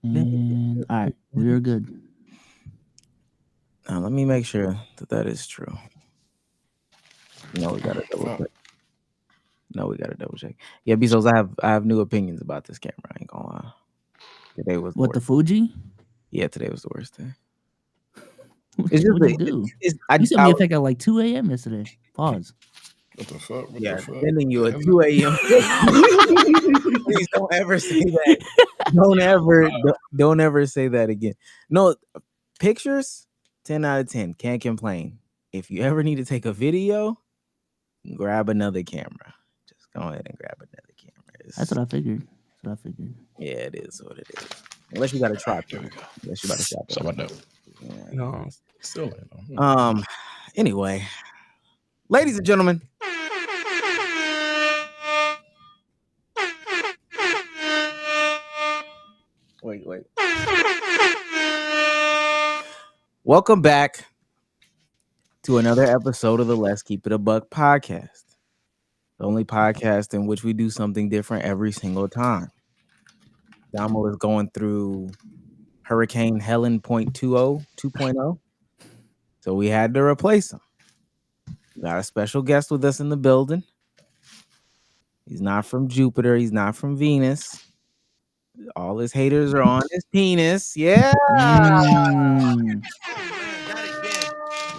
And all right, we're good. Now let me make sure that is true. No, we gotta double check. No, we gotta double check. Yeah, Bezos, I have new opinions about this camera. I ain't gonna lie. Today was What, the Fuji? Yeah, today was the worst day. What'd you do? You sent me a pic at like 2 a.m. yesterday. Pause. What the fuck? Sending you at 2 a.m. Please don't ever say that. Don't ever say that again. No, pictures, 10 out of 10. Can't complain. If you ever need to take a video, grab another camera. Just go ahead and grab another camera. That's what I figured. Yeah, it is what it is. Unless you got a tripod. Unless you got a tripod. So about that. Yeah. No, still. Anyway, ladies and gentlemen. Wait. Welcome back to another episode of the Let's Keep It a Buck podcast. The only podcast in which we do something different every single time. Damo is going through Hurricane Helen 2.0. So we had to replace him. We got a special guest with us in the building. He's not from Jupiter. He's not from Venus. All his haters are on his penis. Yeah.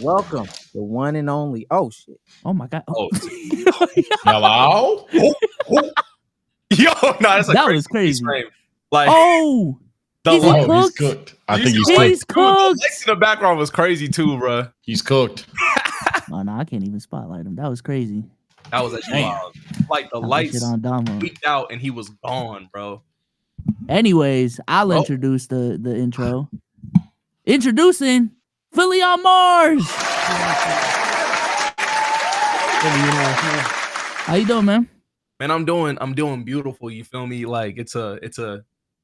Welcome, the one and only. Oh shit. Oh my god. Oh. Hello. Yo, no, that's that was crazy. Like, he's cooked. I think he's cooked. The in the background was crazy too, bro. He's cooked. Oh no, I can't even spotlight him. That was crazy. That was actually wild. Like the lights peeked out and he was gone, bro. Anyways, I'll introduce the intro. Introducing Philly on Marz. How you doing, man? Man, I'm doing beautiful. You feel me? Like it's a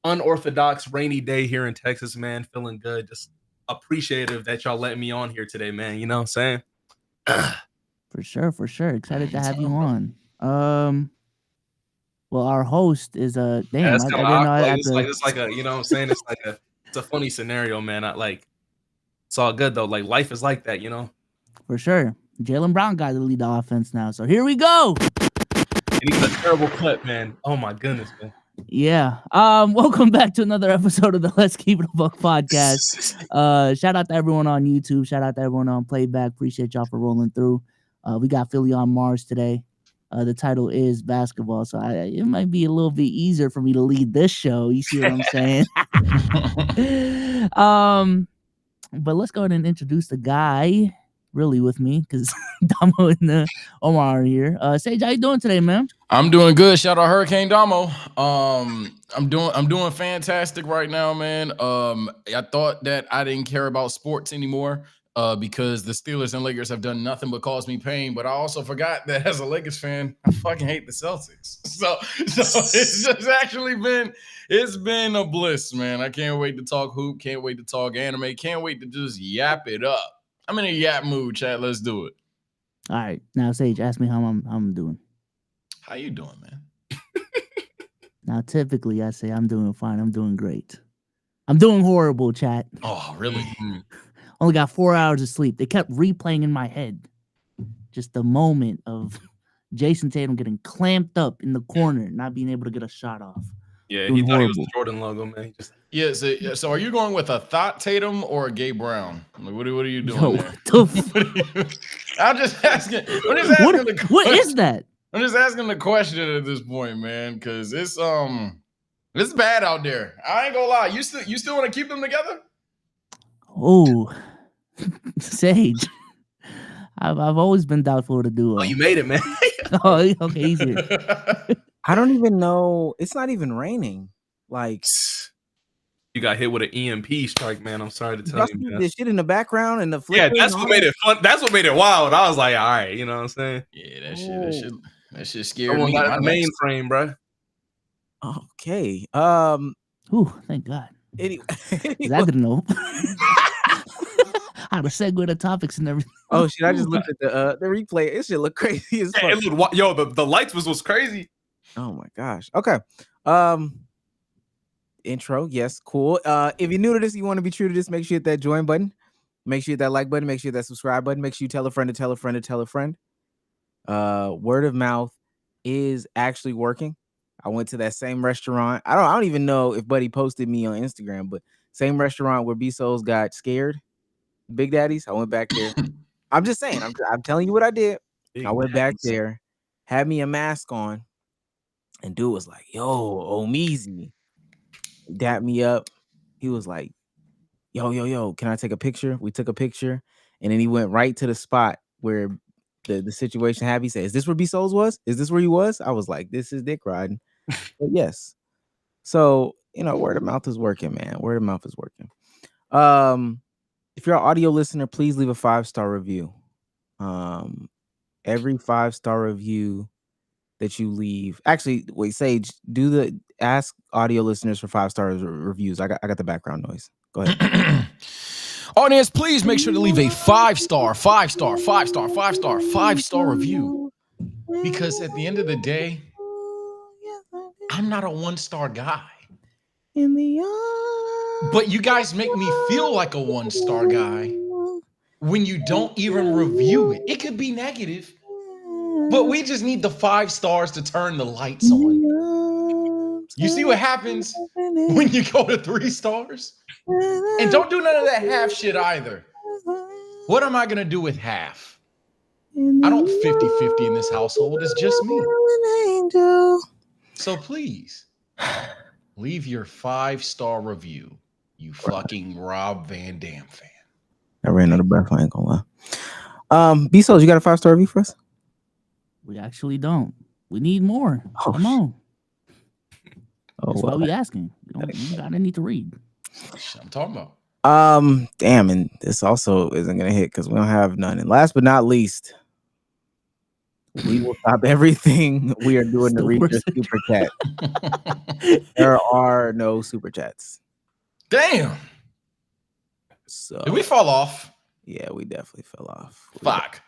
unorthodox rainy day here in Texas, man. Feeling good. Just appreciative that y'all letting me on here today, man. You know what I'm saying? For sure. Excited to have you on. Well, our host is damn. Yeah, I didn't know. It's like a, you know what I'm saying? It's a funny scenario, man. It's all good though. Like life is like that, you know. For sure. Jaylen Brown got to lead the offense now, so here we go. And he's a terrible cut, man. Oh my goodness, man. Yeah. Welcome back to another episode of the Let's Keep It a Buck podcast. Shout out to everyone on YouTube. Shout out to everyone on Playback. Appreciate y'all for rolling through. We got Philly on Marz today. The title is basketball, so it might be a little bit easier for me to lead this show. You see what I'm saying? But let's go ahead and introduce the guy really with me because Damo and Omar are here. Sage, how you doing today, man? I'm doing good. Shout out Hurricane Damo. I'm doing fantastic right now, man. I thought that I didn't care about sports anymore. Because the Steelers and Lakers have done nothing but cause me pain, but I also forgot that as a Lakers fan, I fucking hate the Celtics. So it's just actually been a bliss, man. I can't wait to talk hoop, can't wait to talk anime, can't wait to just yap it up. I'm in a yap mood, chat. Let's do it. All right, now Sage, ask me how I'm doing. How you doing, man? Now, typically, I say I'm doing fine. I'm doing great. I'm doing horrible, chat. Oh, really? Only got 4 hours of sleep. They kept replaying in my head just the moment of Jason Tatum getting clamped up in the corner, not being able to get a shot off. Yeah, he thought he was the Jordan logo, man. So are you going with a thought Tatum or a Gay Brown? Like, what are you doing there? I'm just asking. What is that? I'm just asking the question at this point, man, because it's bad out there. I ain't gonna lie. You still want to keep them together? Oh. Sage, I've always been doubtful to do. Oh, you made it, man. Oh, okay, easier. I don't even know. It's not even raining. Like you got hit with an EMP strike, man. I'm sorry to tell you, man. The shit in the background and the yeah, that's what made it fun. That's what made it wild. I was like, all right, you know what I'm saying? Yeah, that shit scared me. Got the mainframe, bro. Okay. Thank God. Anyway, I didn't know. How to segue the topics and everything. Oh shit! I just looked at the replay. It should look crazy as fuck. Yo, the lights was crazy. Oh my gosh. Okay. intro. Yes, cool. If you're new to this, you want to be true to this, make sure you hit that join button. Make sure you hit that like button. Make sure you hit that subscribe button. Make sure you tell a friend to tell a friend to tell a friend. Word of mouth is actually working. I went to that same restaurant. I don't even know if Buddy posted me on Instagram, but same restaurant where B-Souls got scared. Big Daddy's. I went back there. I'm just saying. I'm telling you what I did. I went back there, had me a mask on, and dude was like, "Yo, Omeezy," dapped me up. He was like, "Yo, can I take a picture?" We took a picture, and then he went right to the spot where the situation happened. He said, "Is this where B-Souls was? Is this where he was?" I was like, "This is dick riding." But yes. So, word of mouth is working, man. Word of mouth is working. If you're an audio listener, please leave a 5-star review. Every 5-star review that you leave. Actually, wait, Sage, ask audio listeners for 5-star reviews. I got the background noise. Go ahead. Audience, please make sure to leave a 5-star review. Because at the end of the day, I'm not a 1-star guy. But you guys make me feel like a 1-star guy when you don't even review it. It could be negative, but we just need the 5 stars to turn the lights on. You see what happens when you go to 3 stars? And don't do none of that half shit either. What am I going to do with half? I don't 50-50 in this household. It's just me. So please, leave your 5-star review, you fucking Rob Van Dam fan. I ran out of breath. I ain't gonna lie. B-Souls, you got a 5-star review for us? We actually don't. We need more. Come on. That's why we asking. We got any to read. I'm talking about. Damn, and this also isn't gonna hit because we don't have none. And last but not least, we will stop everything we are doing to read your super chat. There are no super chats. Damn. So did we fall off? Yeah, we definitely fell off. Fuck.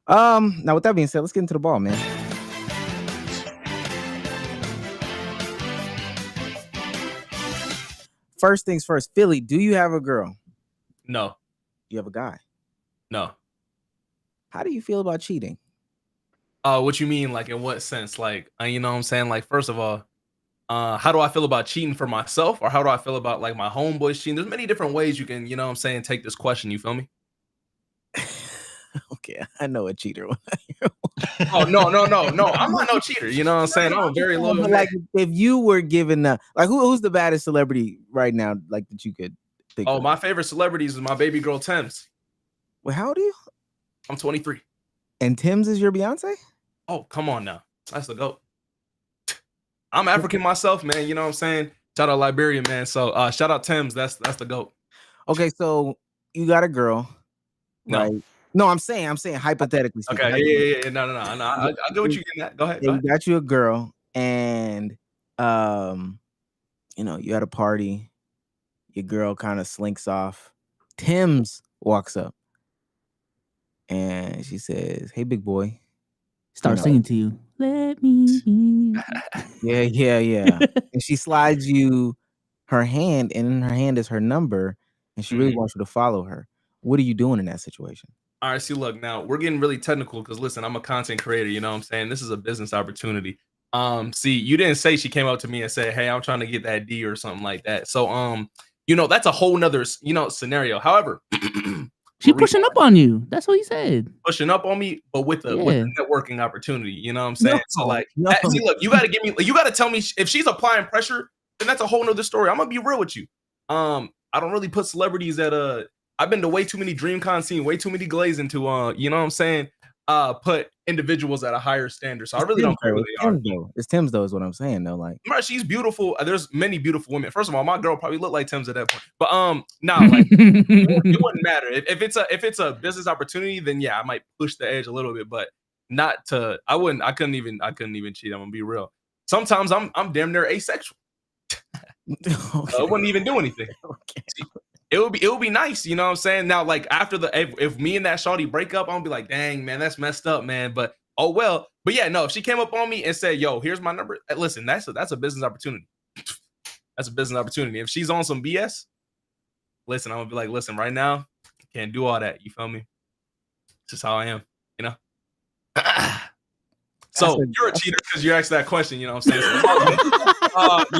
Now with that being said, let's get into the ball, man. First things first, Philly, do you have a girl? No. You have a guy? No. How do you feel about cheating? What you mean? Like, in what sense? Like, you know what I'm saying? Like, first of all, how do I feel about cheating for myself? Or how do I feel about, like, my homeboys cheating? There's many different ways you can, you know what I'm saying, take this question. You feel me? Okay, I know a cheater. Oh, no. I'm not no cheater. You know what I'm saying? I'm a very loyal man. Like, if you were given who's the baddest celebrity right now, like, that you could think of? My favorite celebrities is my baby girl, Thames. Well, how old are you? I'm 23. And Tim's is your Beyonce? Oh, come on now. That's the GOAT. I'm African myself, man. You know what I'm saying? Shout out Liberia, man. So shout out Thames. That's the GOAT. Okay, so you got a girl. No. Right? No, I'm saying hypothetically speaking. Okay, yeah. No. I get what you're getting at. Go ahead. You got you a girl, and you at a party, your girl kind of slinks off. Tim's walks up and she says, "Hey, big boy." Start singing to you. Let me be. Yeah. And she slides you her hand, and in her hand is her number, and she really wants you to follow her. What are you doing in that situation? All right, see, look, now we're getting really technical because listen, I'm a content creator, you know what I'm saying? This is a business opportunity. See, you didn't say she came up to me and said, "Hey, I'm trying to get that D" or something like that. So, that's a whole nother, scenario. However, she pushing up on you. That's what he said. Pushing up on me, but with a networking opportunity. You know what I'm saying? See, look, you got to tell me if she's applying pressure, then that's a whole nother story. I'm gonna be real with you. I don't really put celebrities at I've been to way too many DreamCon, seen way too many glaze into you know what I'm saying? Put individuals at a higher standard. So I really don't care who they are. It's Tim's though, is what I'm saying though. Like, she's beautiful. There's many beautiful women. First of all, my girl probably looked like Tim's at that point. But it wouldn't matter. If it's a business opportunity, then yeah, I might push the edge a little bit, but not to I couldn't even cheat. I'm gonna be real. Sometimes I'm damn near asexual. Okay. I wouldn't even do anything. Okay. It would be nice, you know what I'm saying? Now, like, after if me and that shawty break up, I'm gonna be like, dang, man, that's messed up, man. But oh well. But yeah, no, if she came up on me and said, "Yo, here's my number," listen, that's a business opportunity. That's a business opportunity. If she's on some BS, listen, I'm gonna be like, listen, right now, can't do all that. You feel me? It's just how I am, you know. So you're a cheater because you asked that question. You know what I'm saying?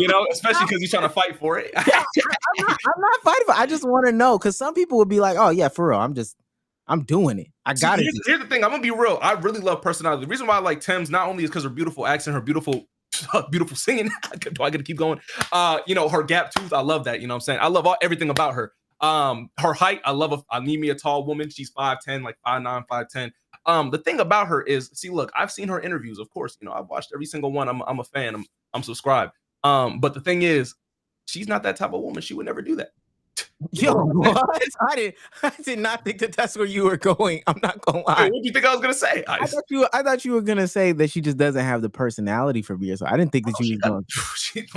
You know, especially because you're trying to fight for it. I'm not fighting for it. I just want to know because some people would be like, "Oh yeah, for real, I'm doing it. I got it." Here's the thing. I'm gonna be real. I really love personality. The reason why I like Thames not only is because her beautiful accent, her beautiful singing. Do I get to keep going? You know, her gap tooth. I love that. You know what I'm saying? I love everything about her. Her height. I need me a tall woman. She's 5'10", like 5'9", 5'10". The thing about her is, see, look, I've seen her interviews. Of course, you know, I've watched every single one. I'm a fan. I'm subscribed. But the thing is, she's not that type of woman. She would never do that. Yo, what? I did not think that's where you were going. I'm not gonna lie. What do you think I was gonna say? I thought you were gonna say that she just doesn't have the personality for beer. So I didn't think that she was going.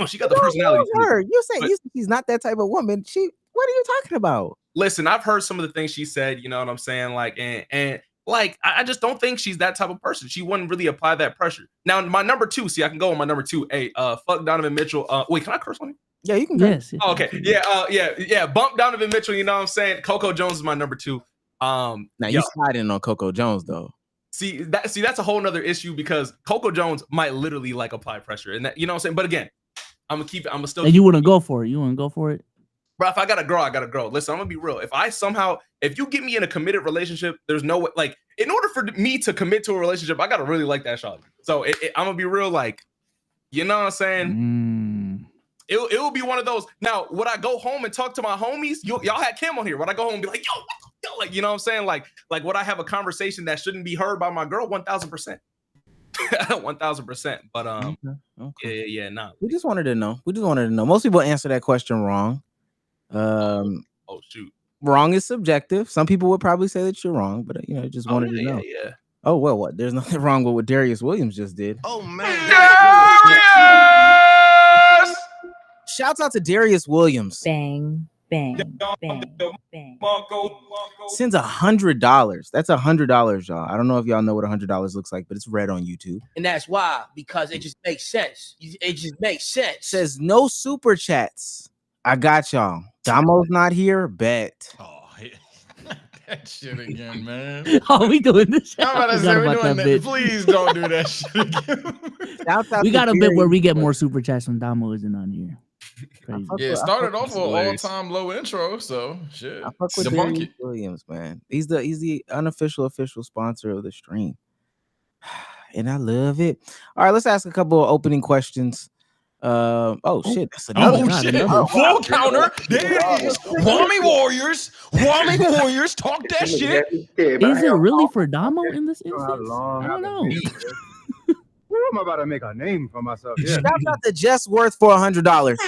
She got the personality. You say she's not that type of woman. What are you talking about? Listen, I've heard some of the things she said. You know what I'm saying? Like, and like, I just don't think she's that type of person. She wouldn't really apply that pressure. Now, my number 2. See, I can go on my number 2. Hey, fuck Donovan Mitchell. Wait, can I curse on you? Yeah, you can. Yes. Oh, okay. Yeah. Bump Donovan Mitchell. You know what I'm saying? Coco Jones is my number 2. Now you sliding on Coco Jones though. See, that's a whole nother issue because Coco Jones might literally like apply pressure, and that, you know what I'm saying. But again, I'm gonna keep it. I'm gonna still. And you wouldn't go for it. You wouldn't go for it. Bro, if I gotta grow, I gotta grow. Listen, I'm gonna be real. If you get me in a committed relationship, there's no way. Like, in order for me to commit to a relationship, I gotta really like that shot. So I'm gonna be real. Like, you know what I'm saying? It will be one of those. Now, would I go home and talk to my homies? Y'all had Cam on here. Would I go home and be like, yo, like, you know what I'm saying? Like, would I have a conversation that shouldn't be heard by my girl? 1,000%. 1,000%. But okay. Yeah, nah. We just wanted to know. Most people answer that question wrong. Oh shoot. Wrong is subjective. Some people would probably say that you're wrong, but just wanted to know. Yeah. Oh well, what? There's nothing wrong with what Darius Williams just did. Oh man. Darius! Shouts out to Darius Williams. Bang, bang, bang, bang. Sends $100. That's $100, y'all. I don't know if y'all know what $100 looks like, but it's red on YouTube. And that's why, because it just makes sense. It just makes sense. Says no super chats. I got y'all. Damo's not here. Bet. Oh, that shit again, man. Oh, we doing this. I'm about to say we're doing that. Please don't do that shit again. We got a bit where we get more super chats when Damo isn't on here. Crazy. Yeah, it started off with an all-time low intro, so shit. I fuck with Darius Williams, man. He's the unofficial official sponsor of the stream, and I love it. All right, let's ask a couple of opening questions. Shit, that's another. Full counter. There it is. Wami Warriors. Talk that shit. Is it really for Damo in this instance? I don't know. I'm about to make a name for myself. Yeah. Shout out to Just Worth for $100.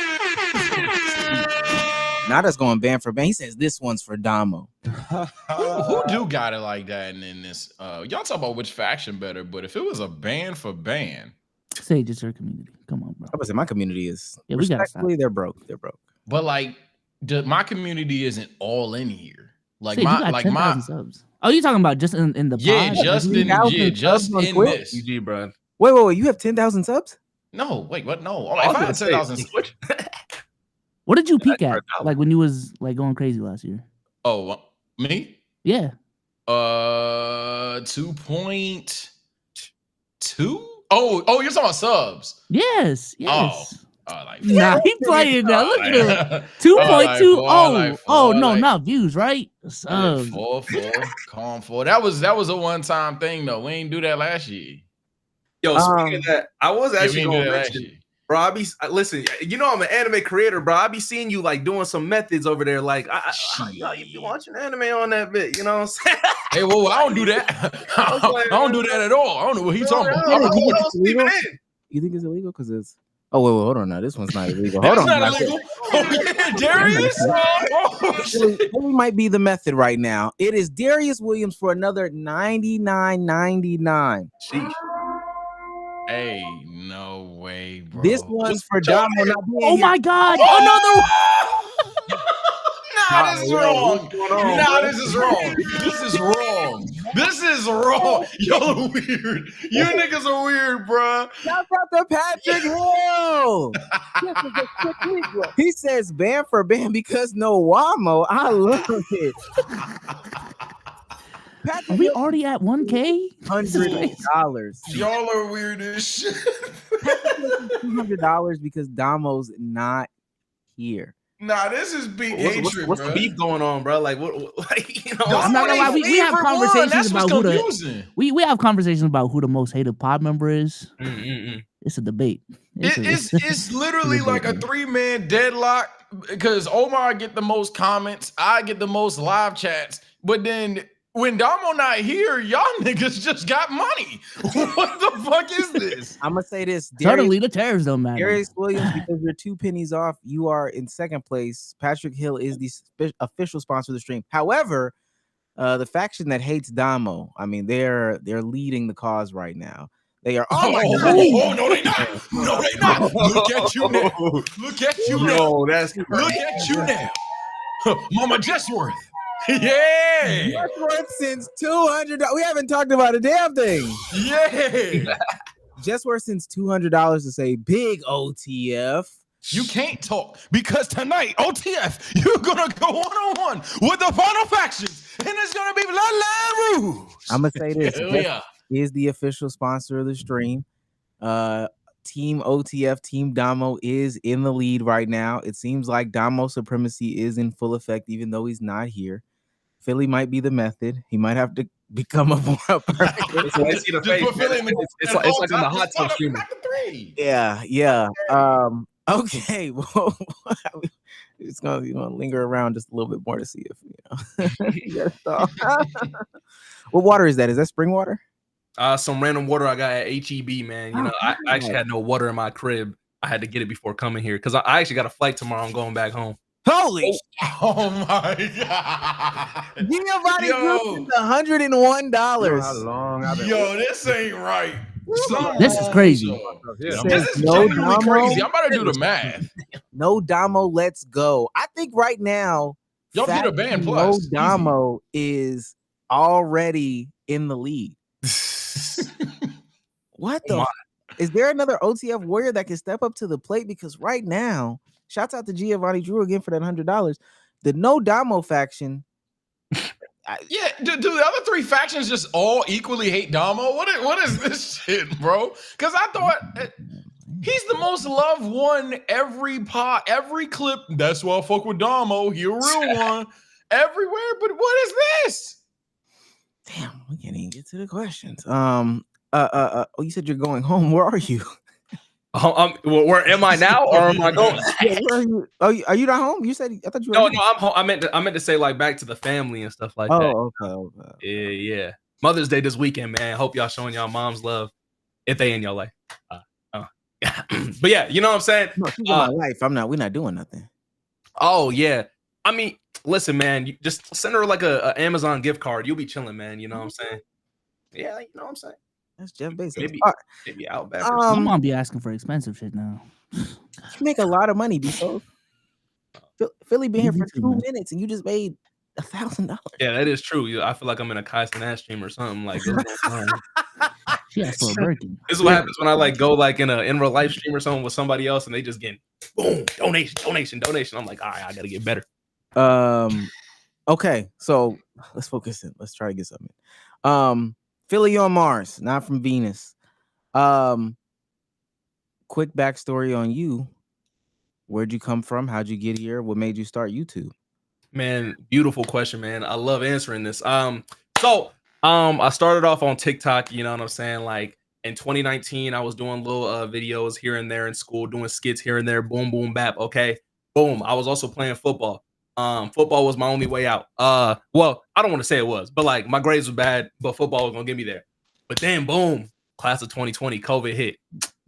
Now that's going band for band. He says this one's for Damo. Who do got it like that? And in this, y'all talk about which faction better, but if it was a band for band, say just your community. Come on, bro. I was saying my community is respectfully they're broke. But like, my community isn't all in here. Like say, my subs. Oh, you talking about just in the pod? Just in this. GG, bro. Wait, you have 10,000 subs? No, wait, what? No. If I had 10,000 subs. What did you peak at? Like when you was like going crazy last year? Oh, me? Yeah. 2.2? Oh, you're talking about subs. Yes. Like nah, he playing now. Look at him. 2.2. No, not views, right? Subs. 4. Calm 4. That was a one-time thing though. We ain't do that last year. Yo, speaking of that, I was actually going to mention, bro. Listen, you know I'm an anime creator, bro. I be seeing you like doing some methods over there. Like, you be watching anime on that bit. You know what I'm saying? Hey, well, I don't do that. I don't do that at all. I don't know what he's talking about. You think it's illegal? Because it's. Oh, wait, hold on now. This one's not illegal. Hold on. Not illegal. Oh, yeah, Darius. It might be the method right now. It is Darius Williams for another $99.99. Sheesh. Hey, no way, bro. This one's for Damo. Oh my God! Another one. Nah, this is wrong. Nah, this is wrong. This is wrong. This is wrong. Y'all are weird. You niggas are weird, bro. Shout out to Patrick Hill. He says ban for ban because no Wamo. I love it. Are we already at 1K? $100. Y'all are weird as shit. $200 because Damo's not here. Nah, this is big hatred, what's bro. the beef going on, bro? Like what you know? I'm not gonna lie, we have conversations about who confusing. we have conversations about who the most hated pod member is. Mm-mm-mm. It's a debate. It's literally like a 3-man deadlock because Omar get the most comments, I get the most live chats, but then when Damo not here, y'all niggas just got money. What the fuck is this? I'm gonna say this. Suddenly the tariffs don't matter. Darius Williams, because you're 2 pennies off, you are in second place. Patrick Hill is the official sponsor of the stream. However, the faction that hates Damo, I mean, they're leading the cause right now. They are. Oh, no, they not. No, they not. Look at you now. Look at you now. No, that's Look at you now. Mama Jessworth. Yeah. Jessworth since $200. We haven't talked about a damn thing. Yeah. Jessworth since $200 to say big OTF. You can't talk because tonight, OTF, you're gonna go one-on-one with the final factions, and it's gonna be Bloodline Rouge. I'm gonna say this. Yeah. Is the official sponsor of the stream. Team OTF, Team Damo is in the lead right now. It seems like Damo supremacy is in full effect, even though he's not here. Philly might be the method. He might have to become a more perfect. So I see the face. It's like on the hot tub streamer. Yeah. Okay. Well, it's gonna linger around just a little bit more to see if What water is that? Is that spring water? Some random water I got at HEB, man. You know, I actually had no water in my crib. I had to get it before coming here because I actually got a flight tomorrow. I'm going back home. Holy! Oh my god! Giovanni Group is $101. How long I've been Yo, this ain't right. This is crazy. Yeah. This is No genuinely Damo. crazy. I'm about to do the math. No Damo, let's go. I think right now, Y'all get a band plus. No Damo is already in the lead. What the? Is there another OTF warrior that can step up to the plate? Because right now, shouts out to Giovanni Drew again for that $100. The No Damo faction. Yeah, do the other 3 factions just all equally hate Damo? What is this shit, bro? Because I thought he's the most loved one every pod, every clip. That's why I fuck with Damo. He a real one everywhere. But what is this? Damn, we can't even get to the questions. Oh, you said you're going home. Where are you? Where am I now, or am I going? Yeah, where are you? Oh, are you not home? You said I thought you were. No, I'm home. I meant to say like back to the family and stuff like that. Oh, okay. Yeah. Mother's Day this weekend, man. Hope y'all showing y'all mom's love if they in your life. But yeah, you know what I'm saying. No, she's in my life. We're not doing nothing. Oh yeah. I mean, listen, man. You just send her like a Amazon gift card. You'll be chilling, man. You know what I'm saying? Yeah, you know what I'm saying. That's Jeff Bezos. Maybe Outback. My mom be asking for expensive shit now. You make a lot of money, Bezos. Philly been here for 2 minutes and you just made $1,000. Yeah, that is true. I feel like I'm in a Kaisen ass stream or something like. She asked for a Birkin. This is what happens when I like go like in real life stream or something with somebody else and they just get boom donation. I'm like, all right, I gotta get better. Okay, so let's focus in. Let's try to get something. Philly on Mars, not from Venus. Quick backstory on you. Where'd you come from? How'd you get here? What made you start YouTube? Man, beautiful question, man. I love answering this. I started off on TikTok, you know what I'm saying? Like in 2019, I was doing little videos here and there in school, doing skits here and there, boom, boom, bap. Okay. Boom. I was also playing football. Football was my only way out. Well, I don't want to say it was, but like my grades were bad, but football was gonna get me there. But then boom, class of 2020, COVID hit.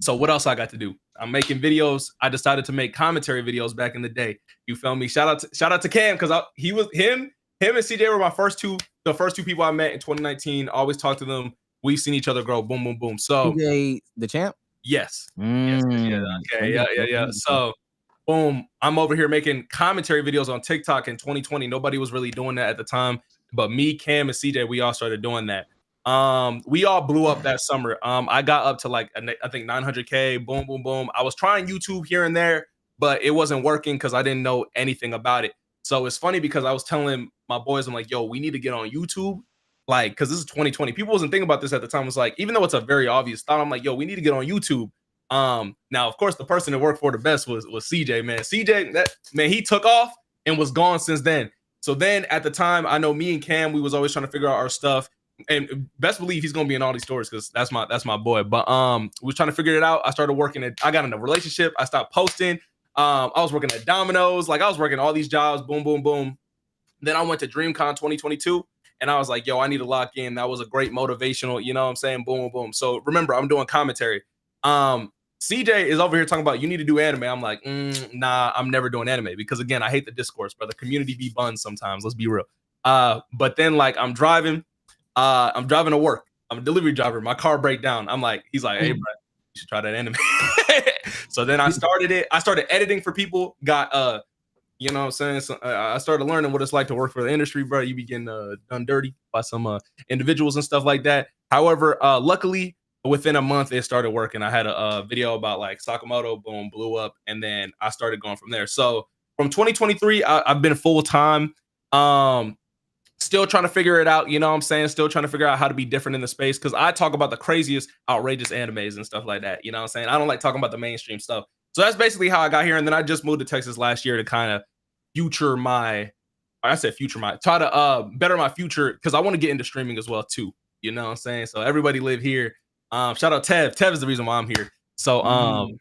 So what else I got to do? I'm making videos. I decided to make commentary videos back in the day. You feel me? Shout out to Cam, because him and CJ were the first two people I met in 2019. I always talk to them. We've seen each other grow. Boom, boom, boom. So CJ, the champ? Yes. Yes. Yeah. Okay. Yeah. So boom, I'm over here making commentary videos on TikTok in 2020. Nobody was really doing that at the time. But me, Cam, and CJ, we all started doing that. We all blew up that summer. I got up to like I think 900K. Boom, boom, boom. I was trying YouTube here and there, but it wasn't working because I didn't know anything about it. So it's funny because I was telling my boys, I'm like, yo, we need to get on YouTube. Like, because this is 2020. People wasn't thinking about this at the time. It's like, even though it's a very obvious thought, I'm like, yo, we need to get on YouTube. Now, of course, the person that worked for the best was CJ, man. CJ, that man, he took off and was gone since then. So then at the time, I know me and Cam, we was always trying to figure out our stuff. And best believe he's gonna be in all these stories because that's my boy. But we was trying to figure it out. I started working I got in a relationship. I stopped posting. I was working at Domino's, like I was working all these jobs, boom, boom, boom. Then I went to DreamCon 2022 and I was like, yo, I need to lock in. That was a great motivational, you know what I'm saying? Boom, boom, boom. So remember, I'm doing commentary. CJ is over here talking about you need to do anime. I'm like, nah, I'm never doing anime because again, I hate the discourse, bro. The community be buns sometimes. Let's be real. But then like I'm driving to work. I'm a delivery driver. My car break down. He's like, hey, bro, you should try that anime. So then I started it. I started editing for people. Got you know what I'm saying? So, I started learning what it's like to work for the industry, bro. You be getting done dirty by some individuals and stuff like that. However, luckily, within a month, it started working. I had a video about like Sakamoto, boom, blew up. And then I started going from there. So from 2023, I've been full time. Still trying to figure it out, you know what I'm saying? Still trying to figure out how to be different in the space because I talk about the craziest, outrageous animes and stuff like that, you know what I'm saying? I don't like talking about the mainstream stuff. So that's basically how I got here. And then I just moved to Texas last year to kind of try to better my future because I want to get into streaming as well too, you know what I'm saying? So everybody live here. Shout out Tev. Tev is the reason why I'm here. So family,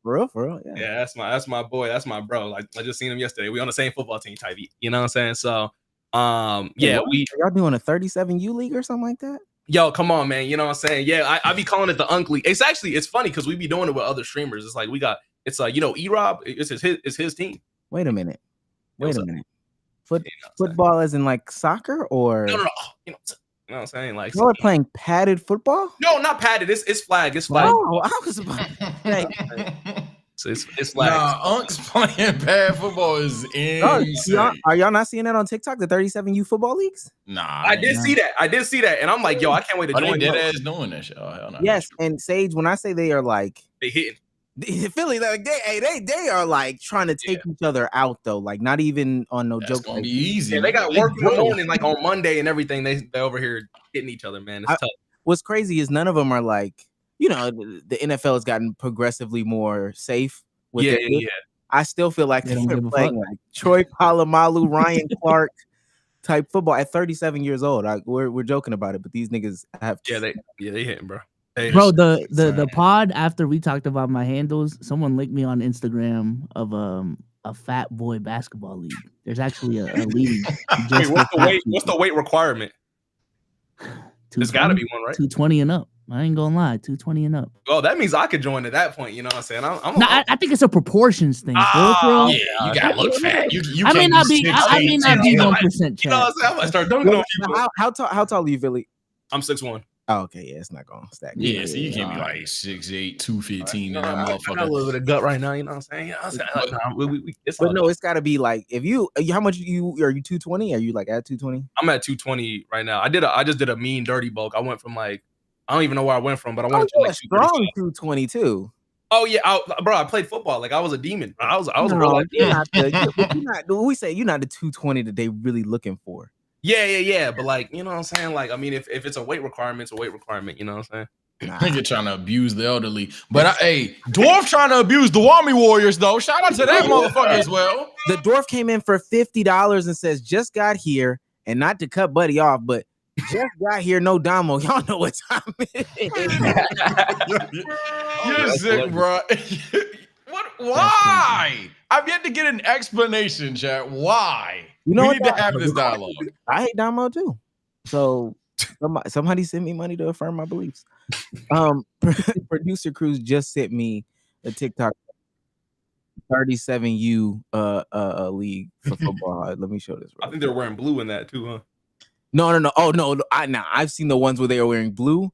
for real. Yeah, that's my boy. That's my bro. Like I just seen him yesterday. We on the same football team type. You know what I'm saying? So y'all doing a 37U league or something like that? Yo, come on, man. You know what I'm saying? Yeah, I be calling it the Unk League. It's funny because we be doing it with other streamers. It's like E-Rob, it's his team. Wait a minute. Football as in like soccer or no. You know what I'm saying? Like y'all are playing padded football? No, not padded. It's flag. It's flag. Oh, I was about So it's flag. Nah, Unk's playing pad football is insane. Are y'all not seeing that on TikTok? The 37U football leagues? Nah, I did see that, and I'm like, yo, I can't wait to join. They dead ass doing that shit. Oh, hell no. Yes, and Sage, when I say they are like they hitting. Philly, like they are like trying to take each other out though, like not even on no joke. Gonna be easy. Yeah, they got work in the morning, like on Monday and everything. They over here hitting each other, man. It's tough. What's crazy is none of them are like, you know, the NFL has gotten progressively more safe. With I still feel like they're playing like Troy Polamalu, Ryan Clark type football at 37 years old. We're joking about it, but these niggas have they hitting, bro. Bro, the pod after we talked about my handles, someone linked me on Instagram of a fat boy basketball league. There's actually a league. Wait, what's the weight requirement? There's got to be one, right? 220 and up. I ain't gonna lie, 220 and up. Oh, that means I could join at that point. You know what I'm saying? I think it's a proproportions thing. Yeah, you gotta look fat. I may not be 1%. You know what I'm saying? I'm gonna start dunking on people. How tall are you, Billy? I'm 6'1". Oh, okay, yeah, it's not gonna stack. Yeah, so you can't be like 6'8", 215 in that motherfucker. I got a little bit of gut right now, you know what I'm saying? But no, it's gotta be like how much are you 220? Are you like at 220? I'm at 220 right now. I just did a mean dirty bulk. I went from like I don't even know where I went from, but I went to like strong 222. Oh yeah, I played football. Like I was a demon. I was real like you're not we say you're not the 220 that they really looking for. Yeah. But like, you know what I'm saying? Like, I mean, if it's a weight requirement, it's a weight requirement. You know what I'm saying? Nigga trying to abuse the elderly. But hey, Dwarf trying to abuse the Wami Warriors though. Shout out to that motherfucker as well. The Dwarf came in for $50 and says, just got here, and not to cut Buddy off, but just got here, no Damo. Y'all know what time it is. You're sick, bro. What? Why? I've yet to get an explanation, chat. Why? You know, we need to have this dialogue. I hate Damo too. So somebody sent me money to affirm my beliefs. Producer Cruz just sent me a TikTok 37U league for football. Let me show this. I think they're wearing blue in that too, huh? No. Oh no, I've seen the ones where they are wearing blue.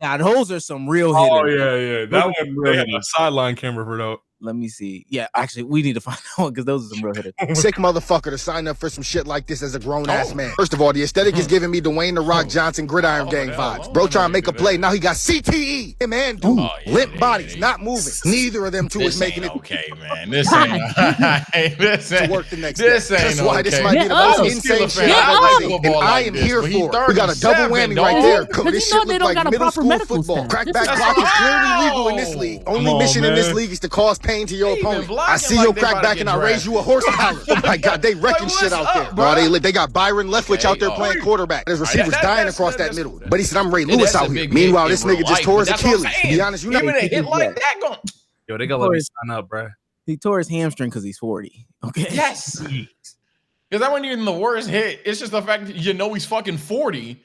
Now those are some real hitters. Oh yeah. That one they had a sideline camera for though. Let me see. Yeah, actually, we need to find out one because those are some real hitters. Sick motherfucker to sign up for some shit like this as a grown-ass man. First of all, the aesthetic is giving me Dwayne The Rock Johnson gridiron gang vibes. Bro trying to make a play, now he got CTE. Him and dude, limp bodies, not moving. Neither of them two is making it okay, man. This ain't to work the next day. This ain't That's why okay. this might be the most insane shit I've ever seen. And I am here for it. We got a double whammy right there. This shit looks like middle school football. Crackback block is clearly legal in this league. Only mission in this league is to cause pain to your opponent. I see your crack back and I raise you a horsepower. Oh my God, they wrecking shit out there. Bro, they got Byron Leftwich out there playing quarterback. There's receivers dying across that middle. But he said, I'm Ray Lewis out here. Meanwhile, this nigga just tore his Achilles. To be honest, you know, even a hit like that going. Yo, they gotta let me sign up, bro. He tore his hamstring because he's 40. Okay. Yes. Because that wasn't even the worst hit. It's just the fact that you know he's fucking 40.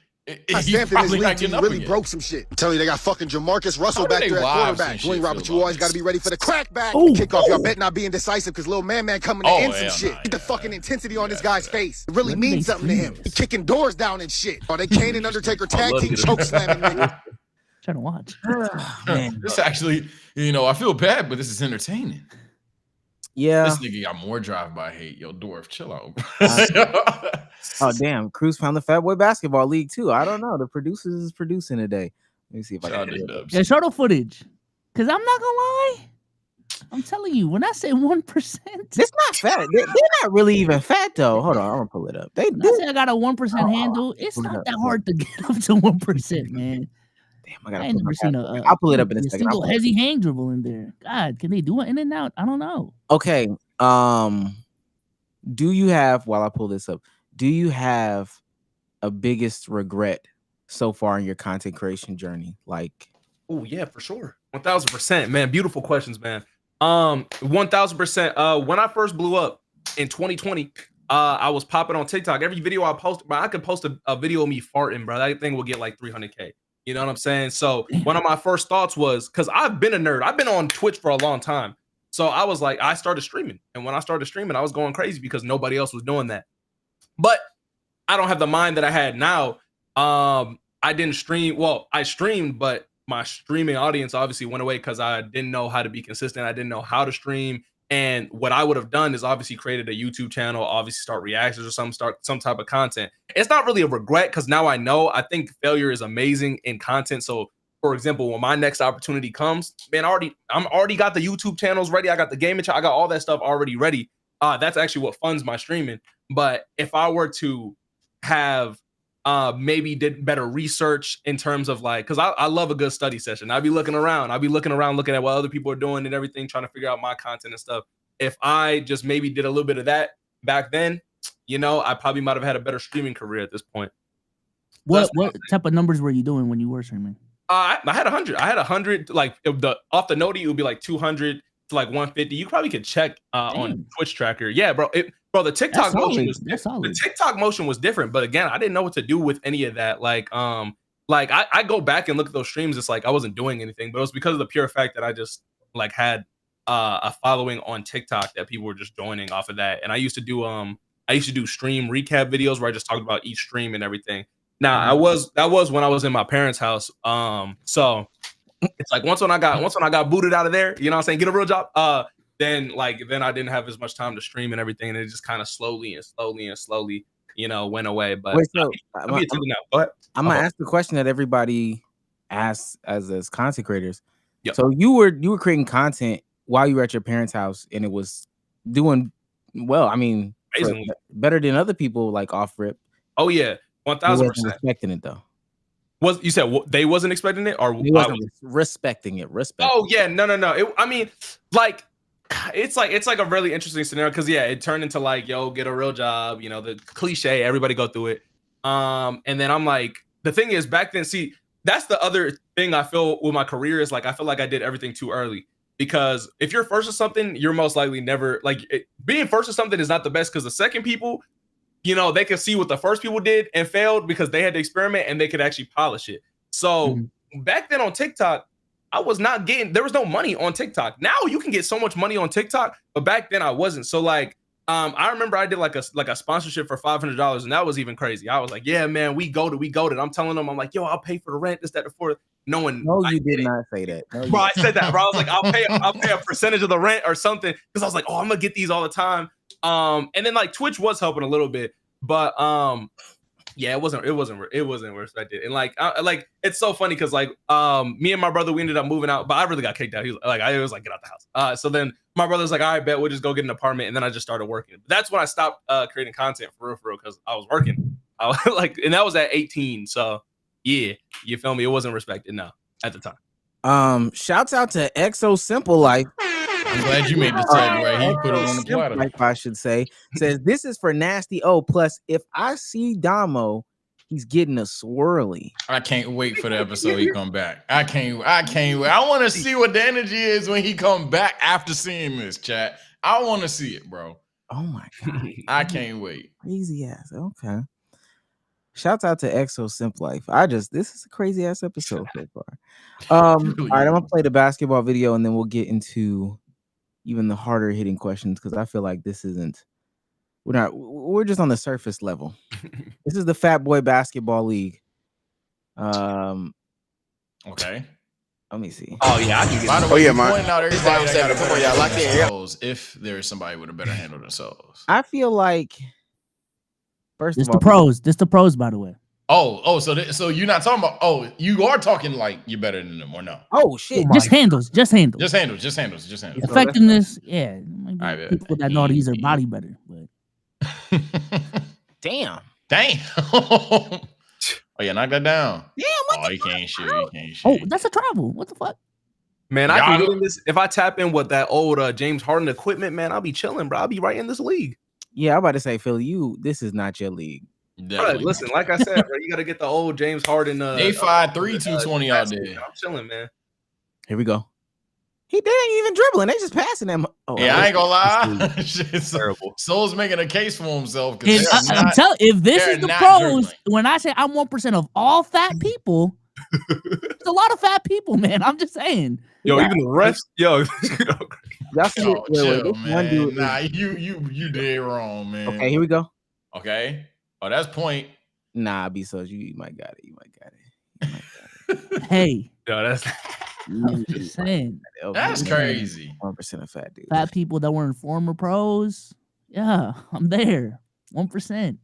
I stamped in this league team really broke some shit. I'm telling you, they got fucking Jamarcus Russell back there at quarterback. Dwayne Roberts, you always got to be ready for the crackback. Kickoff, y'all bet not being decisive because little man coming to end some shit. Get the fucking intensity on this guy's face. It really means something to him. He kicking doors down and shit. Oh, they Kane and Undertaker tag team choke slamming nigga. Trying to watch. Man, this actually, I feel bad, but this is entertaining. Yeah. This nigga got more drive-by hate. Yo, Dwarf, chill out. Oh, damn. Cruz found the Fat Boy Basketball League, too. I don't know. The producers is producing today. Let me see if I can get it. Yeah, show the footage. Because I'm not going to lie. I'm telling you, when I say 1%. It's not fat. They're not really even fat, though. Hold on. I'm going to pull it up. I say I got a 1% handle. It's not that hard to get up to 1%, man. Damn, I ain't never seen I'll pull it up in a second. Single hezzy hang dribble in there. God, can they do it in and out? I don't know. Okay. Do you have, while I pull this up, do you have a biggest regret so far in your content creation journey? Like, oh yeah, for sure. 1000%, man. Beautiful questions, man. 1000%. When I first blew up in 2020, I was popping on TikTok. Every video I post, bro, I could post a video of me farting, bro. That thing will get like 300K. You know what I'm saying? So one of my first thoughts was, because I've been a nerd. I've been on Twitch for a long time. So I was like, I started streaming. And when I started streaming, I was going crazy because nobody else was doing that. But I don't have the mind that I had now. I didn't stream. Well, I streamed, but my streaming audience obviously went away because I didn't know how to be consistent. I didn't know how to stream. And what I would have done is obviously created a YouTube channel, obviously start reactions or start some type of content. It's not really a regret because now I know. I think failure is amazing in content. So, for example, when my next opportunity comes, man, I'm already got the YouTube channels ready. I got the gaming channel. I got all that stuff already ready. That's actually what funds my streaming. But if I were to have maybe did better research in terms of like, because I love a good study session. I'd be looking around, looking at what other people are doing and everything, trying to figure out my content and stuff. If I just maybe did a little bit of that back then, I probably might have had a better streaming career at this point. What type of numbers were you doing when you were streaming? I had 100. I had 100. Like off the noti, it would be like 200 to like 150. You probably could check on Twitch tracker. Yeah, bro. The TikTok motion was different. The TikTok motion was different, but again, I didn't know what to do with any of that. Like I go back and look at those streams. It's like I wasn't doing anything, but it was because of the pure fact that I just like had a following on TikTok that people were just joining off of that. And I used to do stream recap videos where I just talked about each stream and everything. Now that was when I was in my parents' house. So it's like once when I got booted out of there, you know what I'm saying, get a real job. Then I didn't have as much time to stream and everything, and it just kind of slowly, went away. But wait, so Go ahead. I'm gonna ask the question that everybody asks as content creators. Yep. So you were creating content while you were at your parents' house, and it was doing well. I mean, better than other people like off rip. Oh yeah, 1000%. Expecting it though. You said they wasn't expecting it, or they wasn't respecting it? Oh yeah, no. I mean, like. It's like a really interesting scenario because it turned into like, yo, get a real job, the cliche, everybody go through it. And then I'm like, the thing is back then, see, that's the other thing I feel with my career is like, I feel like I did everything too early because if you're first to something, you're most likely never being first to something is not the best because the second people, they can see what the first people did and failed because they had to experiment and they could actually polish it. So back then on TikTok, there was no money on TikTok. Now you can get so much money on TikTok, but back then I wasn't. So like, I remember I did like a sponsorship for $500 and that was even crazy. I was like, yeah, man, we goated. I'm telling them, I'm like, yo, I'll pay for the rent, this, that, the fourth. knowing. No, you did not say that. No, Bro, I said that, bro. I was like, I'll pay a percentage of the rent or something because I was like, oh, I'm gonna get these all the time. And then like Twitch was helping a little bit, but yeah, it wasn't respected. And like it's so funny because like me and my brother, we ended up moving out, but I really got kicked out. He was like, I was like, get out the house. So then my brother's like, all right, bet we'll just go get an apartment. And then I just started working. That's when I stopped creating content for real because I was working. I was like, and that was at 18. So yeah, you feel me? It wasn't respected at the time. Shouts out to Exo Simple Life. I'm glad you made the segue. He put it on the platter. Life, I should say. Says this is for Nasty O. Plus, if I see Damo, he's getting a swirly. I can't wait for the episode he come back. I can't wait. I want to see what the energy is when he come back after seeing this, chat. I want to see it, bro. Oh my god. I can't wait. Crazy ass. Okay. Shouts out to Exo Simple Life. This is a crazy ass episode so far. All right, I'm gonna play the basketball video and then we'll get into even the harder hitting questions because I feel like we're just on the surface level. This is the Fat Boy Basketball League. Okay. Let me see. Oh yeah, I can get. By the way, man. Pointing out everybody that got a better handle themselves, if there is somebody with a better handle themselves. I feel like first This of all, the pros. This the pros, by the way. So you're not talking about? Oh, you are talking like you're better than them, or no? Oh shit! Just handles. Just handles. Effectiveness, yeah. Right, People that know how to use their body better, but Damn. Oh yeah, knock that down. Damn. He can't shoot. oh, that's a travel. What the fuck? Man, I can get in this. If I tap in with that old James Harden equipment, man, I'll be chilling, bro. I'll be right in this league. Yeah, I'm about to say, Phil, this is not your league. Bro, listen, like I said, bro, you got to get the old James Harden. They 5'3", 220 out there. I'm chilling, man. Here we go. They ain't even dribbling. They just passing them. Oh, yeah, I ain't gonna lie. It's terrible. Soul's making a case for himself. I'm telling, if this is the pros, dribbling. When I say I'm 1% of all fat people, it's a lot of fat people, man. I'm just saying. Yo, even the refs, yo. Y'all see it? Chill, man. Nah, you did wrong, man. Okay, here we go. Okay. Oh, that's point. Nah, B-Sos, you might got it. Hey. Yo, that's. I'm just saying. That's crazy. 1% of fat dudes. Fat people that weren't former pros. Yeah, I'm there. 1%.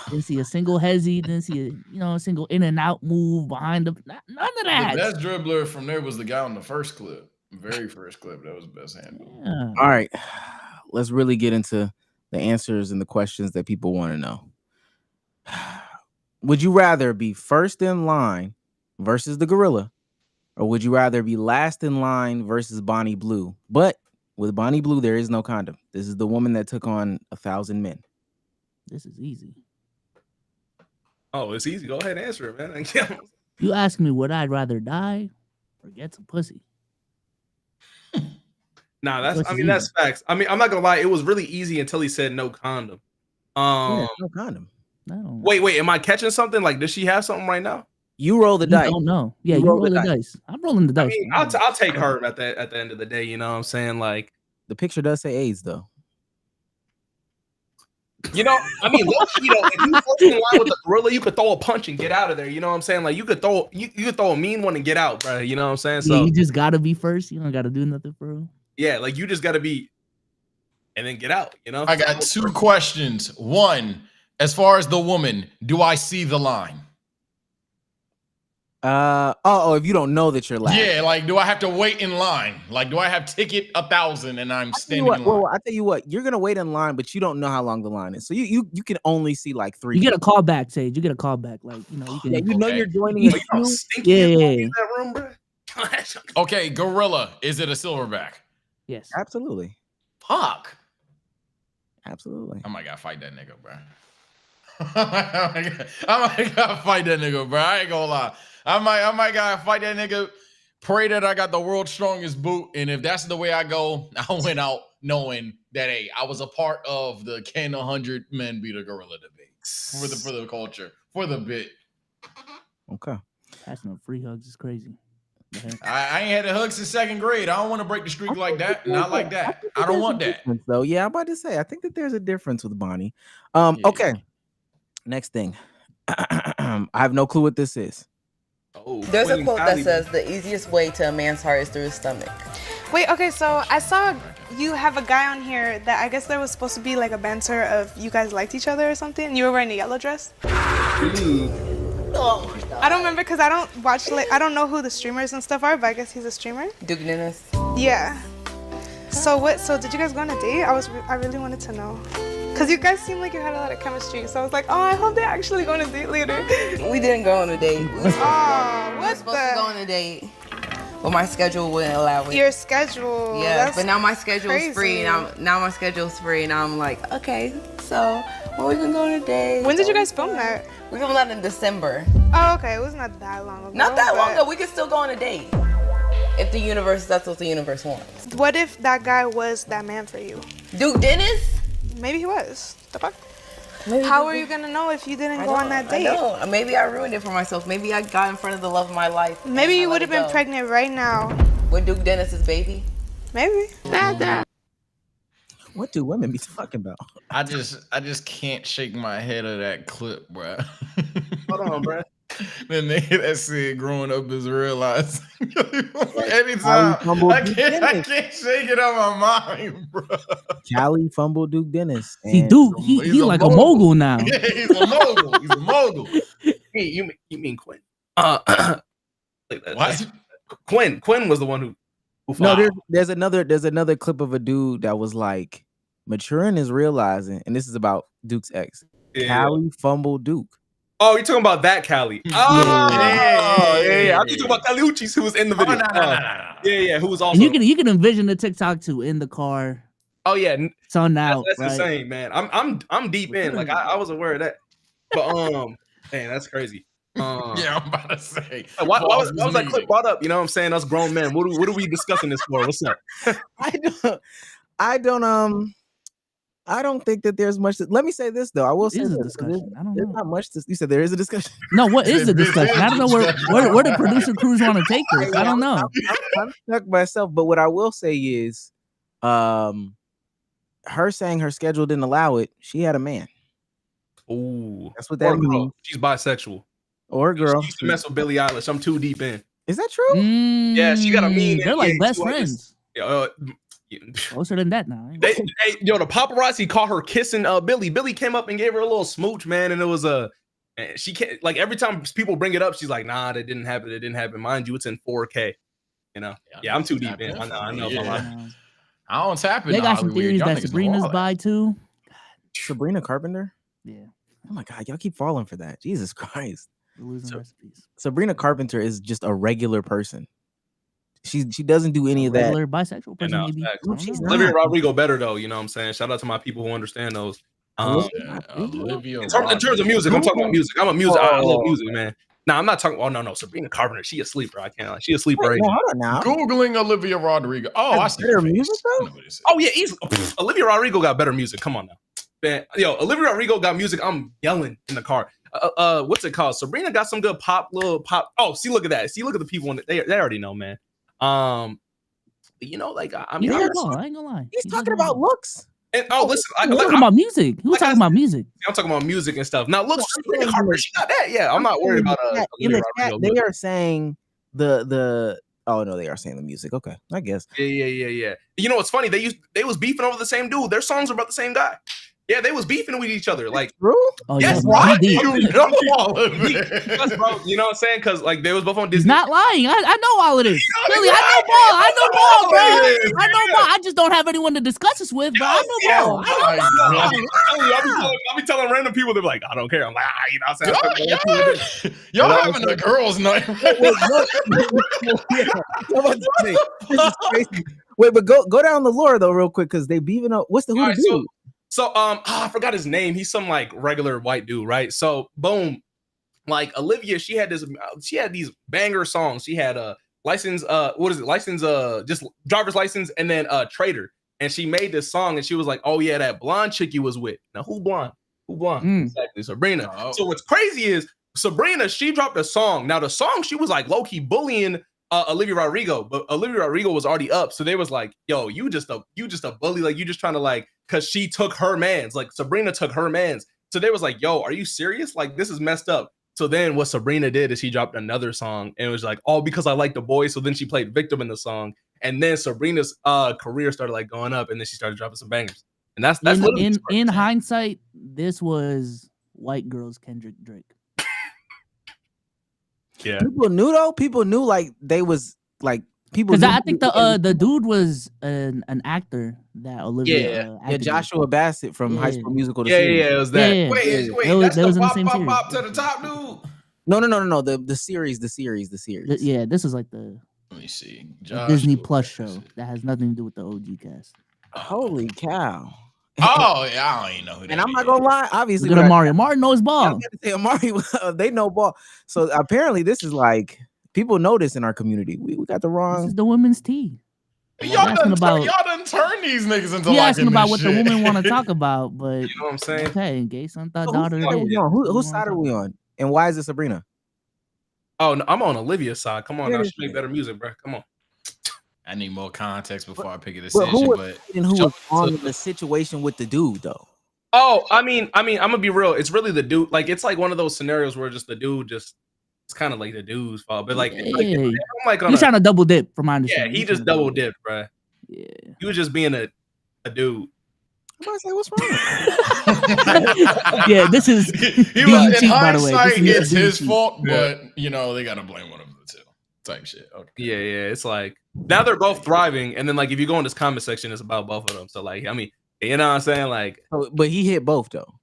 Didn't see a single hezzy. Didn't see a single in and out move behind the. None of that. The best dribbler from there was the guy on the first clip. Very first clip. That was the best handle. Yeah. All right. Let's really get into the answers and the questions that people want to know. Would you rather be first in line versus the gorilla, or would you rather be last in line versus Bonnie Blue? But with Bonnie Blue, there is no condom. This is the woman that took on 1,000 men. This is easy. Oh, it's easy. Go ahead and answer it, man. You ask me, would I rather die or get some pussy? Nah, that's facts. I mean, I'm not gonna lie. It was really easy until he said no condom. No condom. No. Wait. Am I catching something? Like, does she have something right now? You roll the dice. I don't know. Yeah, you roll the dice. I'm rolling the dice. I mean, I'll take her at the end of the day. You know what I'm saying? Like, the picture does say AIDS though. You know, I mean, low key though, if you first in line with the gorilla, you could throw a punch and get out of there. You know what I'm saying? Like, you could throw a mean one and get out, bro. You know what I'm saying? So you just gotta be first. You don't gotta do nothing for real. Yeah, like you just gotta be, and then get out. You know. I got two questions. One, as far as the woman, do I see the line? If you don't know that you're last. Yeah, like, do I have to wait in line? Like, do I have ticket 1,000 and I'm standing in line? Well, I tell you what, you're gonna wait in line, but you don't know how long the line is. So you can only see like 3. You get a call back, Sage. You get a call back, like you can. Yeah, you're joining. Yeah. That room, bro. Okay, gorilla. Is it a silverback? Yes, absolutely. Fuck. Absolutely. I might gotta fight that nigga, bro. I might gotta fight that nigga, bro. I ain't gonna lie. I might gotta fight that nigga. Pray that I got the world's strongest boot, and if that's the way I go, I went out knowing that I was a part of the can 100 men beat a gorilla debate for the culture, for the bit. Okay. That's no free hugs. It's crazy. I ain't had the hugs since 2nd grade. I don't want to break the streak like that. Not like that. I don't want that. Though, yeah, I'm about to say. I think that there's a difference with Bonnie. Okay. Next thing. I have no clue what this is. Oh, There's a Queen quote that Callie, says the easiest way to a man's heart is through his stomach. Wait, okay, so I saw you have a guy on here that I guess there was supposed to be like a banter of you guys liked each other or something. You were wearing a yellow dress. Oh, I don't remember because I don't watch, like, I don't know who the streamers and stuff are, but I guess he's a streamer. Duke Dennis. Yeah. So did you guys go on a date? I really wanted to know. Cause you guys seem like you had a lot of chemistry, so I was like, oh, I hope they actually go on a date later. We didn't go on a date. Oh, We were supposed to go on a date, but my schedule wouldn't allow it. Your schedule. Yeah, that's but now my schedule's crazy. free. Now my schedule's free, and I'm like, okay, so when we can go on a date? When did you guys film that? We filmed that in December. Oh, okay, it was not that long ago. Not that long but ago. We could still go on a date. If that's what the universe wants. What if that guy was that man for you? Duke Dennis? Maybe he was. The fuck? Maybe How are you gonna know if you didn't go on that date? I know. Maybe I ruined it for myself. Maybe I got in front of the love of my life. Maybe you would have been go. pregnant right now. With Duke Dennis's baby. Maybe. What do women be talking about? I just can't shake my head at that clip, bro. Hold on, bro. The nigga that said growing up is realizing. Anytime I can't shake it on my mind, bro. Callie fumbled Duke Dennis. See, and Duke, he like a mogul now. Yeah, he's a mogul. He's a mogul. Hey, you mean Quinn? What? Quinn was the one who No, there's another clip of a dude that was like maturing is realizing, and this is about Duke's ex. Callie fumbled Duke. Oh, you're talking about that Callie. Oh, yeah. I think you're talking about Callie Uchis, who was in the video. Yeah, who was also. And you can envision the TikTok too in the car. Oh yeah, sun out. That's right? insane, man. I'm deep in. Like I was aware of that, but man, that's crazy. Yeah, I'm about to say. Why was that clip brought up? You know what I'm saying? Us grown men. What are we discussing this for? What's up? I don't think that there's much. Let me say this though. I will say a this. discussion. I don't There's know. not much. You said there is a discussion. No, what is the discussion? I don't know where the producer crews want to take this. I don't know. I'm stuck myself, but what I will say is, her saying her schedule didn't allow it. She had a man. Ooh, that's what that means. She's bisexual. Or a girl. She used to mess with Billie Eilish. I'm too deep in. Is that true? Yeah, she got a mean. They're like best friends. Closer than that now. The paparazzi caught her kissing Billy. Billy came up and gave her a little smooch, man, and it was she can't, like, every time people bring it up, she's like, nah, that didn't happen. It didn't happen. Mind you, it's in 4K. You know, yeah, I'm too deep in. I know. Yeah. I don't tap it. They got some theories that Sabrina's by too. Sabrina Carpenter. Yeah. Oh my God, y'all keep falling for that. Jesus Christ. Losing recipes. Sabrina Carpenter is just a regular person. She doesn't do any of that. Regular bisexual person, maybe. Olivia Rodrigo better though. You know what I'm saying? Shout out to my people who understand those. In terms of music, I'm talking about music. I love music, man. Nah, I'm not talking. Oh no, Sabrina Carpenter. She a sleeper. I can't. She a sleeper. Right now. Googling Olivia Rodrigo. Oh, I see her music though. Oh yeah, Olivia Rodrigo got better music. Come on now, man. Yo, Olivia Rodrigo got music. I'm yelling in the car. What's it called? Sabrina got some good little pop. Oh, see, look at that. See, look at the people in it. They already know, man. You know, like I mean, I ain't gonna lie. He's talking about looks. And listen, we're talking about music. Who's talking about music? I'm talking about music and stuff. Now, look, Sabrina Carpenter, she got that. Yeah, I'm not worried about in the chat. They are saying the. Oh no, they are saying the music. Okay, I guess. Yeah. You know what's funny? They was beefing over the same dude. Their songs are about the same guy. Yeah, they was beefing with each other. Like, true? Oh, yes, yeah, right. you know all of it. Bro, you know what I'm saying? Because like they was both on Disney. He's not lying. I know all of this. Really, I know ball, bro. I know ball. I just don't have anyone to discuss this with, but I know ball. I'll be telling random people, they're like, I don't care. I'm like, you know what I'm saying? Y'all having a girls' night. Wait, but go down the lore though, real quick, because they beefing up. What's the who dude? So I forgot his name. He's some like regular white dude, right? So boom, like Olivia, she had these banger songs. She had a license, just driver's license, and then Trader. And she made this song, and she was like, "Oh yeah, that blonde chick you was with." Now who blonde? Exactly, Sabrina. Oh. So what's crazy is Sabrina, she dropped a song. Now the song, she was like low key bullying Olivia Rodrigo, but Olivia Rodrigo was already up, so they was like, "Yo, you just a bully, like you just trying to like." Because she took her man's, like Sabrina took her man's. So they was like, yo, are you serious? Like, this is messed up. So then what Sabrina did is she dropped another song and it was like, all because I like the boy. So then she played Victim in the song. And then Sabrina's career started like going up and then she started dropping some bangers. And that's in hindsight, this was white girls Kendrick Drake. Yeah. People knew though. People knew like they was like people. Because I think the dude was an actor that Olivia. Yeah, Joshua Bassett from High School Musical. Yeah, it was that. Yeah. Wait, that's the pop to the top dude. No. The series. Yeah, this is like the. Let me see. Disney Plus show that has nothing to do with the OG cast. Holy cow! Oh yeah, I don't even know who that and I'm not gonna lie, obviously, look at Amari. Amari knows ball. Amari, they know ball. So apparently, this is like people know this in our community. We got the wrong. This is the women's tea. Y'all done turn these niggas into. He asking about what the women want to talk about, but you know what I'm saying? Okay, gay son, thought So daughter. Whose side are we on? And why is it Sabrina? Oh, no, I'm on Olivia's side. Come on, now, she make better music, bro. Come on. I need more context before I pick a decision. Who was on the situation with the dude though? Oh, I mean, I'm gonna be real. It's really the dude. Like, it's like one of those scenarios where just the dude it's kind of like the dude's fault. But like, I'm like he's trying to double dip from my understanding. Yeah, he just double dipped, bro. Yeah, he was just being a dude. I'm gonna say, what's wrong? Yeah, this is he was in by the way. hindsight, it's his fault, but you know they gotta blame one of the two type shit. Okay. Yeah. It's like now they're both thriving, and then like if you go in this comment section, it's about both of them. So like, I mean, you know what I'm saying? Like, but he hit both though.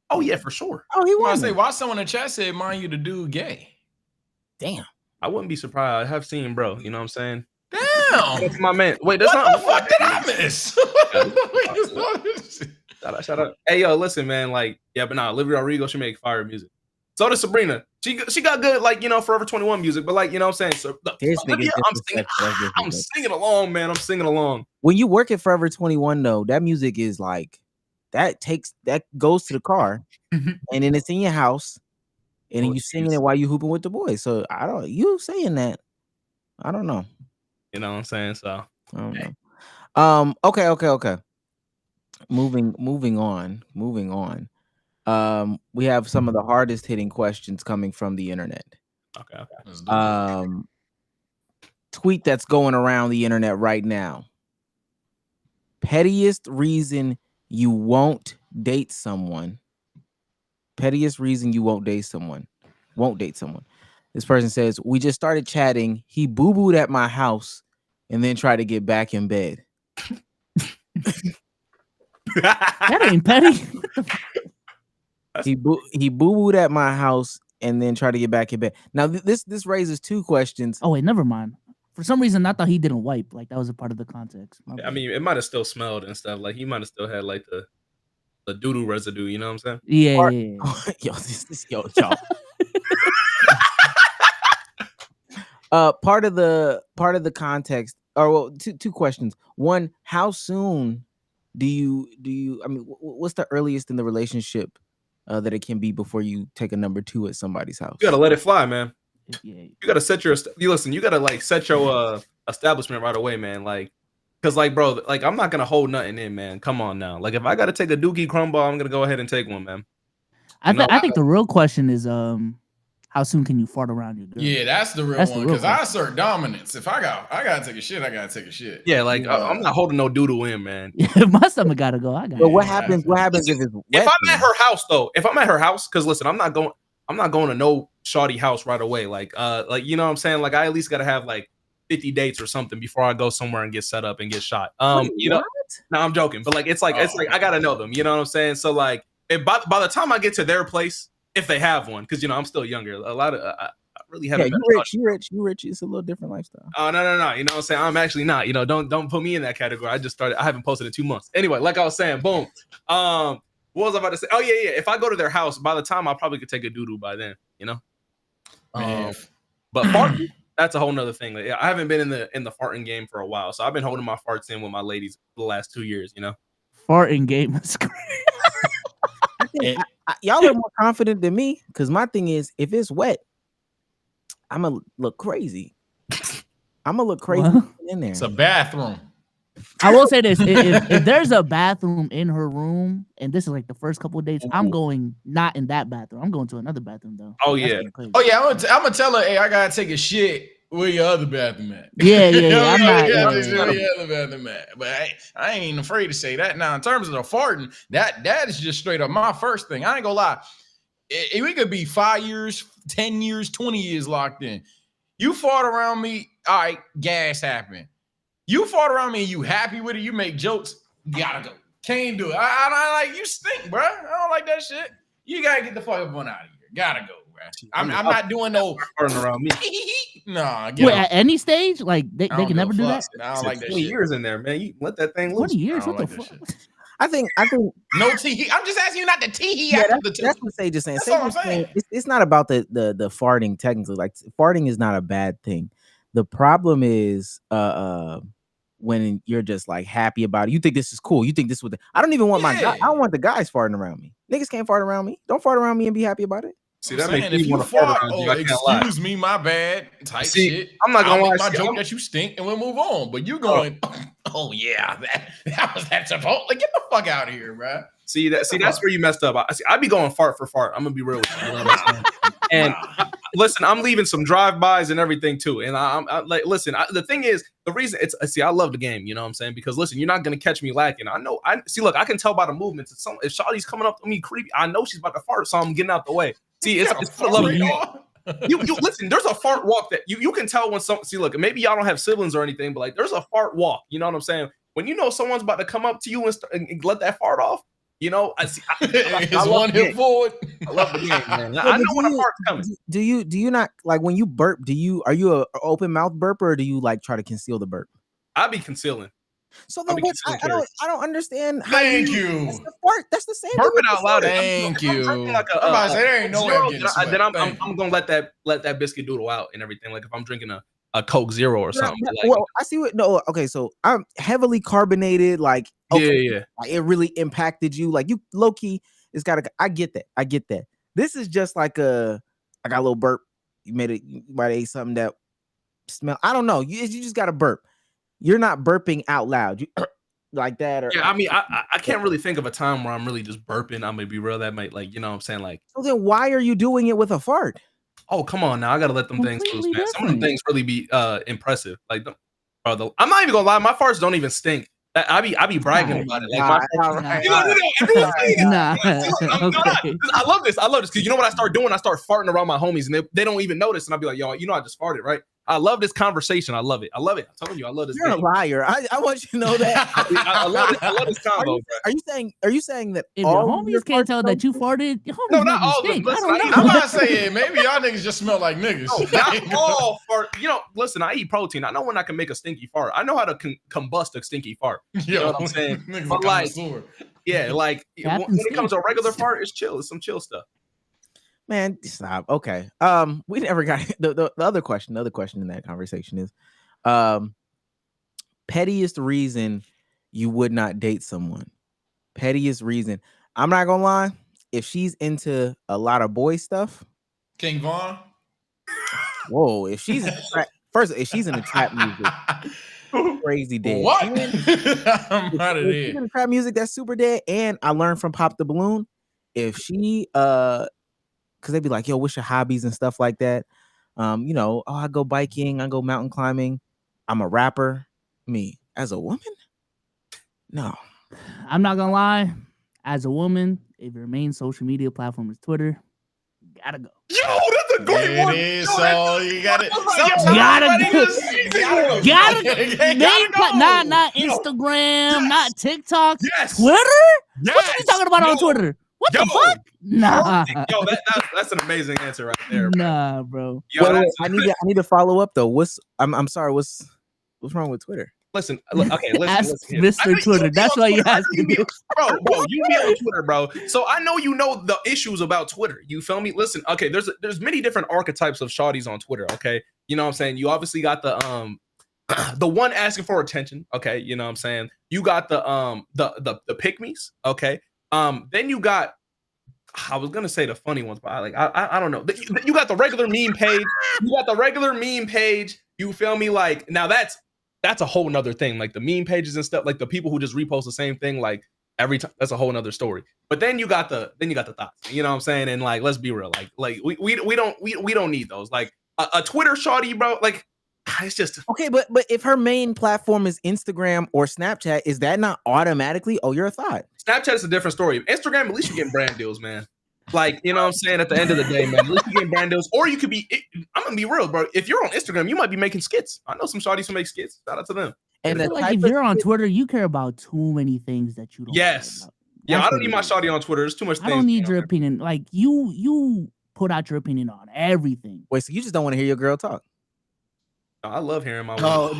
Oh yeah, for sure. Oh, he was. was. Say why someone in the chat said, "Mind you, the dude gay." Damn, I wouldn't be surprised. I have seen, bro. You know what I'm saying? Damn, that's my man. Wait, that's what not. The fuck did I miss? Shout out. Hey, yo, listen, man. Like, yeah, but nah, Olivia Rodrigo, she make fire music. So does Sabrina. She got good, like, you know, Forever 21 music. But like, you know what I'm saying? So Olivia, I'm singing along, man. I'm singing along. When you work at Forever 21, though, that music is like that goes to the car, and then it's in your house, and then you singing it while you hooping with the boys. So you saying that? I don't know. You know what I'm saying? So I don't know. Okay. Moving on. We have some of the hardest hitting questions coming from the internet. Okay. Tweet that's going around the internet right now. Pettiest reason you won't date someone. Pettiest reason you won't date someone. This person says, we just started chatting. He boo-booed at my house and then tried to get back in bed. That ain't petty. He boo-booed at my house and then tried to get back in bed. Now, this raises two questions. Oh, wait, never mind. For some reason, I thought he didn't wipe. Like, that was a part of the context. I mean, it might have still smelled and stuff. Like, he might have still had, like, the doo-doo residue. You know what I'm saying? Yeah. Y'all. Part of the context, or well, two questions. One, how soon do you? I mean, what's the earliest in the relationship that it can be before you take a number two at somebody's house? You gotta let it fly, man. Yeah. You gotta set your. You gotta like set your establishment right away, man. Like, cause like, bro, like I'm not gonna hold nothing in, man. Come on now. Like, if I gotta take a dookie crumble, I'm gonna go ahead and take one, man. I think the real question is how soon can you fart around your girl? Yeah, that's the real one. Because I assert dominance. If I gotta take a shit, I gotta take a shit. Yeah, like I'm not holding no doodle in, man. If my stomach gotta go, I got. But what happens if it's wet? If I'm at her house though, because listen, I'm not going to no shawty house right away. Like you know what I'm saying? Like I at least gotta have like 50 dates or something before I go somewhere and get set up and get shot. You know, no, I'm joking, but like it's like I gotta know them. You know what I'm saying? So like if by the time I get to their place, if they have one, because you know I'm still younger. A lot of I really haven't. Yeah, you rich. It's a little different lifestyle. Oh no. You know what I'm saying? I'm actually not. You know, don't put me in that category. I haven't posted in 2 months. Anyway, like I was saying, boom. What was I about to say? Oh yeah. If I go to their house, by the time I probably could take a doodoo by then. You know. But farting, that's a whole nother thing. Like, I haven't been in the farting game for a while, so I've been holding my farts in with my ladies for the last 2 years. You know. Farting game is great. Y'all are more confident than me because my thing is, if it's wet, I'm gonna look crazy. In there. It's a bathroom. I will say this: if there's a bathroom in her room, and this is like the first couple of dates, I'm going not in that bathroom. I'm going to another bathroom though. Oh That's yeah. crazy. Oh yeah, I'm gonna tell her, hey, I gotta take a shit. Where your other bathroom at? Yeah. I'm not. Where your other bathroom at? But I ain't even afraid to say that. Now, in terms of the farting, that is just straight up my first thing. I ain't gonna lie. We could be 5 years, 10 years, 20 years locked in. You fart around me, all right, gas happened. You fart around me and you happy with it, you make jokes, gotta go. Can't do it. I like, you stink, bro. I don't like that shit. You gotta get the fuck up on out of here. Gotta go. I'm not doing no farting around me. Nah, wait, at any stage, like they can never do that. I don't like that 20 shit. years in there, man. You let that thing loose. 20 years? What like the that fuck? shit. I think No tee. I'm just asking you not to tee yeah, after the that's what Sage is saying. That's Sage all is I'm saying saying. it's not about the farting technically. Like farting is not a bad thing. The problem is when you're just like happy about it. You think this is cool. You think this would. I don't even want I don't want the guys farting around me. Niggas can't fart around me. Don't fart around me and be happy about it. See, I'm that saying, makes if me you want to fart fart, around you. I can't lie. excuse me, my bad, type shit. I'm not gonna I'll lie. make my joke that you stink, and we'll move on. But you going, oh yeah, that's supposed. Like, get the fuck out of here, bro. See, that's where you messed up. I be going fart for fart. I'm gonna be real with you. You know what I'm saying? And listen, I'm leaving some drive-bys and everything too. And I'm like, listen, the thing is, the reason I love the game. You know what I'm saying? Because listen, you're not gonna catch me lacking. I know. Look, I can tell by the movements. If Shawty's coming up to me creepy, I know she's about to fart, so I'm getting out the way. See, it's for the love of the game. You listen. There's a fart walk that you can tell when some. See, look, maybe y'all don't have siblings or anything, but like, there's a fart walk. You know what I'm saying? When you know someone's about to come up to you and let that fart off. You know, I one hip forward. I love the game, man. I know when a fart's coming. Do you not like when you burp? Are you a open mouth burper or do you like try to conceal the burp? I be concealing. So then what? I don't understand. Thank you. That's the fart. That's the same. Burping out loud. Thank you. I'm like I'm about to say there ain't no way I'm getting sweat. Then I'm gonna let that biscuit doodle out and everything. Like if I'm drinking a Coke Zero or something. Well, I see what. No, okay. So I'm heavily carbonated. Like yeah. Like it really impacted you. Like you low key. It's gotta. I get that. This is just like I got a little burp. You might ate something that smell. I don't know. You just got to burp. You're not burping out loud. You like that. Or yeah, I mean, I can't really think of a time where I'm really just burping. I'm gonna be real. That might you know what I'm saying? Like, so then why are you doing it with a fart? Oh, come on now. I gotta let them things loose, man. Some of them things really be impressive. Like, bro, I'm not even gonna lie, my farts don't even stink. I be bragging about it. Like I love this because you know what I start doing? I start farting around my homies and they don't even notice. And I'll be like, yo, you know, I just farted, right? I love this conversation. I love it. I'm telling you, I love this. You're a liar. I want you to know that. I love it. I love this combo. Are you saying that if your homies can't tell that you farted? Your homies no, not all of them. Listen, I'm not saying maybe y'all niggas just smell like niggas. No, not all fart. You know, listen, I eat protein. I know when I can make a stinky fart. I know how to combust a stinky fart. You know what I'm saying? But like, yeah, like when it comes to a regular fart, it's chill. It's some chill stuff. Man, stop. Okay. We never got the other question. The other question in that conversation is pettiest reason you would not date someone. Pettiest reason. I'm not gonna lie. If she's into a lot of boy stuff, King Von. Whoa, if she's if she's in the trap music, crazy dead. What? I'm out of there. She's in the trap music, that's super dead. And I learned from Pop the Balloon. If she because they'd be like, yo, what's your hobbies and stuff like that? You know, I go biking, I go mountain climbing, I'm a rapper. Me, as a woman? No. I'm not gonna lie. As a woman, if your main social media platform is Twitter, you gotta go. Yo, that's a great one. It is, so you gotta go. Not Instagram, not TikTok. Yes. Twitter? Yes. What are you talking about on Twitter? What the fuck? Nah. Yo, that's an amazing answer right there, bro. Nah, bro. Yo, I need to follow up though. I'm sorry, what's wrong with Twitter? Listen, okay, Ask listen. Mr. Twitter. That's why you asking me. Bro, you be on Twitter, bro. So I know you know the issues about Twitter. You feel me? Listen, okay, there's many different archetypes of shawties on Twitter, okay? You know what I'm saying? You obviously got the one asking for attention, okay? You know what I'm saying? You got the pick-me's, okay? Then you got, I was gonna say the funny ones, but I don't know. You got the regular meme page. You feel me? Like, now that's that's a whole nother thing. Like the meme pages and stuff, like the people who just repost the same thing, like every time, that's a whole nother story. But then you got the thoughts, you know what I'm saying? And like, let's be real, like we don't need those. Like a Twitter shawty, bro. Like it's just okay. But if her main platform is Instagram or Snapchat, is that not automatically? Oh, you're a thought. Snapchat is a different story. Instagram, at least you're getting brand deals, man. Like, you know what I'm saying? At the end of the day, man, at least you getting brand deals. Or you could be, I'm going to be real, bro. If you're on Instagram, you might be making skits. I know some shawties who make skits. Shout out to them. And like if you're on Twitter, you care about too many things that you don't care about. Yeah, I don't need my shawty on Twitter. There's too much things. I don't need your opinion. Like you put out your opinion on everything. Wait, so you just don't want to hear your girl talk? I love hearing my whoa!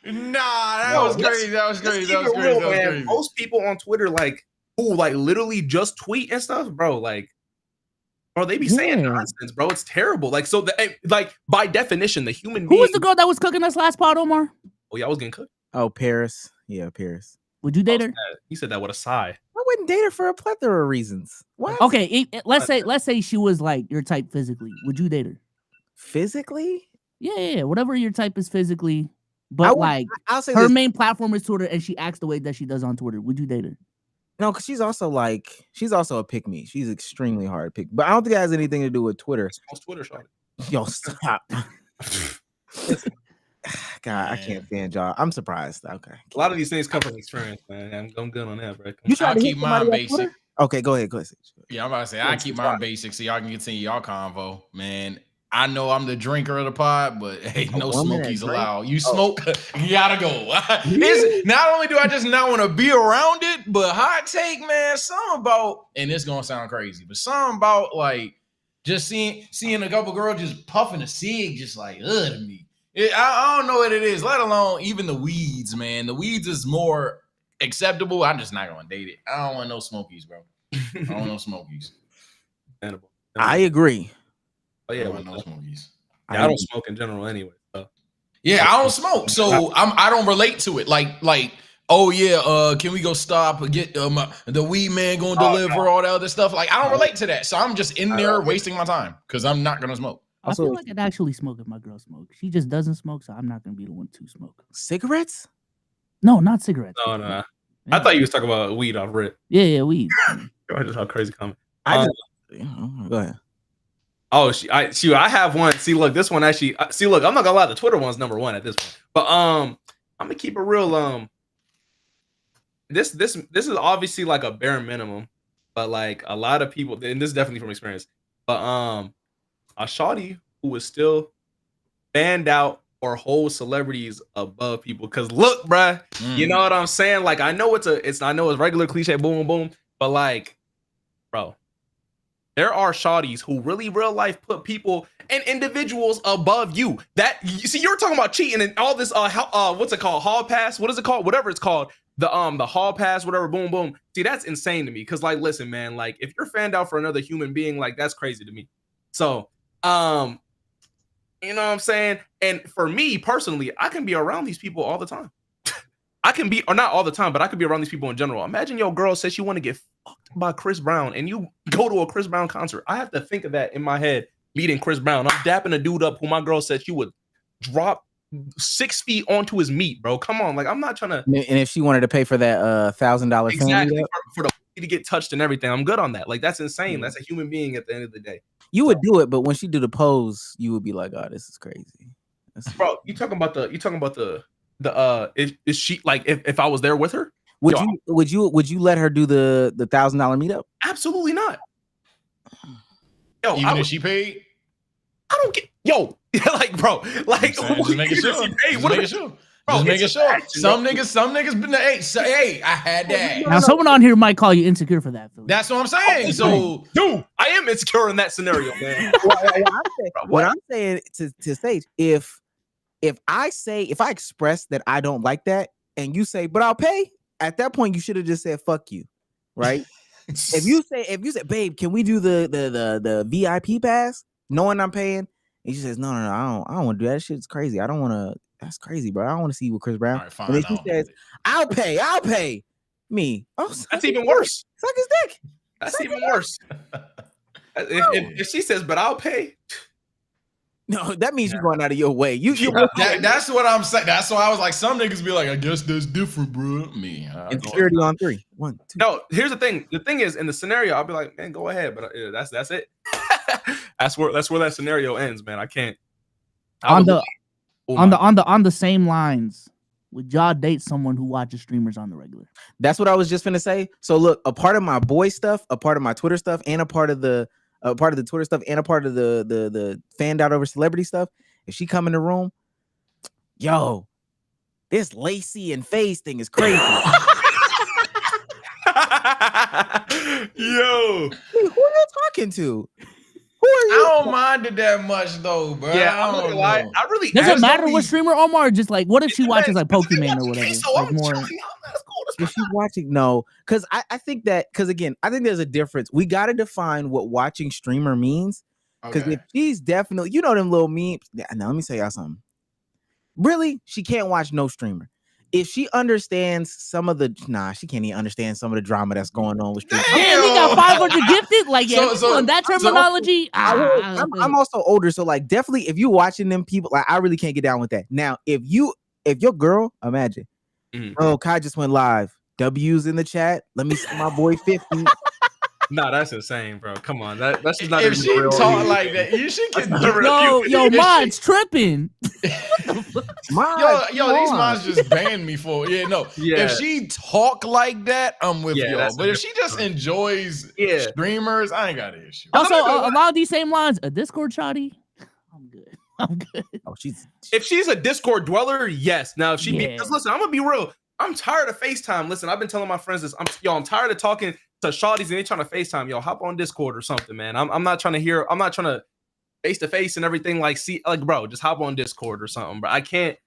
Nah, that was crazy. That was crazy. Man. Most people on Twitter, like, who like literally just tweet and stuff, bro. Like, bro, they be saying nonsense, bro. It's terrible. Like, so like by definition, the human being. Who was the girl that was cooking us last pot, Omar? Oh yeah, I was getting cooked. Oh, Paris. Yeah, Paris. Would you date her? He said that with a sigh. I wouldn't date her for a plethora of reasons. What? Okay, let's say she was like your type physically. Would you date her? Physically? Yeah. Whatever your type is physically. But I'll say her this. main platform is Twitter, and she acts the way that she does on Twitter. Would you date her? No, because she's also a pick me. She's extremely hard to pick. But I don't think it has anything to do with Twitter. It's Twitter shot. Yo, stop. God, I can't stand y'all. I'm surprised. Okay. A lot of these things come from experience, man. I'm good on that, bro. You try to keep mine basic. Okay, go ahead. Yeah, I'm about to say I keep mine basic so y'all can continue y'all convo, man. I know I'm the drinker of the pod, but hey, no smokies allowed. You smoke, you gotta go. It's, not only do I just not want to be around it, but hot take, man, something about, and it's gonna sound crazy, but something about like just seeing a couple girls just puffing a cig, just like to me. I don't know what it is, let alone even the weeds, man. The weeds is more acceptable. I'm just not gonna date it. I don't want no smokies, bro. I don't want no smokies. I agree. Oh yeah, no smokies. Yeah, I don't smoke in general anyway. So. Yeah, I don't smoke, so I don't relate to it. Like, oh yeah, can we go stop and get the weed man gonna deliver all that other stuff? Like, I don't relate to that, so I'm just in there wasting my time because I'm not gonna smoke. I feel like I'd actually smoke if my girl smokes. She just doesn't smoke, so I'm not gonna be the one to smoke. Cigarettes? No, not cigarettes. No. Yeah. I thought you was talking about weed off rip. Yeah, weed. Just how crazy comment. Go ahead. Oh, I have one. See, look, this one actually. See, look, I'm not gonna lie. The Twitter one's number one at this point. But I'm gonna keep it real. This is obviously like a bare minimum, but like a lot of people, and this is definitely from experience. But a shawty who is still banned out or hold celebrities above people. Cause look, bruh, you know what I'm saying? Like I know it's regular cliche, boom, boom, but like, bro. There are shawties who really real life put people and individuals above you. You're talking about cheating and all this what's it called? Hall pass? What is it called? Whatever it's called. The hall pass, whatever, boom, boom. See, that's insane to me. Cause like, listen, man, like if you're fanned out for another human being, like that's crazy to me. So you know what I'm saying? And for me personally, I can be around these people all the time. I can be, or not all the time, but I could be around these people in general. Imagine your girl says she want to get fucked by Chris Brown and you go to a Chris Brown concert. I have to think of that in my head, meeting Chris Brown. I'm dapping a dude up who my girl said she would drop 6 feet onto his meat, bro. Come on. Like, I'm not trying to. And if she wanted to pay for that $1,000 exactly for the to get touched and everything, I'm good on that. Like, that's insane. That's a human being at the end of the day. You would do it, but when she do the pose, you would be like, oh, this is crazy. Bro, you talking about the is she like if I was there with her? Would you let her do the $1,000 meetup? Absolutely not. Yo, even if she paid, I don't get like bro, like just making sure. Just making sure. Some niggas been hey, I had that. Now someone on here might call you insecure for that. Philly. That's what I'm saying. So, dude, I am insecure in that scenario, man. What I'm saying to Sage, if I express that I don't like that, and you say, but I'll pay, at that point you should have just said fuck you, right? if you say, babe, can we do the VIP pass, knowing I'm paying, and she says, no, I don't want to do that. Shit's crazy. I don't want to. That's crazy, bro. I don't want to see you with Chris Brown. Right, fine, and then she says, I'll pay. Me. Oh, that's even worse. Suck his dick. That's even worse. If she says, but I'll pay. No, that means you're going out of your way. That's what I'm saying. That's why I was like, some niggas be like, I guess that's different, bro. Me. Insecurity on 3. 1, 2. No, here's the thing. The thing is, in the scenario, I'll be like, man, go ahead. But that's it. that's where that scenario ends, man. I can't. On the same lines, would y'all date someone who watches streamers on the regular? That's what I was just finna say. So look, a part of my boy stuff, a part of my Twitter stuff, and a part of the Twitter stuff, and a part of the fanned out over celebrity stuff. If she come in the room, yo, this Lacey and FaZe thing is crazy. Yo, who are you talking to? Who are you? I don't mind it that much though, bro. Yeah, I'm not gonna lie. I really does it matter what streamer, Omar? Just like, what if she watches like Pokemon or whatever? Like more. If she's watching, no, because I think that again, I think there's a difference. We got to define what watching streamer means. Because if she's definitely, you know, them little memes. Now let me tell y'all something. Really, she can't watch no streamer. If she understands some of the, she can't even understand some of the drama that's going on with streamers. Man, we got 500 gifted. Like, on that terminology. I'm also older, so like definitely, if you're watching them people, like I really can't get down with that. Now, if your girl, imagine, oh, Kai just went live. W's in the chat. Let me see my boy 50. No, that's insane, bro. Come on, that's just not. If she talk like that, you should get yo, Mod's tripping. Yo, these mods just banned me for it. If she talk like that, I'm with y'all. But if she just enjoys streamers, I ain't got an issue. Also, along these same lines, a Discord shotty, I'm good. Oh, if she's a Discord dweller, yes. Now, if she because listen, I'm gonna be real. I'm tired of FaceTime. Listen, I've been telling my friends this. I'm tired of talking to shawties and they trying to FaceTime. Yo, hop on Discord or something, man. I'm not trying to face to face and everything. Like, bro, just hop on Discord or something, bro. I can't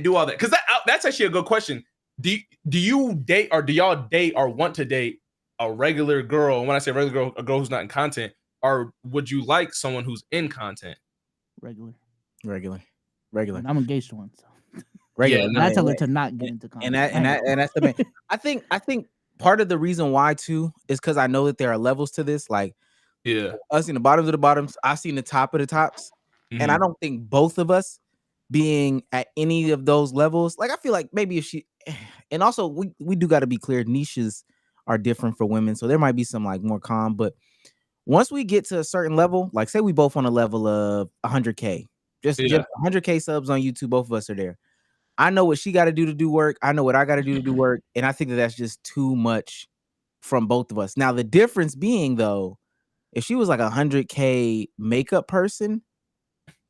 do all that. Because that's actually a good question. Do you date or do y'all date or want to date a regular girl? And when I say regular girl, a girl who's not in content, or would you like someone who's in content? Regular. I'm engaged to one, so. Regular. Yeah, I tell her to not get into content. And that's the thing. I think part of the reason why too is because I know that there are levels to this. Like, us in the bottoms of the bottoms, I've seen the top of the tops, and I don't think both of us being at any of those levels. Like, I feel like maybe if she, and also we do got to be clear, niches are different for women, so there might be some like more calm. But once we get to a certain level, like say we both on a level of 100K, just 100K subs on YouTube, both of us are there. I know what she got to do work. I know what I got to do to do work. And I think that's just too much from both of us. Now, the difference being, though, if she was like 100K makeup person,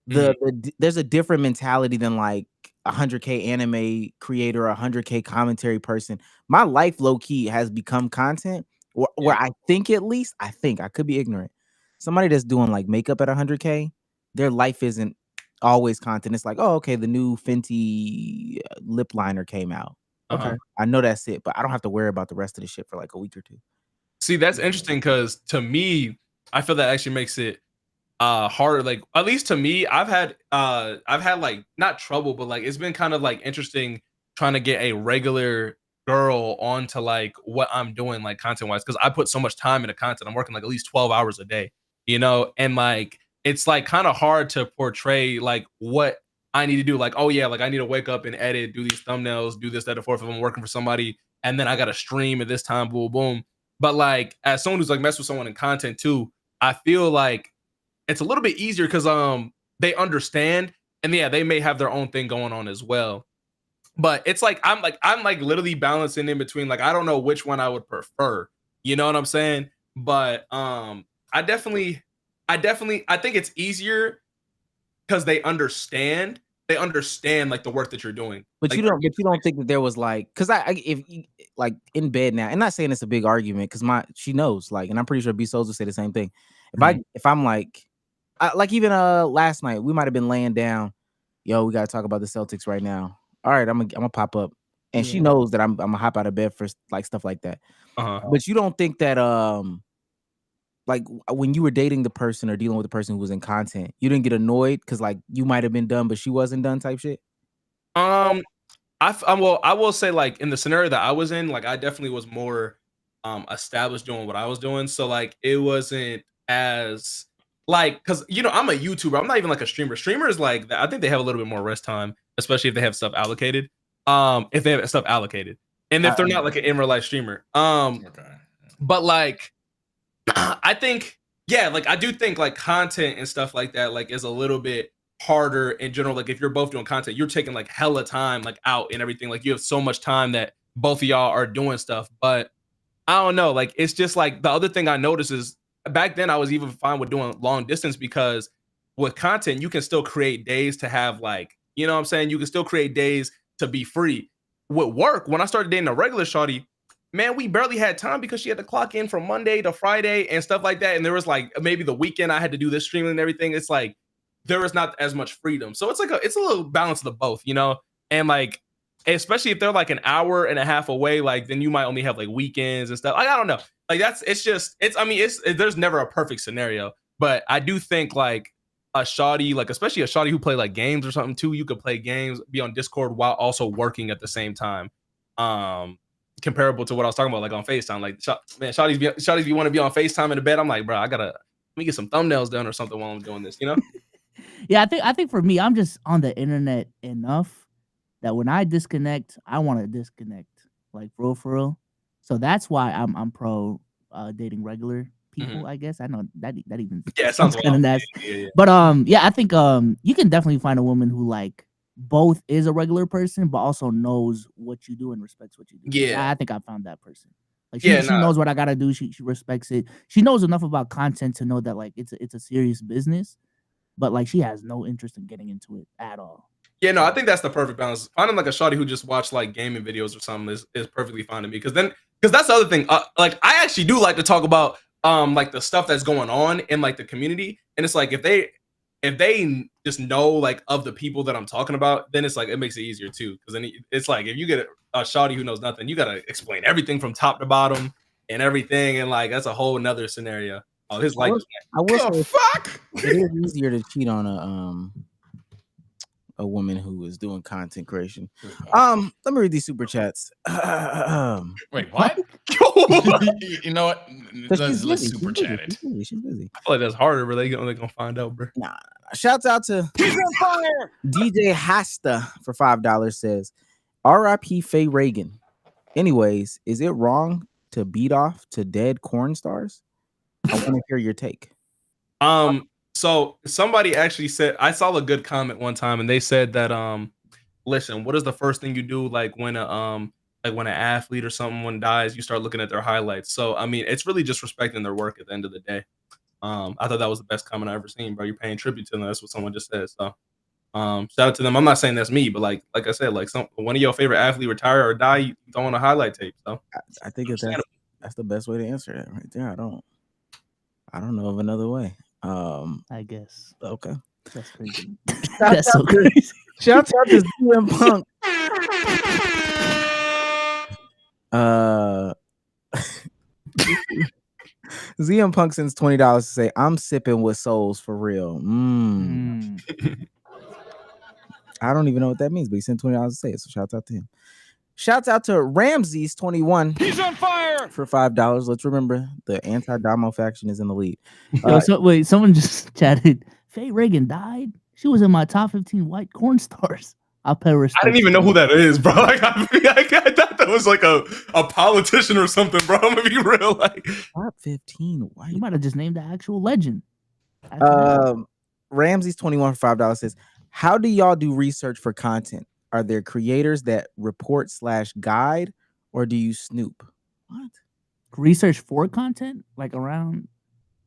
there's a different mentality than like 100K anime creator or 100K commentary person. My life, low key, has become content where I think, at least, I could be ignorant. Somebody that's doing like makeup at 100K, their life isn't always content. It's like, oh, okay, the new Fenty lip liner came out. Okay, I know that's it, but I don't have to worry about the rest of the shit for like a week or two. See, that's interesting because to me, I feel that actually makes it harder. Like, at least to me, I've had like not trouble, but like it's been kind of like interesting trying to get a regular girl onto like what I'm doing, like content wise, because I put so much time into content. I'm working like at least 12 hours a day, and like it's like kind of hard to portray like what I need to do. Like, oh yeah, like I need to wake up and edit, do these thumbnails, do this, that, and fourth. If I'm working for somebody, and then I got to stream at this time, boom, boom. But like, as someone who's like mess with someone in content too, I feel like it's a little bit easier because they understand, and they may have their own thing going on as well. But it's like I'm literally balancing in between. Like, I don't know which one I would prefer. You know what I'm saying? But I think it's easier because they understand like the work that you're doing. But like, you don't think that there was like, because if like in bed now, and not saying it's a big argument because she knows, like, and I'm pretty sure B Souls will say the same thing. If I'm like even last night we might have been laying down, yo, we gotta talk about the Celtics right now. All right, I'm gonna pop up, and she knows that I'm gonna hop out of bed for like stuff like that. But you don't think that like when you were dating the person or dealing with the person who was in content, you didn't get annoyed because like you might have been done, but she wasn't done type shit? I will say like in the scenario that I was in, like I definitely was more established doing what I was doing. So like it wasn't as like, because I'm a YouTuber. I'm not even like a streamer. Streamers like I think they have a little bit more rest time, especially if they have stuff allocated. If they have stuff allocated, and if they're not like an in real life streamer. But like, I think, yeah, like I do think like content and stuff like that like is a little bit harder in general. Like if you're both doing content, you're taking like hella time like out and everything. Like you have so much time that both of y'all are doing stuff. But I don't know. Like it's just like the other thing I noticed is back then I was even fine with doing long distance because with content you can still create days to have like, you know what I'm saying? You can still create days to be free. With work, when I started dating a regular shawty, man, we barely had time because she had to clock in from Monday to Friday and stuff like that. And there was like maybe the weekend I had to do this streaming and everything. It's like there was not as much freedom. So it's like it's a little balance of the both, you know? And like, especially if they're like an hour and a half away, like then you might only have like weekends and stuff. Like, I don't know. Like there's never a perfect scenario, but I do think like a shawty, like especially a shawty who play like games or something too, you could play games, be on Discord while also working at the same time. Comparable to what I was talking about, like on FaceTime. Like, man, shawty's you want to be on FaceTime in the bed. I'm like, bro, let me get some thumbnails done or something while I'm doing this, you know? Yeah, I think for me, I'm just on the internet enough that when I disconnect, I want to disconnect, like for real. So that's why I'm pro dating regular people. I guess I know that even sounds kind of nasty. Yeah. But I think you can definitely find a woman who like both is a regular person, but also knows what you do and respects what you do. Yeah, I think I found that person. Like she knows what I gotta do. She respects it. She knows enough about content to know that like it's a serious business, but like she has no interest in getting into it at all. Yeah, no, I think that's the perfect balance. Finding like a shawty who just watch like gaming videos or something is perfectly fine to me. Because that's the other thing. Like I actually do like to talk about like the stuff that's going on in like the community, and it's like if they just know like of the people that I'm talking about, then it's like it makes it easier too. Because then it's like if you get a shawty who knows nothing, you gotta explain everything from top to bottom and everything, and like that's a whole nother scenario. Oh, his life. I will say, it is easier to cheat on a woman who is doing content creation. Let me read these super chats. Wait, what? You know what? Let's super chat it. She's busy. I feel like that's harder, but they're gonna find out, bro. Nah. Shouts out to DJ Hasta for $5 says, R.I.P. Faye Reagan. Anyways, is it wrong to beat off to dead corn stars? I want to hear your take. So somebody actually said, I saw a good comment one time, and they said that listen, what is the first thing you do like when an athlete or someone dies? You start looking at their highlights. So I mean, it's really just respecting their work at the end of the day. I thought that was the best comment I ever seen, bro. You're paying tribute to them. That's what someone just said. So shout out to them. I'm not saying that's me, but like I said, like one of your favorite athletes retire or die, you throw on a highlight tape. So I think that's the best way to answer that right there. I don't know of another way. I guess. Okay. That's crazy. That's so crazy. Shout out to CM Punk. ZM Punk sends $20 to say, I'm sipping with souls for real. I don't even know what that means, but he sent $20 to say it. So shout out to him. Shouts out to Ramses21. He's on fire for $5. Let's remember the anti-Damo faction is in the lead. Wait, someone just chatted. Faye Reagan died. She was in my top 15 white corn stars. I'll pay respect. I didn't even know who that is, bro. Like, I thought that was like a politician or something, bro. I'm gonna be real. Like top 15 white. You might have just named the actual legend. Ramses21 for $5 says, how do y'all do research for content? Are there creators that report/guide, or do you snoop? What? Research for content, like around?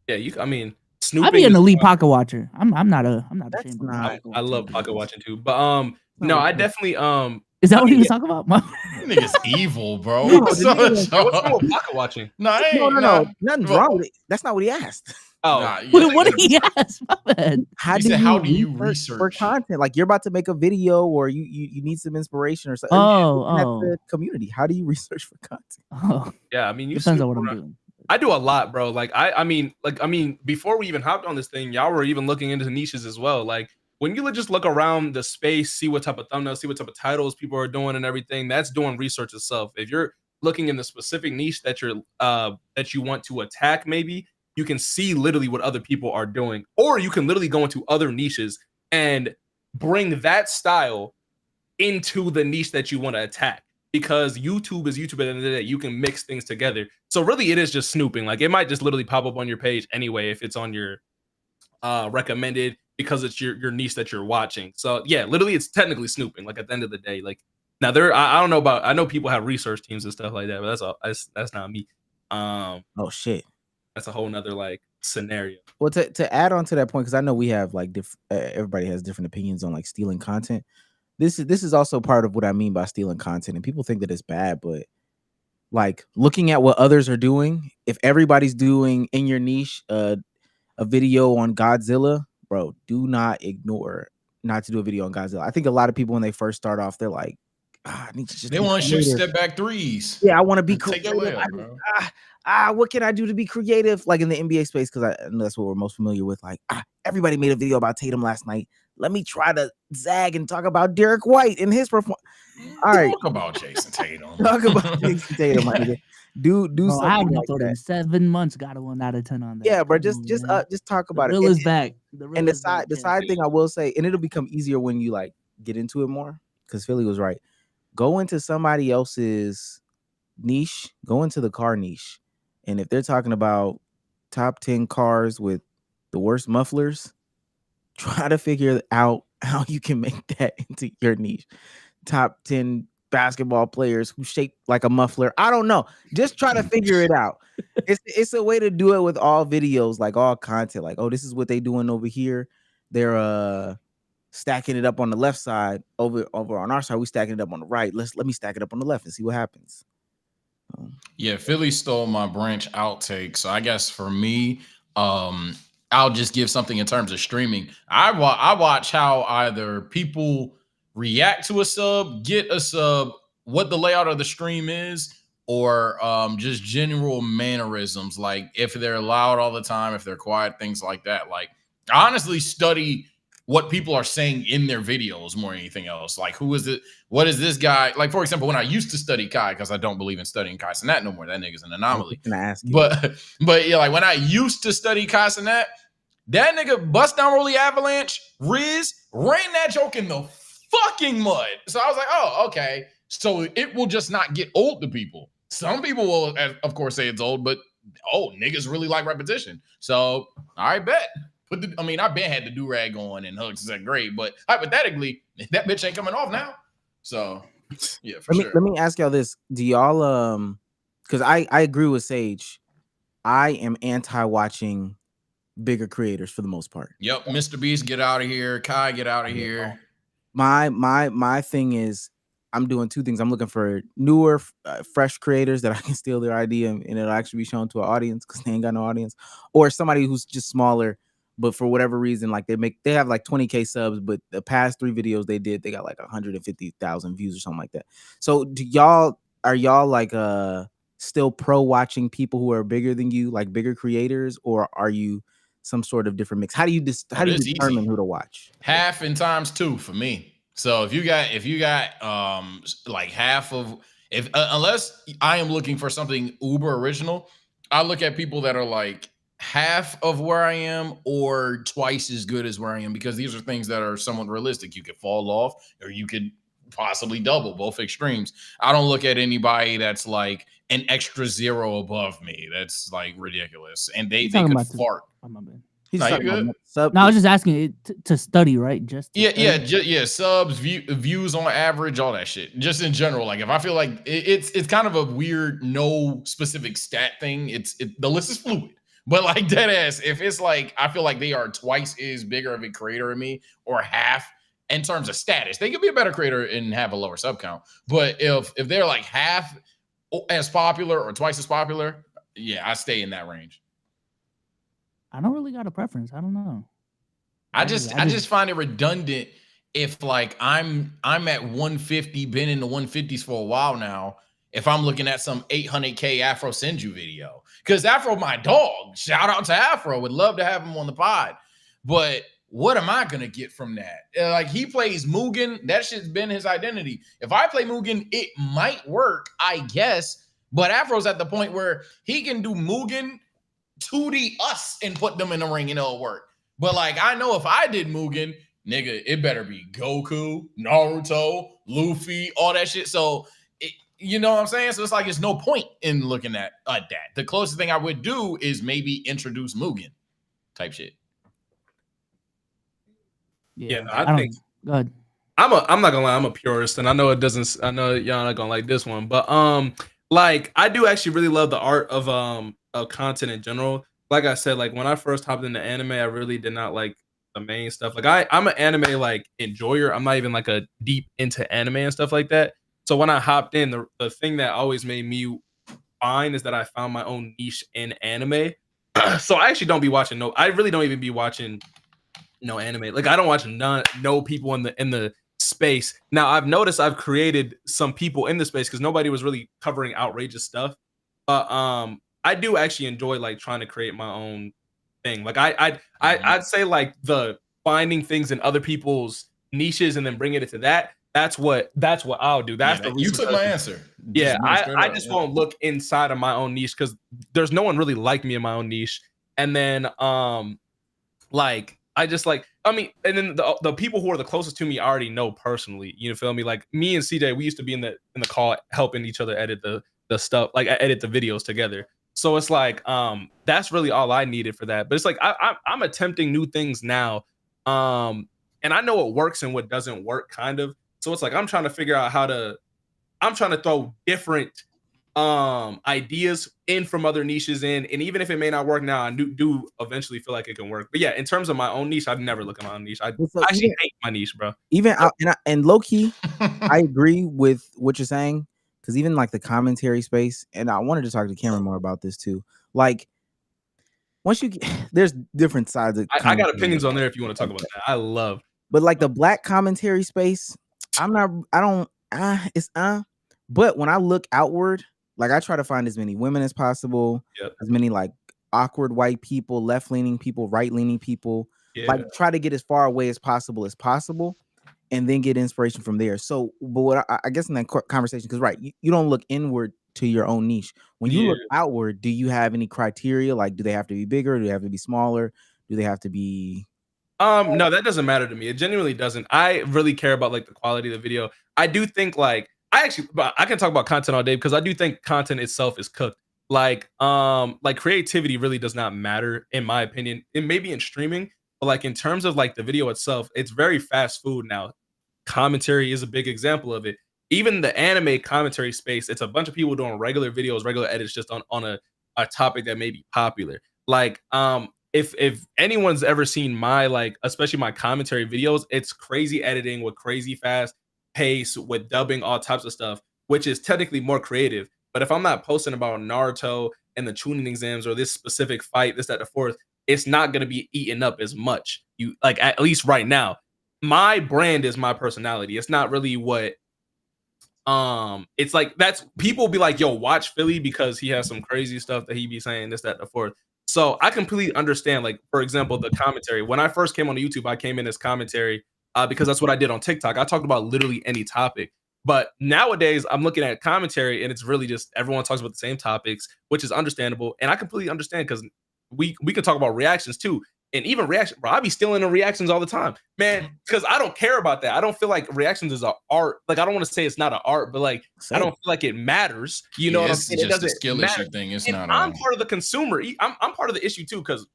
Yeah, I mean, snooping. I'd be an elite pocket watcher. I'm not ashamed. I love pocket watching too, but no, I definitely Is that what he was talking about? Nigga's evil, bro. What's wrong with pocket watching? No, nothing's wrong with it. That's not what he asked. Oh, what did he ask? My bad. How do you research for content? Like you're about to make a video, or you need some inspiration or something. Oh, the community. How do you research for content? Oh, yeah. I mean, depends on what I'm doing. I do a lot, bro. Like I mean, before we even hopped on this thing, y'all were even looking into niches as well. Like when you just look around the space, see what type of thumbnails, see what type of titles people are doing and everything, that's doing research itself. If you're looking in the specific niche that you want to attack, maybe you can see literally what other people are doing, or you can literally go into other niches and bring that style into the niche that you want to attack. Because YouTube is YouTube at the end of the day. You can mix things together. So really it is just snooping. Like it might just literally pop up on your page anyway if it's on your recommended, because it's your niche that you're watching. So yeah, literally it's technically snooping. Like at the end of the day, like now I don't know about, I know people have research teams and stuff like that, but that's not me. Oh shit, that's a whole nother like scenario. Well, to add on to that point, because I know we have like everybody has different opinions on like stealing content. This is also part of what I mean by stealing content, and people think that it's bad, but like looking at what others are doing, if everybody's doing in your niche a video on Godzilla, bro, do not ignore not to do a video on Godzilla. I think a lot of people when they first start off, they're like, I need to just they want to shoot step back threes. Yeah, I want to be creative. What can I do to be creative? Like in the NBA space, because I know that's what we're most familiar with. Like, everybody made a video about Tatum last night. Let me try to zag and talk about Derek White and his performance. All right, talk about Jason Tatum. Talk about Jason Tatum. Do something. I haven't like thought that. in 7 months. Got a 1 out of 10 on that. Yeah, bro. Just talk about it. The real is back. And the side thing I will say, and it'll become easier when you like get into it more. Because Philly was right. Go into somebody else's niche. Go into the car niche, and if they're talking about top 10 cars with the worst mufflers, try to figure out how you can make that into your niche. Top 10 basketball players who shape like a muffler. I don't know. Just try to figure it out. It's a way to do it with all videos, like all content. Like, oh, this is what they doing over here. They're stacking it up on the left side. Over on our side, we stacking it up on the right. Let me stack it up on the left and see what happens. Yeah, Philly stole my branch outtake. So I guess for me, I'll just give something in terms of streaming. I watch how either people react to a sub, get a sub, what the layout of the stream is, or just general mannerisms. Like if they're loud all the time, if they're quiet, things like that. Like I honestly study what people are saying in their videos more than anything else. Like who is it? What is this guy? Like, for example, when I used to study Kai, because I don't believe in studying Kai Cenat no more. That nigga's an anomaly. Can I ask you? But yeah, like when I used to study Kai Cenat, that nigga bust down Rolly Avalanche, Riz, ran that joke in the fucking mud. So I was like, oh, okay. So it will just not get old to people. Some people will, of course, say it's old, but niggas really like repetition. So I bet. I've been had the do-rag on and Hugs is that great, but hypothetically, that bitch ain't coming off now. So yeah, Let me ask y'all this. Do y'all because I agree with Sage. I am anti-watching bigger creators for the most part. Yep, Mr. Beast, get out of here. Kai, get out of here. My thing is, I'm doing two things. I'm looking for newer, fresh creators that I can steal their idea and it'll actually be shown to an audience because they ain't got no audience, or somebody who's just smaller, but for whatever reason, like they have like 20K subs, but the past 3 videos they did, they got like 150,000 views or something like that. So are y'all like still pro watching people who are bigger than you, like bigger creators, or are you some sort of different mix? How do you determine who to watch? Half and times 2 for me. So if you got like half of, unless I am looking for something uber original, I look at people that are like half of where I am or twice as good as where I am, because these are things that are somewhat realistic. You could fall off or you could possibly double, both extremes. I don't look at anybody that's like an extra 0 above me. That's like ridiculous. And they could fart. No, I was just asking it to study, right? Subs, views on average, all that shit. Just in general, like if I feel like it's kind of a weird, no specific stat thing. The list is fluid, but like dead ass, if it's like I feel like they are twice as bigger of a creator than me, or half in terms of status, they could be a better creator and have a lower sub count. But if they're like half as popular or twice as popular, yeah, I stay in that range. I don't really got a preference. I don't know. I just find it redundant if like I'm at 150, been in the 150s for a while now. If I'm looking at some 800K Afro Senju video, because Afro my dog. Shout out to Afro. Would love to have him on the pod. But what am I gonna get from that? Like he plays Mugen. That shit's been his identity. If I play Mugen, it might work, I guess. But Afro's at the point where he can do Mugen 2D us and put them in the ring and it'll work. But like, I know if I did Mugen, nigga, it better be Goku, Naruto, Luffy, all that shit. So, you know what I'm saying? So it's like, it's no point in looking at that. The closest thing I would do is maybe introduce Mugen type shit. Yeah, I think. Go ahead. I'm not gonna lie, I'm a purist, and I know y'all not gonna like this one, but like I do actually really love the art of content in general. Like I said, like when I first hopped into anime, I really did not like the main stuff. Like I'm an anime like enjoyer. I'm not even like a deep into anime and stuff like that. So when I hopped in, the thing that always made me fine is that I found my own niche in anime. So I actually don't be watching I really don't even be watching no anime. Like I don't watch no people in the space. Now I've noticed I've created some people in the space because nobody was really covering outrageous stuff. But I do actually enjoy like trying to create my own thing. Like I'd say like the finding things in other people's niches and then bringing it to that. That's what I'll do. That's the you took my answer. Yeah, I just won't look inside of my own niche because there's no one really like me in my own niche. And then like I just like, I mean, and then the people who are the closest to me I already know personally. You feel me? Like me and CJ, we used to be in the call helping each other edit the stuff, like edit the videos together. So it's like that's really all I needed for that. But it's like I'm attempting new things now, and I know what works and what doesn't work, kind of. So it's like I'm trying to figure out I'm trying to throw different ideas in from other niches in, and even if it may not work now, I do eventually feel like it can work. But yeah, in terms of my own niche, I'd never look at my own niche. I actually hate my niche, bro. Even and low key, I agree with what you're saying, because even like the commentary space, and I wanted to talk to Cameron more about this too. Like once you get, there's different sides of I got opinions on there if you want to talk about that. I love, but like the black commentary space, but when I look outward, like I try to find as many women as possible, as many like awkward white people, left-leaning people, right-leaning people, like try to get as far away as possible, and then get inspiration from there. So, but what I guess in that conversation, because right, you don't look inward to your own niche. When you look outward, do you have any criteria? Like, do they have to be bigger? Do they have to be smaller? Do they have to be... No, that doesn't matter to me. It genuinely doesn't. I really care about like the quality of the video. I do think like I can talk about content all day because I do think content itself is cooked. Like creativity really does not matter in my opinion. It may be in streaming, but like in terms of like the video itself, it's very fast food now. Commentary is a big example of it. Even the anime commentary space, it's a bunch of people doing regular videos, regular edits just on a topic that may be popular. Like if anyone's ever seen my like, especially my commentary videos, it's crazy editing with crazy fast pace with dubbing, all types of stuff, which is technically more creative. But if I'm not posting about Naruto and the tuning exams or this specific fight, this, that, the fourth, it's not going to be eaten up as much. You like, at least right now, my brand is my personality. It's not really what it's like. That's people be like, yo, watch Philly because he has some crazy stuff that he be saying, this, that, the fourth. So I completely understand, like, for example, the commentary. When I first came on YouTube, I came in as commentary because that's what I did on TikTok. I talked about literally any topic. But nowadays, I'm looking at commentary, and it's really just everyone talks about the same topics, which is understandable. And I completely understand because we can talk about reactions too. And even reaction, bro, I be stealing the reactions all the time, man, because I don't care about that. I don't feel like reactions is an art. Like, I don't want to say it's not an art, but like, I don't feel like it matters. You know what I'm saying? It's just a skill issue thing. It's not. I'm part of the consumer. I'm part of the issue too, because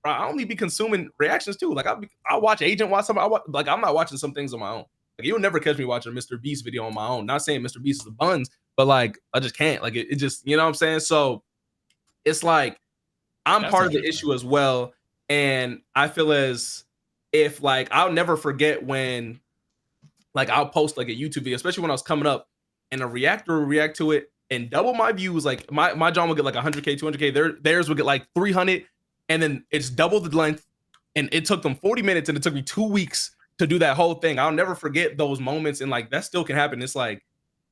I only be consuming reactions too. Like, I watch Agent watch something. Like, I'm not watching some things on my own. Like, you'll never catch me watching a Mr. Beast video on my own. Not saying Mr. Beast is the buns, but like, I just can't. Like, it just, you know what I'm saying? So it's like, I'm part of the issue as well. And I feel as if like I'll never forget when like I'll post like a YouTube video, especially when I was coming up, and a reactor would react to it and double my views. Like my John would get like 100K, 200K. Theirs would get like 300, and then it's double the length. And it took them 40 minutes, and it took me 2 weeks to do that whole thing. I'll never forget those moments, and like that still can happen. It's like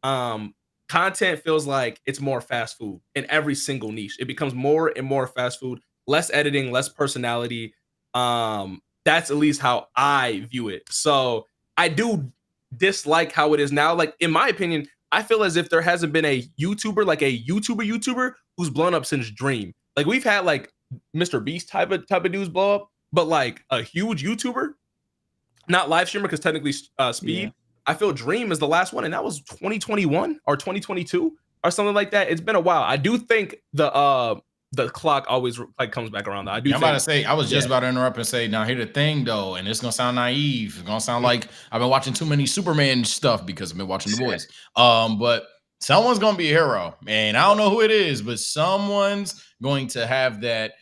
content feels like it's more fast food in every single niche. It becomes more and more fast food. Less editing, less personality. That's at least how I view it. So I do dislike how it is now. Like, in my opinion, I feel as if there hasn't been a YouTuber, like a YouTuber who's blown up since Dream. Like, we've had like Mr. Beast type of dudes blow up, but like a huge YouTuber, not live streamer because technically Speed. Yeah. I feel Dream is the last one, and that was 2021 or 2022 or something like that. It's been a while. I do think the clock always like comes back around. Though. I'm about to say, I was just about to interrupt and say, now here's the thing though, and it's gonna sound naive. It's gonna sound like I've been watching too many Superman stuff because I've been watching The Boys. But someone's gonna be a hero, and I don't know who it is, but someone's going to have that.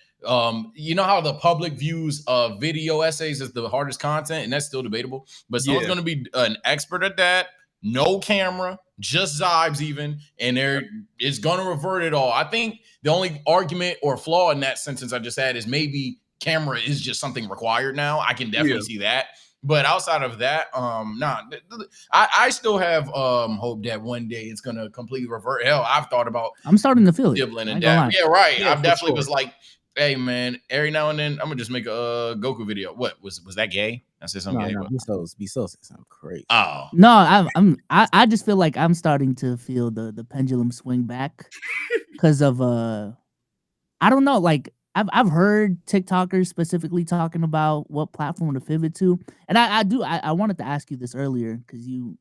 You know how the public views video essays as the hardest content, and that's still debatable. But someone's going to be an expert at that. No camera, just vibes even, and it's going to revert it all. I think the only argument or flaw in that sentence I just had is maybe camera is just something required now. I can definitely see that. But outside of that, I still have hope that one day it's gonna completely revert. Hell, I've thought about. I'm starting to feel it. Dibbling and that. Yeah, right. I definitely was like, hey man, every now and then I'm gonna just make a Goku video. What was that gay? I said something gay. No, be so said something crazy. Oh no, I just feel like I'm starting to feel the pendulum swing back because of I don't know, like I've heard TikTokers specifically talking about what platform to pivot to, and I wanted to ask you this earlier because you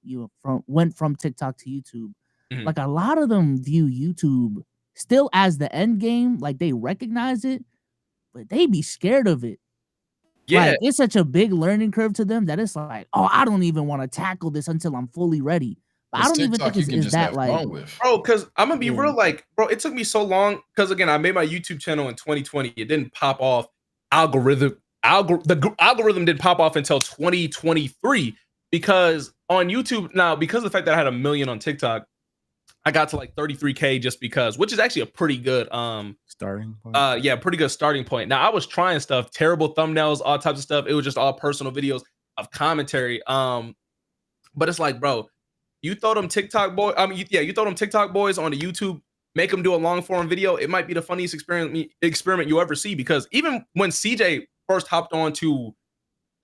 went from TikTok to YouTube. Mm-hmm. Like a lot of them view YouTube still as the end game, like they recognize it, but they be scared of it. Yeah, like, it's such a big learning curve to them that it's like, oh, I don't even want to tackle this until I'm fully ready. But I don't even think it's that like, bro. Because I'm gonna be real, like, bro, it took me so long. Because again, I made my YouTube channel in 2020. It didn't pop off. The algorithm didn't pop off until 2023 because on YouTube now, because of the fact that I had 1 million on TikTok, I got to like 33K just because, which is actually a pretty good starting point. Pretty good starting point. Now I was trying stuff, terrible thumbnails, all types of stuff. It was just all personal videos of commentary. But it's like, bro, you throw them TikTok boys. You throw them TikTok boys onto YouTube, make them do a long form video. It might be the funniest experiment you ever see because even when CJ first hopped onto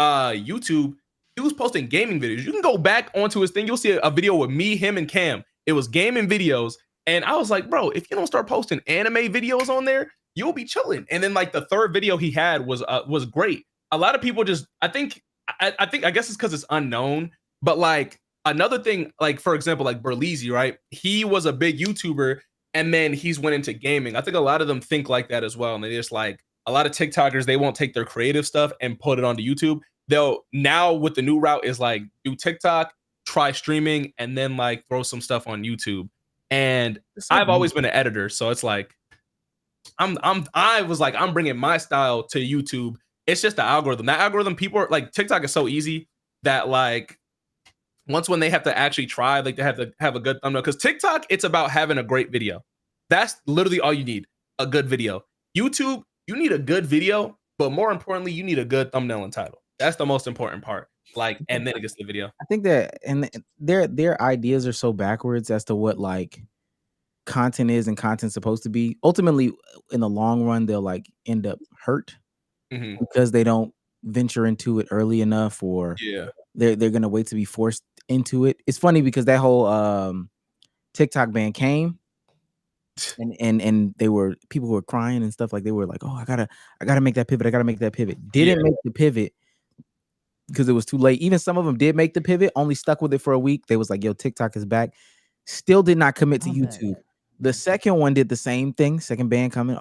YouTube, he was posting gaming videos. You can go back onto his thing. You'll see a video with me, him, and Cam. It was gaming videos. And I was like, bro, if you don't start posting anime videos on there, you'll be chilling. And then like the third video he had was great. A lot of people just, I guess it's because it's unknown. But like another thing, like for example, like Berleezy, right? He was a big YouTuber and then he's went into gaming. I think a lot of them think like that as well. And they just like, a lot of TikTokers, they won't take their creative stuff and put it onto YouTube. They'll now with the new route is like do TikTok, try streaming, and then like throw some stuff on YouTube. And I've always been an editor, so it's like I'm bringing my style to YouTube. It's just the algorithm. That algorithm, people are like, TikTok is so easy that like once when they have to actually try, like they have to have a good thumbnail. Because TikTok, it's about having a great video. That's literally all you need, a good video. YouTube, you need a good video, but more importantly, you need a good thumbnail and title. That's the most important part. Like, and then it gets the video. I think that, and their ideas are so backwards as to what like content is and content's supposed to be. Ultimately, in the long run, they'll like end up hurt because they don't venture into it early enough, or they're gonna wait to be forced into it. It's funny because that whole TikTok ban came, and they were people who were crying and stuff, like they were like, oh, I gotta make that pivot. I gotta make that pivot. Didn't make the pivot because it was too late. Even some of them did make the pivot, only stuck with it for a week. They was like, yo, TikTok is back. Still did not commit to YouTube. The second one did the same thing. Second ban coming.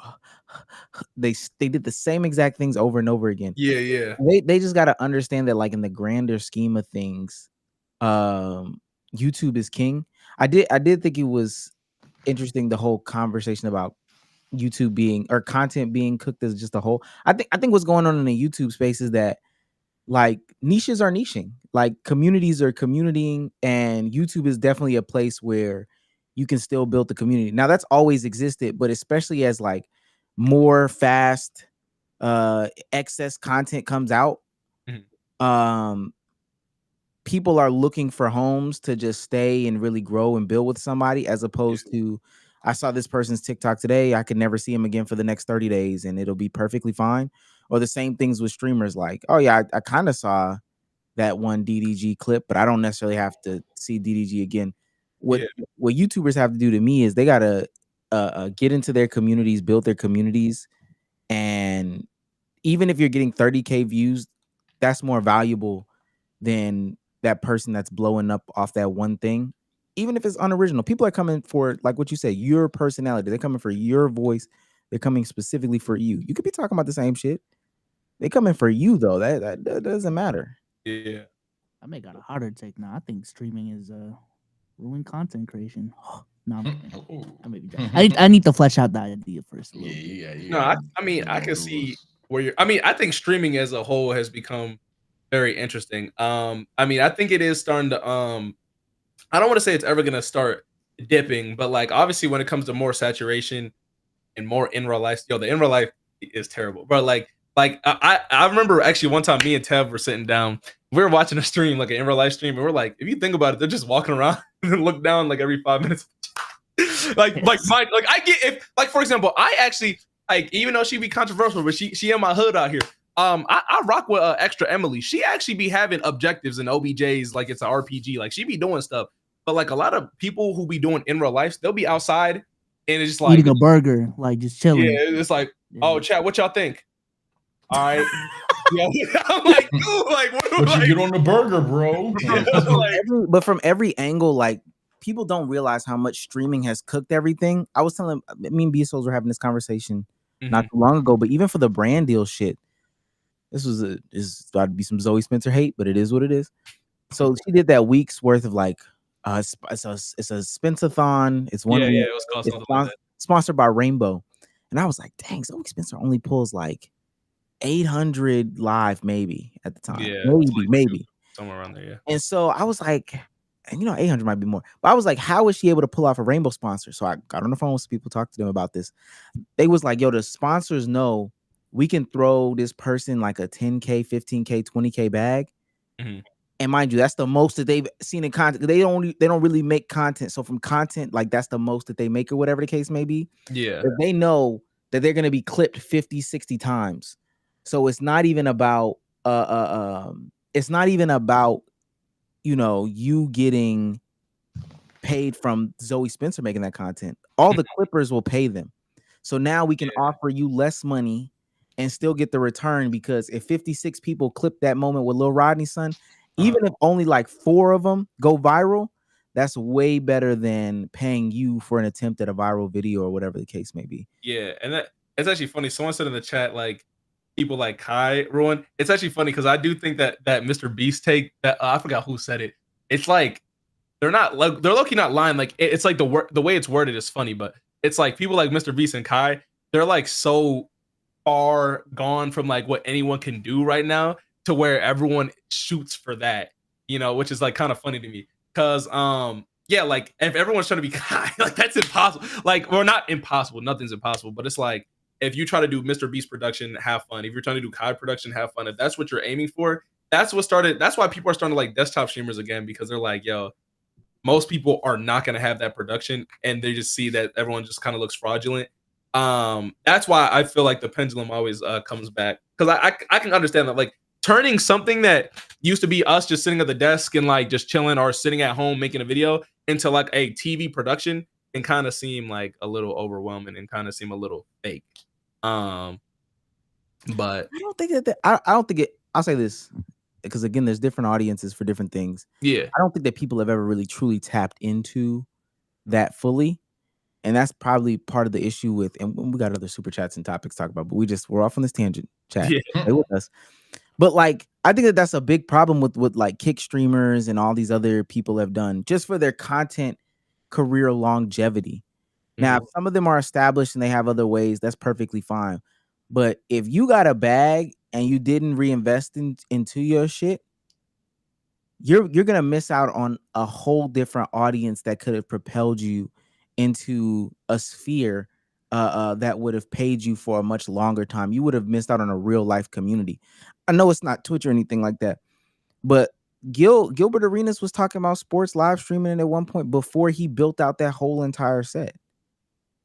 They did the same exact things over and over again. Yeah. They just got to understand that, like, in the grander scheme of things, YouTube is king. I did think it was interesting, the whole conversation about YouTube being, or content being cooked as just a whole. I think what's going on in the YouTube space is that, like, niches are niching, like communities are communitying, and YouTube is definitely a place where you can still build the community. Now that's always existed, but especially as like more fast excess content comes out, people are looking for homes to just stay and really grow and build with somebody, as opposed to, I saw this person's TikTok today, I could never see him again for the next 30 days and it'll be perfectly fine. Or the same things with streamers, like, oh yeah, I kind of saw that one DDG clip, but I don't necessarily have to see DDG again. What YouTubers have to do, to me, is they gotta get into their communities, build their communities, And even if you're getting 30K views, that's more valuable than that person that's blowing up off that one thing. Even if it's unoriginal, people are coming for, like what you said, your personality. They're coming for your voice. They're coming specifically for you. You could be talking about the same shit. They coming for you though. That doesn't matter. Yeah. I may got a harder take now. I think streaming is ruining content creation. No, I need to flesh out that idea first. Yeah. No, I mean, I can see where you're. I mean, I think streaming as a whole has become very interesting. I mean, I think it is starting to. I don't want to say it's ever gonna start dipping, but like obviously when it comes to more saturation and more in real life, the in real life is terrible. But like I remember actually one time me and Tev were sitting down. We were watching a stream, like an in real life stream, and we're like, if you think about it, they're just walking around and look down like every 5 minutes. like I get if like for example, I actually like even though she be controversial, but she in my hood out here. I rock with Extra Emily. She actually be having objectives and OBJs like it's an RPG. Like she be doing stuff. But like a lot of people who be doing in real life, they'll be outside and it's just like eating a burger, like just chilling. Yeah, it's like, oh, chat, what y'all think? All right. Yeah, I'm like, dude, like, what you get on the burger, bro? But from every angle, like people don't realize how much streaming has cooked everything. I was telling me and BSOs were having this conversation not too long ago, but even for the brand deal shit, this is about to be some Zoe Spencer hate, but it is what it is. So she did that week's worth of like it's a Spencer-thon. It's one it was called something like that. Sponsored by Rainbow. And I was like, dang, Zoe Spencer only pulls like 800 live maybe at the time. Yeah, maybe somewhere around there. Yeah. And so I was like, and 800 might be more, but I was like, how is she able to pull off a Rainbow sponsor? So I got on the phone with some people, talked to them about this. They was like, yo, the sponsors know we can throw this person like a 10K, 15K, 20K bag. And mind you, that's the most that they've seen in content. They don't really make content. So from content, like that's the most that they make or whatever the case may be. Yeah. But they know that they're going to be clipped 50, 60 times. So it's not even about you getting paid from Zoe Spencer making that content. All the clippers will pay them. So now we can offer you less money and still get the return, because if 56 people clip that moment with Lil Rodney's son, even if only like 4 of them go viral, that's way better than paying you for an attempt at a viral video or whatever the case may be. Yeah, and it's actually funny. Someone said in the chat, like, people like Kai ruin. It's actually funny because I do think that Mr. Beast take that I forgot who said it. It's like they're low-key not lying. Like it's like the way it's worded is funny, but it's like people like Mr. Beast and Kai, they're like so far gone from like what anyone can do right now to where everyone shoots for that, which is like kind of funny to me. Cause like if everyone's trying to be Kai, like that's impossible. Like, well, not impossible, nothing's impossible, but it's like if you try to do Mr. Beast production, have fun. If you're trying to do Kai production, have fun. If that's what you're aiming for, that's why people are starting to like desktop streamers again, because they're like, yo, most people are not going to have that production, and they just see that everyone just kind of looks fraudulent. That's why I feel like the pendulum always comes back, because I can understand that, like, turning something that used to be us just sitting at the desk and like just chilling or sitting at home making a video into like a TV production can kind of seem like a little overwhelming and kind of seem a little fake. But I don't think that I don't think it. I'll say this, because again, there's different audiences for different things. Yeah, I don't think that people have ever really truly tapped into that fully, and that's probably part of the issue with. And we got other super chats and topics to talk about, but we're off on this tangent. Chat, stay with us. But like, I think that that's a big problem with like kick streamers and all these other people have done just for their content career longevity. Now, if some of them are established and they have other ways, that's perfectly fine. But if you got a bag and you didn't reinvest into your shit, you're gonna miss out on a whole different audience that could have propelled you into a sphere that would have paid you for a much longer time. You would have missed out on a real life community. I know it's not Twitch or anything like that, but Gilbert Arenas was talking about sports live streaming at one point before he built out that whole entire set.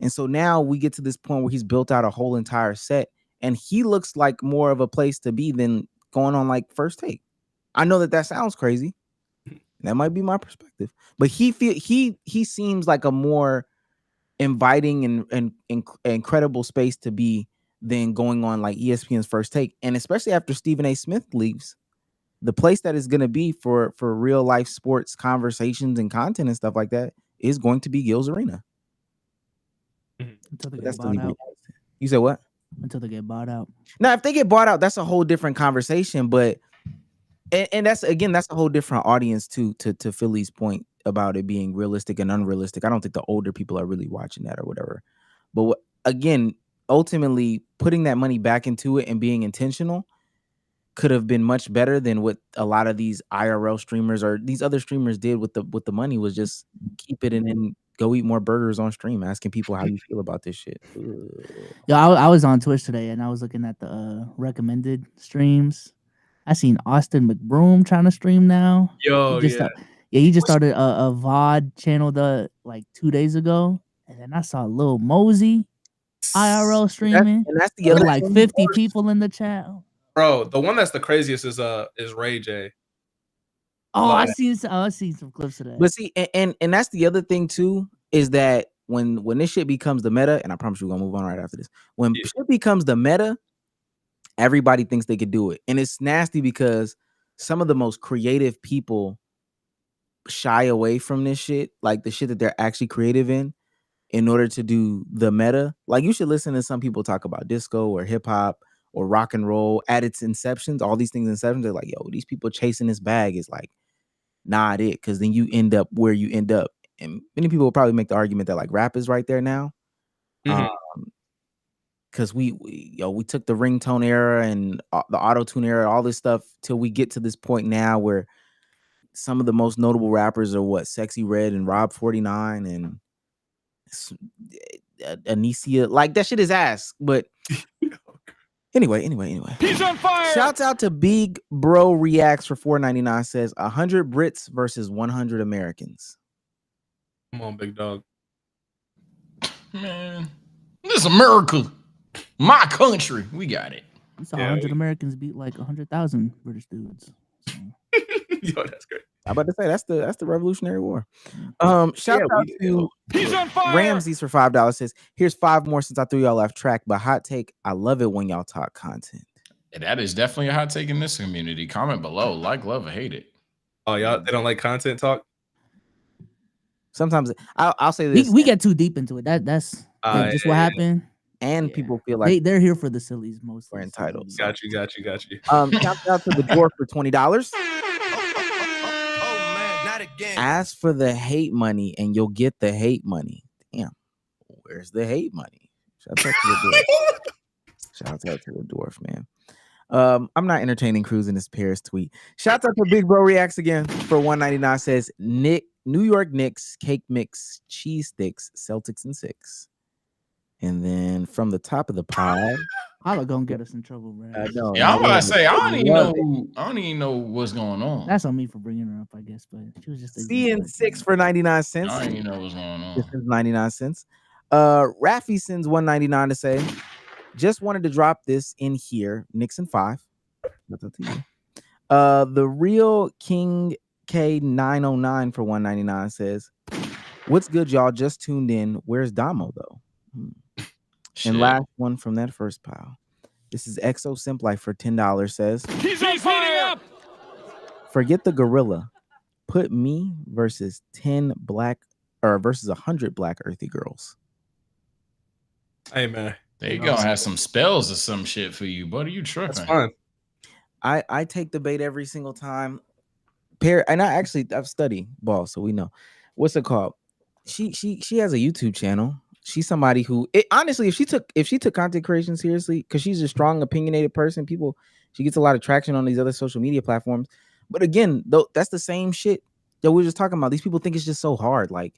And so now we get to this point where he's built out a whole entire set, and he looks like more of a place to be than going on like First Take. I know that sounds crazy. That might be my perspective, but he seems like a more inviting and incredible space to be than going on like ESPN's First Take. And especially after Stephen A. Smith leaves, the place that is going to be for real life sports conversations and content and stuff like that is going to be Gil's Arena. Until they get bought out. You said what? Until they get bought out. Now, if they get bought out, that's a whole different conversation. But and that's a whole different audience too. To Philly's point about it being realistic and unrealistic, I don't think the older people are really watching that or whatever. But again, ultimately, putting that money back into it and being intentional could have been much better than what a lot of these IRL streamers or these other streamers did with the money, was just keep it and then go eat more burgers on stream, asking people how you feel about this shit. Yeah, I was on Twitch today and I was looking at the recommended streams. I seen Austin McBroom trying to stream now. He just started a VOD channel like 2 days ago, and then I saw Lil Mosey IRL streaming. That's the other like 50 people in the chat. Bro, the one that's the craziest is Ray J. Oh, I see some clips of that. But see, and that's the other thing too, is that when this shit becomes the meta, and I promise you we're gonna move on right after this. When shit becomes the meta, everybody thinks they could do it. And it's nasty because some of the most creative people shy away from this shit, like the shit that they're actually creative in order to do the meta. Like, you should listen to some people talk about disco or hip hop or rock and roll at its inceptions, all these things inceptions. They're like, yo, these people chasing this bag is like not it, because then you end up where you end up. And many people will probably make the argument that like rap is right there now. Because we took the ringtone era and the auto-tune era, all this stuff, till we get to this point now where some of the most notable rappers are Sexy Red and Rob 49 and Anicia. Like, that shit is ass. But anyway. He's on fire. Shouts out to Big Bro Reacts for $4.99, says 100 Brits versus 100 Americans. Come on, big dog. Man, this is America. My country. We got it. You saw 100 Americans beat like 100,000 British dudes. So. Yo, that's great. I'm about to say that's the Revolutionary War. Shout out to Ramses for $5, says, here's 5 more since I threw y'all off track, but hot take, I love it when y'all talk content. That is definitely a hot take in this community. Comment below, like, love, or hate it. Oh, y'all, they don't like content talk? Sometimes I'll say this. We get too deep into it. That's just what happened. And people feel like they're here for the sillies mostly. We're entitled. So. Got you. Shout out to the dwarf for $20. Ask for the hate money and you'll get the hate money. Damn, where's the hate money? Shout out to the dwarf, man. I'm not entertaining Cruz in this Paris tweet. Shout out to Big Bro Reacts again for $1.99, says New York Knicks cake mix cheese sticks, Celtics in 6. And then from the top of the pile, Holla gonna get us in trouble, man. Yeah, I'm about to say I don't even know what's going on. That's on me for bringing her up, I guess. But she was just CN6 for 99 cents. I don't even know what's going on. This is 99 cents. Rafi sends $1.99 to say, just wanted to drop this in here. Nixon 5. That's up to you. The real King K909 for $1.99 says, what's good, y'all? Just tuned in. Where's Damo though? And last one from that first pile. This is Exo Simp Life for $10, says, he's on fire. Forget the gorilla. Put me versus 100 black earthy girls. Hey man, they gonna have some spells or some shit for you, buddy. You tripping? That's fine. I take the bait every single time. I've studied ball, so we know. What's it called? She has a YouTube channel. She's somebody who, honestly, if she took content creation seriously, because she's a strong, opinionated person, she gets a lot of traction on these other social media platforms. But again, though, that's the same shit that we were just talking about. These people think it's just so hard. Like,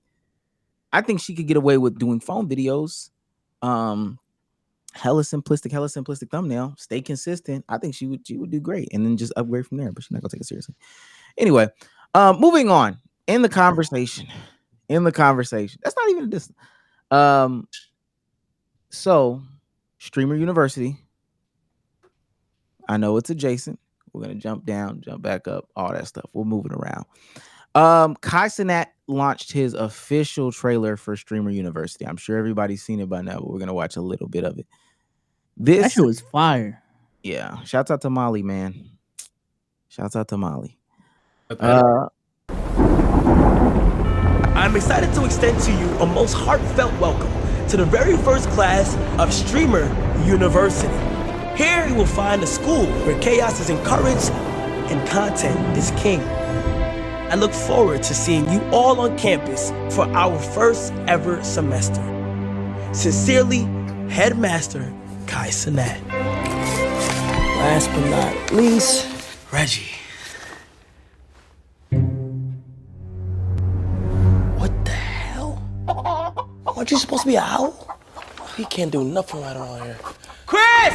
I think she could get away with doing phone videos, hella simplistic thumbnail, stay consistent. I think she would do great, and then just upgrade from there. But she's not gonna take it seriously. Anyway, moving on in the conversation. That's not even a distance. So Streamer University, I know it's adjacent. We're gonna jump down, jump back up, all that stuff. We'll move it around. Kai Cenat launched his official trailer for Streamer University. I'm sure everybody's seen it by now, but we're gonna watch a little bit of it. That shit was fire. Yeah. Shouts out to Molly, man. Shouts out to Molly. I'm excited to extend to you a most heartfelt welcome to the very first class of Streamer University. Here you will find a school where chaos is encouraged and content is king. I look forward to seeing you all on campus for our first ever semester. Sincerely, Headmaster Kai Sinat. Last but not least, Reggie. What the hell? Aren't you supposed to be an owl? He can't do nothing right around here. Chris!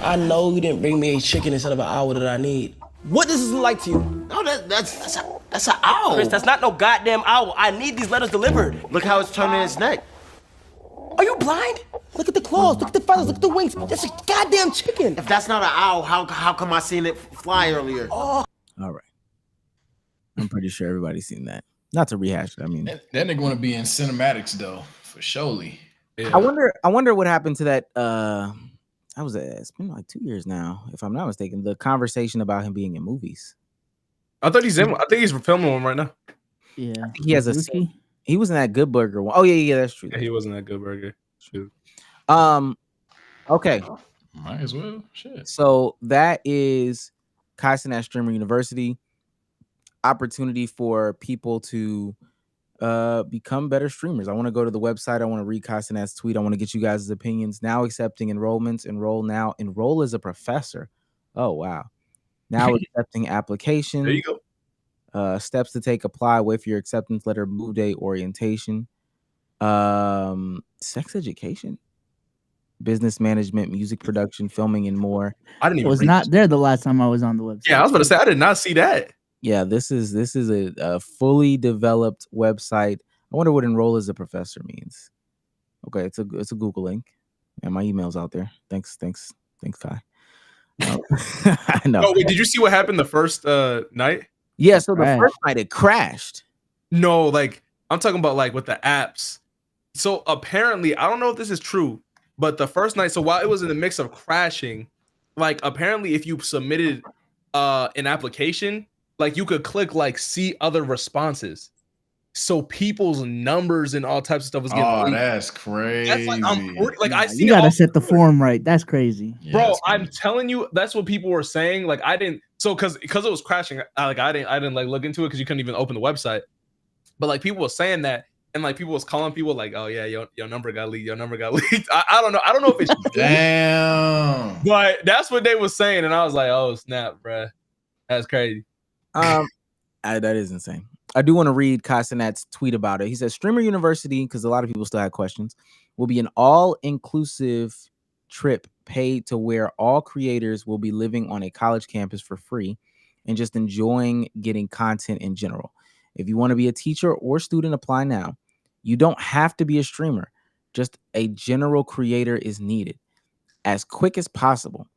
I know you didn't bring me a chicken instead of an owl that I need. What does this look like to you? No, that's an owl. Chris, that's not no goddamn owl. I need these letters delivered. Look how it's turning its neck. Are you blind? Look at the claws, look at the feathers, look at the wings. That's a goddamn chicken. If that's not an owl, how come I seen it fly earlier? Oh. All right. I'm pretty sure everybody's seen that. Not to rehash it. I mean, that nigga want to be in cinematics though, for surely. Yeah. I wonder what happened to that. It's been like 2 years now, if I'm not mistaken. The conversation about him being in movies. I think he's filming one right now. Yeah, he has a scene. He was in that Good Burger one. Oh yeah, that's true. Yeah, he was in that Good Burger. True. Okay. Might as well. Shit. So that is Kai Sinat Streamer University. Opportunity for people to become better streamers. I want to go to the website. I want to read Kai Sinat's tweet. I want to get you guys' opinions. Now accepting enrollments. Enroll now. Enroll as a professor. Oh wow. Now accepting applications. There you go. Steps to take. Apply. Wait for your acceptance letter. Move day. Orientation. Sex education. Business management, music production, filming, and more. I didn't even. It was not there the last time I was on the website. Yeah, I was about to say I did not see that. Yeah, this is a fully developed website. I wonder what enroll as a professor means. Okay, it's a Google link, and my email's out there. Thanks, Kai. I know. Oh wait, did you see what happened the first night? Yeah, so the first night it crashed. No, like I'm talking about like with the apps. So apparently, I don't know if this is true, but the first night, so while it was in the mix of crashing, like apparently if you submitted an application, like you could click like see other responses. So people's numbers and all types of stuff was getting leaked. That's crazy. That's like I see you gotta set the form right. That's crazy. Bro, I'm telling you, that's what people were saying. Like I didn't because it was crashing, I didn't like look into it because you couldn't even open the website. But like people were saying that. And like people was calling people like, oh yeah, your number got leaked. Your number got leaked. I don't know. I don't know if it's damn. But that's what they was saying, and I was like, oh snap, bro, that's crazy. That is insane. I do want to read Kai Sinat's tweet about it. He says, Streamer University, because a lot of people still had questions, will be an all-inclusive trip paid to where all creators will be living on a college campus for free and just enjoying getting content in general. If you want to be a teacher or student, apply now. You don't have to be a streamer. Just a general creator is needed as quick as possible.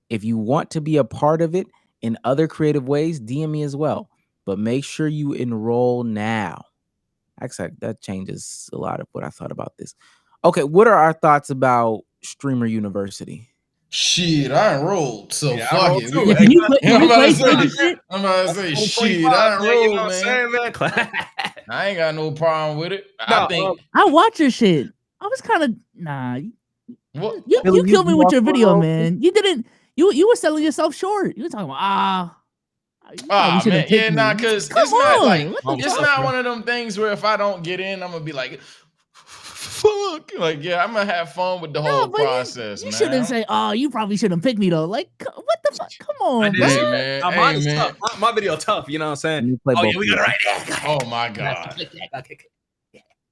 If you want to be a part of it in other creative ways, DM me as well. But make sure you enroll now. Actually, that changes a lot of what I thought about this. Okay, what are our thoughts about Streamer University? Shit, I enrolled, so yeah, fuck it. Yeah, I'm about to say, shit, I enrolled, you know what I'm saying, man? I ain't got no problem with it. I watch your shit. I was kind of What? You killed me with your video, man. You didn't. You were selling yourself short. You were talking about man, yeah, nah, because it's not like it's not one of them things where if I don't get in, I'm gonna be like, fuck, like yeah, I'm gonna have fun with the whole process. You shouldn't say, oh, you probably shouldn't pick me though. Like, what the fuck? Come on, man. Mine's tough. My video tough. You know what I'm saying? Oh yeah, we got it right. Oh my god.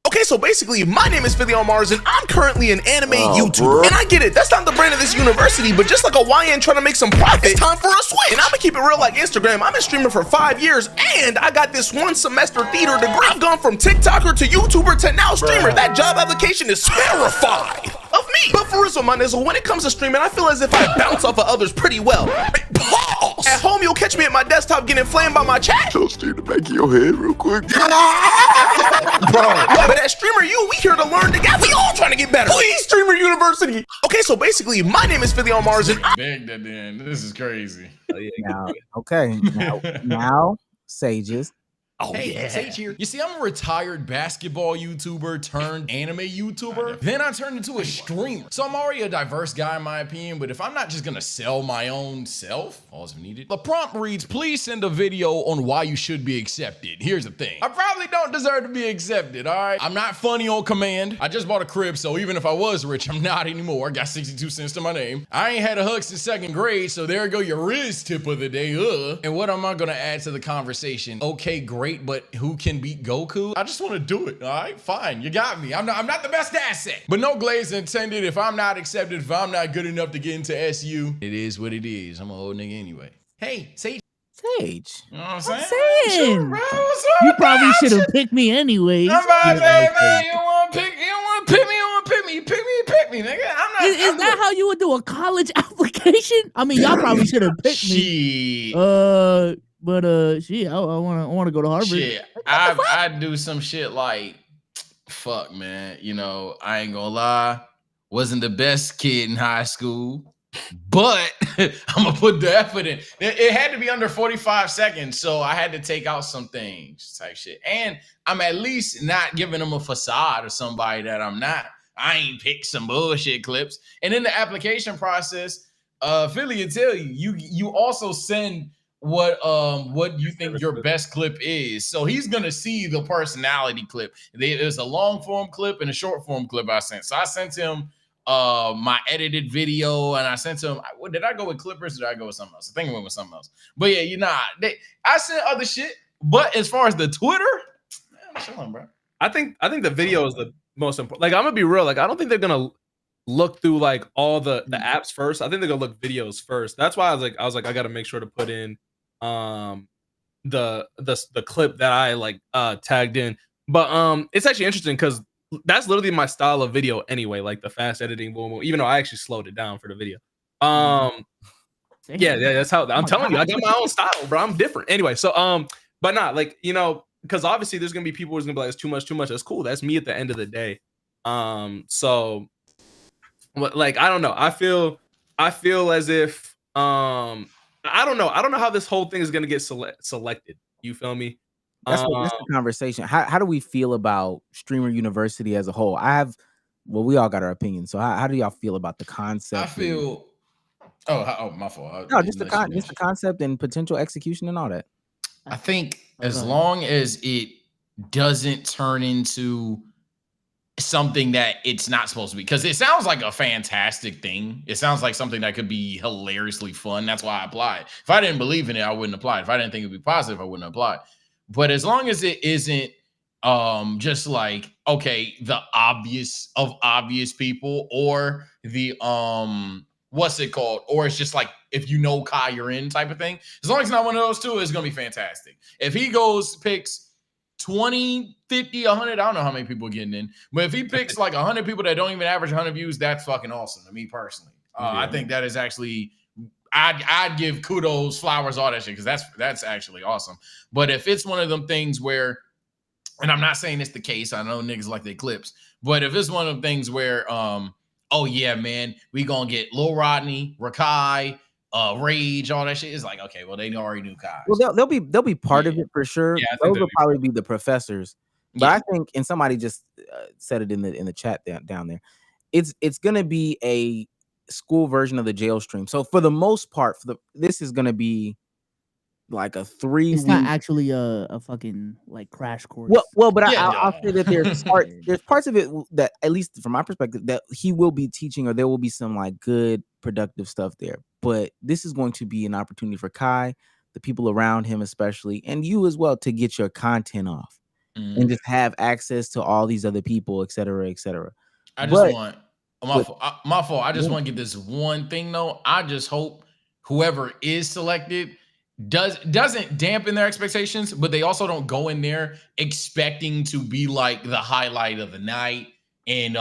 Okay, so basically, my name is Omar, and I'm currently an anime YouTuber. And I get it, that's not the brand of this university, but just like a YN trying to make some profit, it's time for a switch. And I'm gonna keep it real like Instagram. I've been streaming for 5 years, and I got this 1 semester theater degree. I've gone from TikToker to YouTuber to now streamer. That job application is terrified of me. But for real, my nizzle, when it comes to streaming, I feel as if I bounce off of others pretty well. Pause. At home, you'll catch me at my desktop getting flamed by my chat. Just need to back your head real quick. Bro, but at Streamer U, we here to learn together. We all trying to get better. Please, Streamer University. Okay, so basically, my name is Marz, and Beg that then. This is crazy. Now, Sages. Oh, hey, yeah. Sage here. You see, I'm a retired basketball YouTuber turned anime YouTuber. Then I turned into a streamer. So I'm already a diverse guy in my opinion, but if I'm not just gonna sell my own self, all is needed. The prompt reads, please send a video on why you should be accepted. Here's the thing. I probably don't deserve to be accepted, all right? I'm not funny on command. I just bought a crib, so even if I was rich, I'm not anymore. Got 62 cents to my name. I ain't had a hug since 2nd grade, so there go your Riz tip of the day, And what am I gonna add to the conversation? Okay, great, but who can beat Goku? I just want to do it. All right, fine. You got me. I'm not the best asset, but no glaze intended. If I'm not accepted, if I'm not good enough to get into SU, it is what it is. I'm a old nigga anyway. Hey, Sage. Sage. You know what I'm saying? Saying. Sure, bro. What's up, You probably should have picked me anyways. I'm about to say, man, you don't want to pick me. You pick me, nigga. I'm not. Is that how you would do a college application? I mean, y'all probably should have picked me. But shit, I want to go to Harvard. Shit, I do some shit like, fuck, man. You know, I ain't gonna lie, wasn't the best kid in high school, but I'm gonna put the effort in. It had to be under 45 seconds, so I had to take out some things, type shit. And I'm at least not giving them a facade of somebody that I'm not. I ain't picked some bullshit clips. And in the application process, Philly will tell you also send what you think your best clip is. So he's gonna see the personality clip. There's a long form clip and a short form clip I sent. So I sent him my edited video, and I sent him. Did I go with clippers or did I go with something else? I think I went with something else. But yeah, I sent other shit. But as far as the Twitter, man, I'm chilling, bro. I think the video is the most important. Like, I'm gonna be real. Like, I don't think they're gonna look through like all the apps first. I think they're gonna look videos first. That's why I was like, I gotta make sure to put in the clip that I like tagged in. But it's actually interesting because that's literally my style of video anyway, like the fast editing, boom, even though I actually slowed it down for the video. Yeah, that's how I'm telling you, I got my own style, bro. I'm different anyway. So but not like, you know, because obviously there's gonna be people who's gonna be like, it's too much. That's cool. That's me at the end of the day. So like, I don't know. I feel as if I don't know how this whole thing is gonna get selected. You feel me? That's the conversation. How do we feel about Streamer University as a whole? We all got our opinions. So how do y'all feel about the concept? I feel. Oh, my fault. No, just the concept and potential execution and all that. I think as long as it doesn't turn into something that it's not supposed to be, because it sounds like a fantastic thing. It sounds like something that could be hilariously fun. That's why I applied. If I didn't believe in it, I wouldn't apply. If I didn't think it'd be positive, I wouldn't apply. But as long as it isn't just like, okay, the obvious people, or the what's it called? Or it's just like, if you know Kai, you're in type of thing. As long as it's not one of those two, it's gonna be fantastic. If he picks 20, 50, 100, I don't know how many people are getting in, but if he picks like 100 people that don't even average 100 views, that's fucking awesome to me personally. I think that is actually, I'd give kudos, flowers, all that shit, because that's actually awesome. But if it's one of them things where, and I'm not saying it's the case, I know niggas like their clips, but if it's one of them things where, oh yeah, man, we gonna get Lil Rodney, Rakai, Rage, all that shit, is like, okay, well, they already knew Kai. Well, they'll be part of it for sure. Yeah, those will probably be the professors. But I think, and somebody just said it in the chat down there, it's gonna be a school version of the jail stream. So for the most part, this is gonna be like a 3 It's not actually a fucking like crash course. Well, but I'll say that there's parts of it that, at least from my perspective, that he will be teaching, or there will be some like good productive stuff there. But this is going to be an opportunity for Kai, the people around him especially, and you as well, to get your content off and just have access to all these other people, et cetera, et cetera. I just want my fault. I just want to get this one thing though. I just hope whoever is selected doesn't dampen their expectations, but they also don't go in there expecting to be like the highlight of the night. And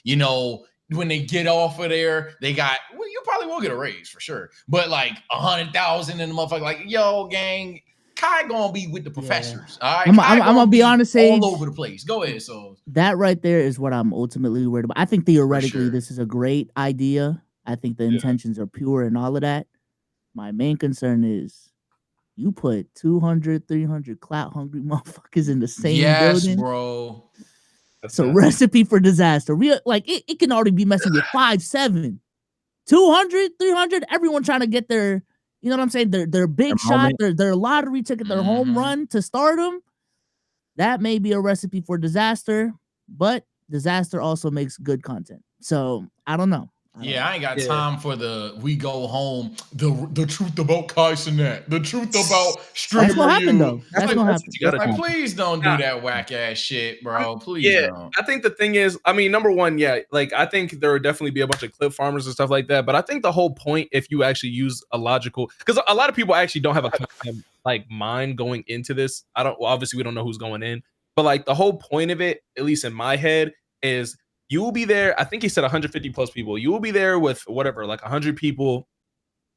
you know, when they get off of there, they got, well, you probably will get a raise for sure, but like 100,000 in the motherfucker, like, yo, gang, Kai gonna be with the professors. All right, I'm gonna be honest, Sage, all over the place. Go ahead, so that right there is what I'm ultimately worried about. I think theoretically sure. this is a great idea. I think the intentions are pure and all of that. My main concern is you put 200, 300 clout hungry motherfuckers in the same building. Bro. It's a recipe for disaster. Real, like it can already be messing with 5, 7, 200, 300. Everyone trying to get their, you know what I'm saying? Their big shot, their lottery ticket, their home run to stardom. That may be a recipe for disaster, but disaster also makes good content. So I don't know. I ain't got time for we go home. The truth about Kai Cenat. The truth about streamer. That's what happened though. That's what happened. Like, please don't do that whack ass shit, bro. Please don't. I think the thing is, I mean, number one, like I think there would definitely be a bunch of clip farmers and stuff like that. But I think the whole point, if you actually use a logical, because a lot of people actually don't have a like mind going into this. Obviously we don't know who's going in, but like the whole point of it, at least in my head, is you will be there. I think he said 150 plus people. You will be there with whatever, like 100 people.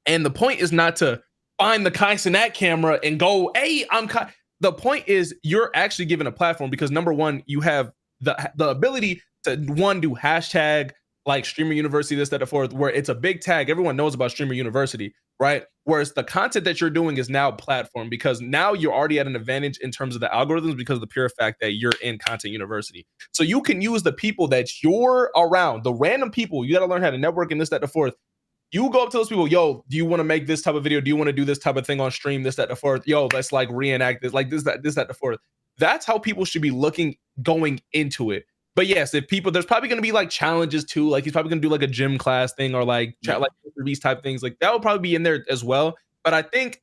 And the point is not to find the Kai Cenat camera and go, hey, I'm Kai. The point is you're actually given a platform because number one, you have the ability to do hashtag like Streamer University, this, that, the fourth, where it's a big tag. Everyone knows about Streamer University, right? Whereas the content that you're doing is now platform because now you're already at an advantage in terms of the algorithms because of the pure fact that you're in Content University. So you can use the people that you're around, the random people. You got to learn how to network and this, that, the fourth. You go up to those people, yo, do you want to make this type of video? Do you want to do this type of thing on stream, this, that, the fourth? Yo, let's like reenact this, like this, that, the fourth. That's how people should be looking going into it. But yes, if people, there's probably going to be like challenges too. Like he's probably going to do like a gym class thing or like like these type things. Like that will probably be in there as well. But I think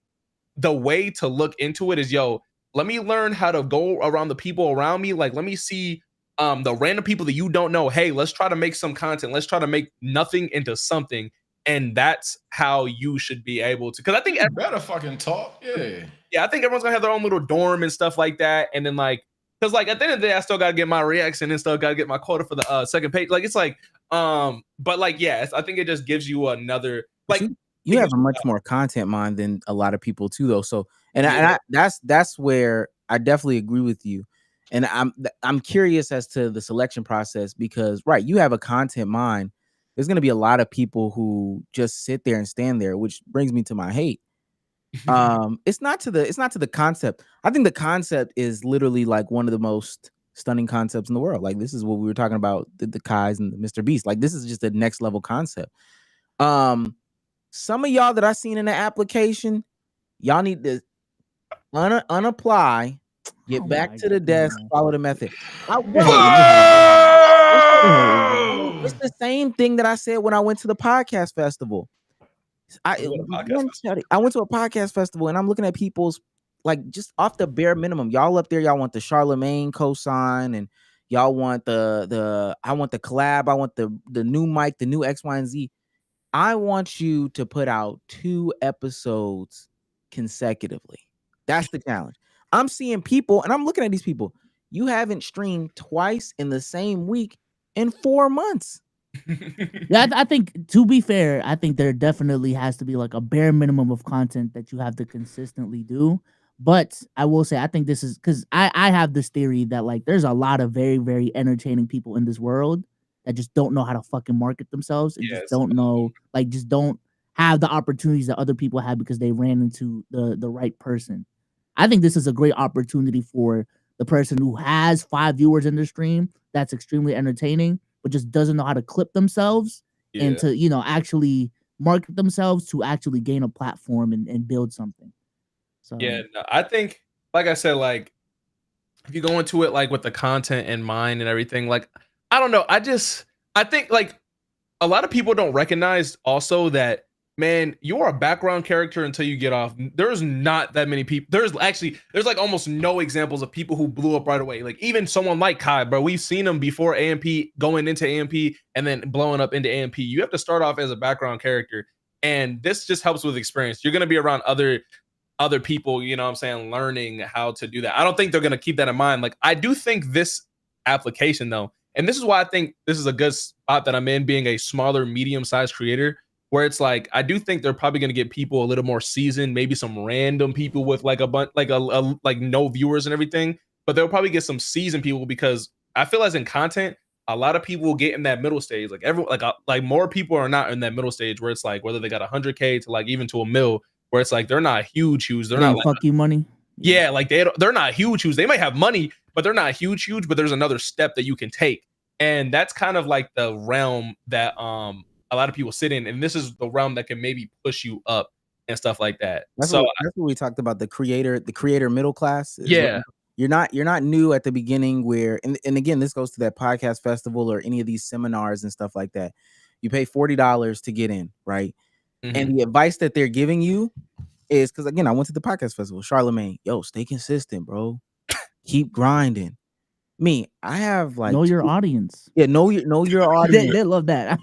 the way to look into it is, yo, let me learn how to go around the people around me. Like, let me see the random people that you don't know. Hey, let's try to make some content. Let's try to make nothing into something. And that's how you should be able to. Because I think better fucking talk. Yeah, I think everyone's gonna have their own little dorm and stuff like that. And then like, because like at the end of the day, I still gotta get my reaction and still gotta get my quota for the second page. Like it's like, but like, yes, I think it just gives you another like. You have a much more content mind than a lot of people too, though. So, and that's where I definitely agree with you. And I'm curious as to the selection process because you have a content mind. There's going to be a lot of people who just sit there and stand there, which brings me to my hate. It's not to the concept. I think the concept is literally like one of the most stunning concepts in the world. Like this is what we were talking about, the Kais and the Mr. Beast. Like this is just a next level concept. Some of y'all that I seen in the application, y'all need to unapply, get back to the desk, follow the method. It's the same thing that I said when I went to the podcast festival. I went to a podcast festival and I'm looking at people's like just off the bare minimum. Y'all up there, y'all want the Charlemagne cosign and y'all want I want the collab, I want the new mic, the new X, Y, and Z. I want you to put out 2 episodes consecutively. That's the challenge. I'm seeing people and I'm looking at these people. You haven't streamed twice in the same week in 4 months. Yeah, I think to be fair, I think there definitely has to be like a bare minimum of content that you have to consistently do. But I will say, I think this is because I have this theory that like there's a lot of very, very entertaining people in this world that just don't know how to fucking market themselves and just don't know, like just don't have the opportunities that other people have because they ran into the right person. I think this is a great opportunity for the person who has 5 viewers in their stream that's extremely entertaining, but just doesn't know how to clip themselves and to, you know, actually market themselves to actually gain a platform and build something. So no, I think, like I said, like if you go into it like with the content in mind and everything, like I don't know, I think like a lot of people don't recognize also that, man, you're a background character until you get off. There's not that many people. There's like almost no examples of people who blew up right away. Like even someone like Kai, bro, we've seen him before AMP, going into AMP and then blowing up into AMP. You have to start off as a background character. And this just helps with experience. You're going to be around other people, you know what I'm saying, learning how to do that. I don't think they're going to keep that in mind. Like I do think this application though, and this is why I think this is a good spot that I'm in, being a smaller, medium-sized creator. where it's like I do think they're probably going to get people a little more seasoned, maybe some random people with like a bunch like like no viewers and everything, but they'll probably get some seasoned people because I feel as in content, a lot of people will get in that middle stage. Like everyone, like more people are not in that middle stage where it's like whether they got 100K to like even to $1 million, where it's like they're not huge. They're not like, fuck you money. Yeah, like they're not huge. They might have money, but they're not huge. But there's another step that you can take, and that's kind of like the realm that a lot of people sit in, and this is the realm that can maybe push you up and stuff like that. That's so that's what we talked about, the creator middle class. Yeah. You're not new at the beginning where, and again, this goes to that podcast festival or any of these seminars and stuff like that. You pay $40 to get in, right? And the advice that they're giving you is, because again, I went to the podcast festival, Charlemagne, yo, stay consistent, bro. Keep grinding. Me, I have like know your audience. Yeah, know your audience. They love that.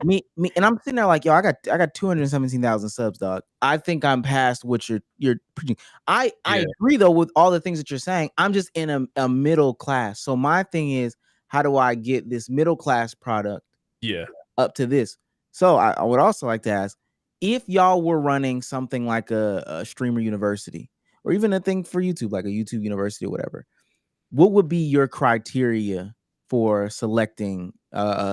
me, and I'm sitting there like, yo, I got 217,000 subs, dog. I think I'm past what you're preaching. I agree though with all the things that you're saying. I'm just in a middle class. So my thing is, how do I get this middle class product up to this? So I would also like to ask, if y'all were running something like a streamer university, or even a thing for YouTube, like a YouTube university or whatever, what would be your criteria for selecting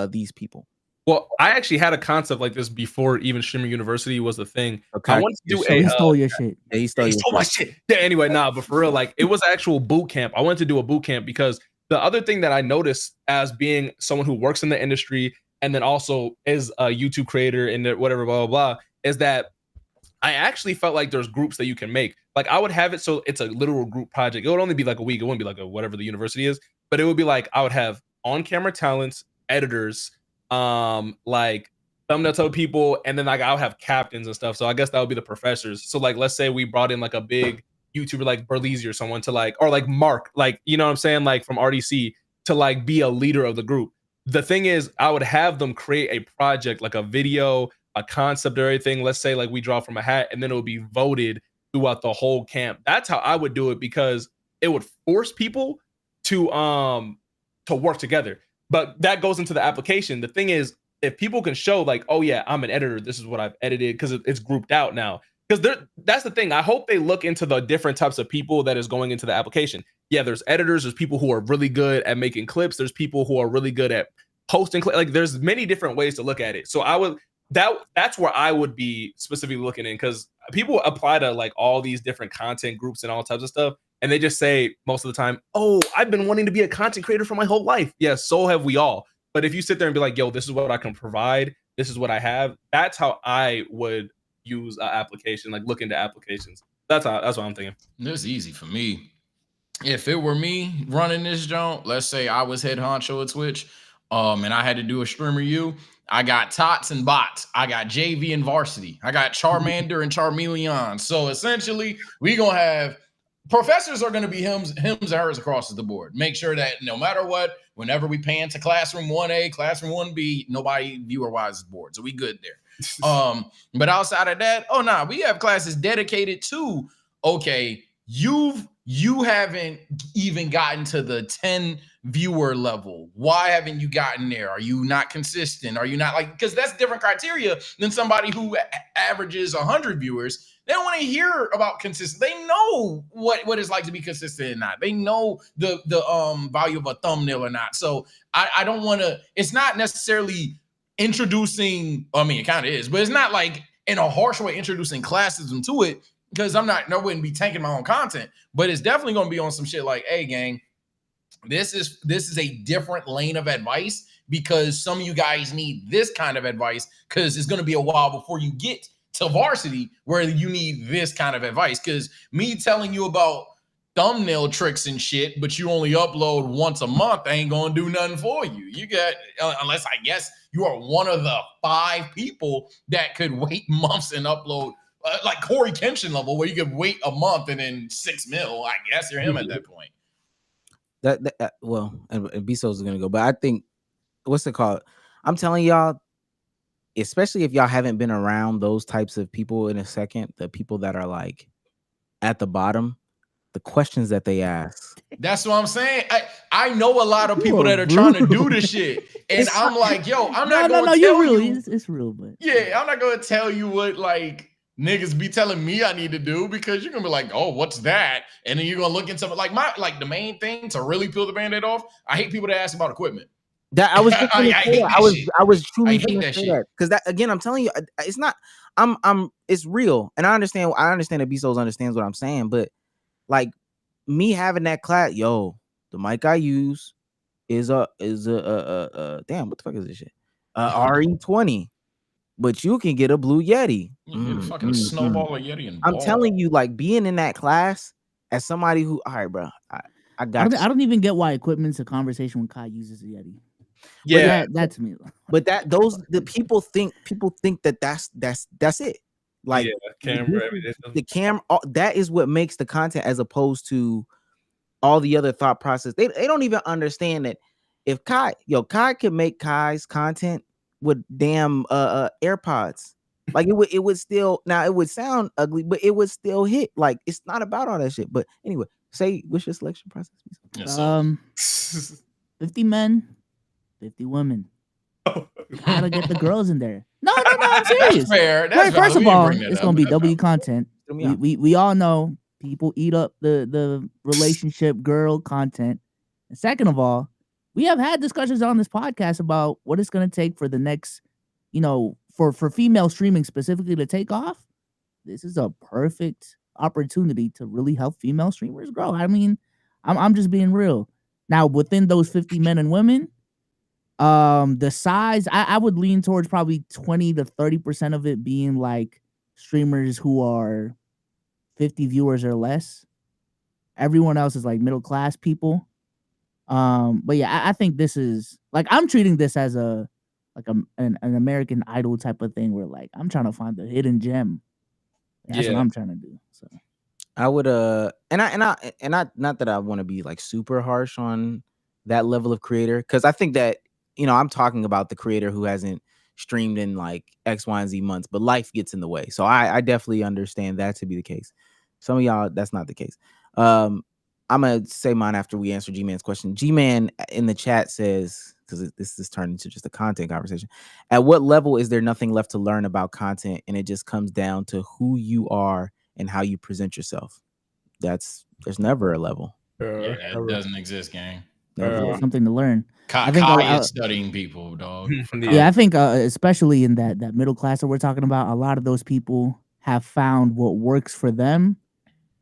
these people? Well, I actually had a concept like this before even streamer university was the thing. Okay. I wanted to do he stole your shit. Yeah, he stole my shit. Yeah, anyway, but for real, like it was actual boot camp. I wanted to do a boot camp because the other thing that I noticed as being someone who works in the industry and then also is a YouTube creator and whatever, blah, blah, blah, is that I actually felt like there's groups that you can make. Like I would have it so it's a literal group project. It would only be like a week. It wouldn't be like whatever the university is, but it would be like I would have on-camera talents, editors, like thumbnail type people, and then like I'll have captains and stuff. So I guess that would be the professors. So like let's say we brought in like a big YouTuber like Berleezy or someone to like, or like Mark, like you know what I'm saying, like from RDC to like be a leader of the group. The thing is, I would have them create a project, like a video, a concept or everything. Let's say like we draw from a hat, and then it would be voted throughout the whole camp. That's how I would do it because it would force people to work together. But that goes into the application. The thing is, if people can show like, oh yeah, I'm an editor, this is what I've edited, because it's grouped out now. Because that's the thing. I hope they look into the different types of people that is going into the application. Yeah, there's editors, there's people who are really good at making clips, there's people who are really good at posting like there's many different ways to look at it. So I would that's where I would be specifically looking in, because people apply to like all these different content groups and all types of stuff, and they just say most of the time, oh, I've been wanting to be a content creator for my whole life. Yeah, so have we all. But if you sit there and be like, yo, this is what I can provide, this is what I have, that's how I would use an application, like look into applications. That's what I'm thinking. This is easy for me. If it were me running this joint, let's say I was head honcho at Twitch, and I had to do a streamer I got tots and bots. I got JV and varsity. I got Charmander and Charmeleon. So essentially, we gonna have professors are gonna be hims and hers across the board. Make sure that no matter what, whenever we pan to classroom 1A, classroom 1B, nobody viewer-wise is bored. So we good there. But outside of that, we have classes dedicated to, okay, you haven't even gotten to the 10 viewer level. Why haven't you gotten there? Are you not consistent? Are you not like, because that's different criteria than somebody who averages 100 viewers. They don't want to hear about consistent. They know what it's like to be consistent or not. They know the value of a thumbnail or not. So I don't want to, it's not necessarily introducing, I mean, it kind of is, but it's not like in a harsh way introducing classism to it, because I wouldn't be tanking my own content, but it's definitely going to be on some shit like, hey, gang, this is a different lane of advice, because some of you guys need this kind of advice, because it's going to be a while before you get to varsity where you need this kind of advice. Because me telling you about thumbnail tricks and shit, but you only upload once a month, ain't going to do nothing for you. You got, unless I guess you are one of the 5 people that could wait months and upload, like Corey Kenshin level, where you could wait a month and then 6 mil. I guess you're him at that point. Well, and Bezos is gonna go, but I think, what's it called? I'm telling y'all, especially if y'all haven't been around those types of people in a second, the people that are like at the bottom, the questions that they ask. That's what I'm saying. I know a lot of people that are trying to do this shit, and I'm like, yo, I'm not gonna tell you. It's real, but yeah, I'm not gonna tell you what like niggas be telling me I need to do, because you're gonna be like, oh, what's that? And then you're gonna look into like the main thing to really peel the band-aid off. I hate people that ask about equipment. That I was just I was truly hate that shit. because that again, I'm telling you, it's not. It's real, and I understand that B-Souls understands what I'm saying, but like me having that class, yo, the mic I use is a damn, what the fuck is this shit? RE20, but you can get a Blue Yeti. You get a fucking snowball, a Yeti, and I'm telling you, like being in that class as somebody who, all right, bro, I don't even get why equipment's a conversation when Kai uses a Yeti. Yeah, that's me. But the people think that that's it. Like camera, the camera, that is what makes the content, as opposed to all the other thought process. They don't even understand that if Kai could make Kai's content with damn AirPods, like it would still, now it would sound ugly, but it would still hit. Like it's not about all that shit. But anyway, what's your selection process? Yes, 50 men, 50 women. Gotta get the girls in there. No, I'm serious. That's fair. First of all, it's gonna be W content. We all know people eat up the relationship girl content. And second of all, we have had discussions on this podcast about what it's gonna take for the next, for female streaming specifically to take off. This is a perfect opportunity to really help female streamers grow. I mean, I'm just being real. Now, within those 50 men and women, the size, I would lean towards probably 20 to 30% of it being like streamers who are 50 viewers or less. Everyone else is like middle class people. But yeah, I think this is like, I'm treating this as an American Idol type of thing where like I'm trying to find the hidden gem. That's what I'm trying to do. So I would not that I want to be like super harsh on that level of creator, because I think that I'm talking about the creator who hasn't streamed in like X, Y, and Z months, but life gets in the way. So I definitely understand that to be the case. Some of y'all, that's not the case. I'm gonna say mine after we answer G-Man's question. G-Man in the chat says, because this is turned into just a content conversation, at what level is there nothing left to learn about content and it just comes down to who you are and how you present yourself? There's never a level. Yeah, that doesn't exist, gang. Something to learn. Kai is studying people, dog. Yeah, I think especially in that middle class that we're talking about, a lot of those people have found what works for them,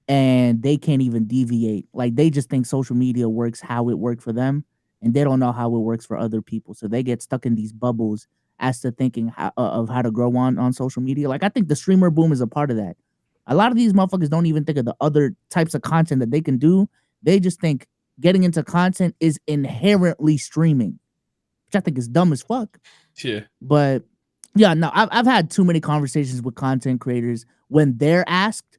and they can't even deviate. Like they just think social media works how it worked for them, and they don't know how it works for other people. So they get stuck in these bubbles as to thinking of how to grow on social media. Like I think the streamer boom is a part of that. A lot of these motherfuckers don't even think of the other types of content that they can do. They just think getting into content is inherently streaming, which I think is dumb as fuck. Yeah. But yeah, no, I've had too many conversations with content creators when they're asked,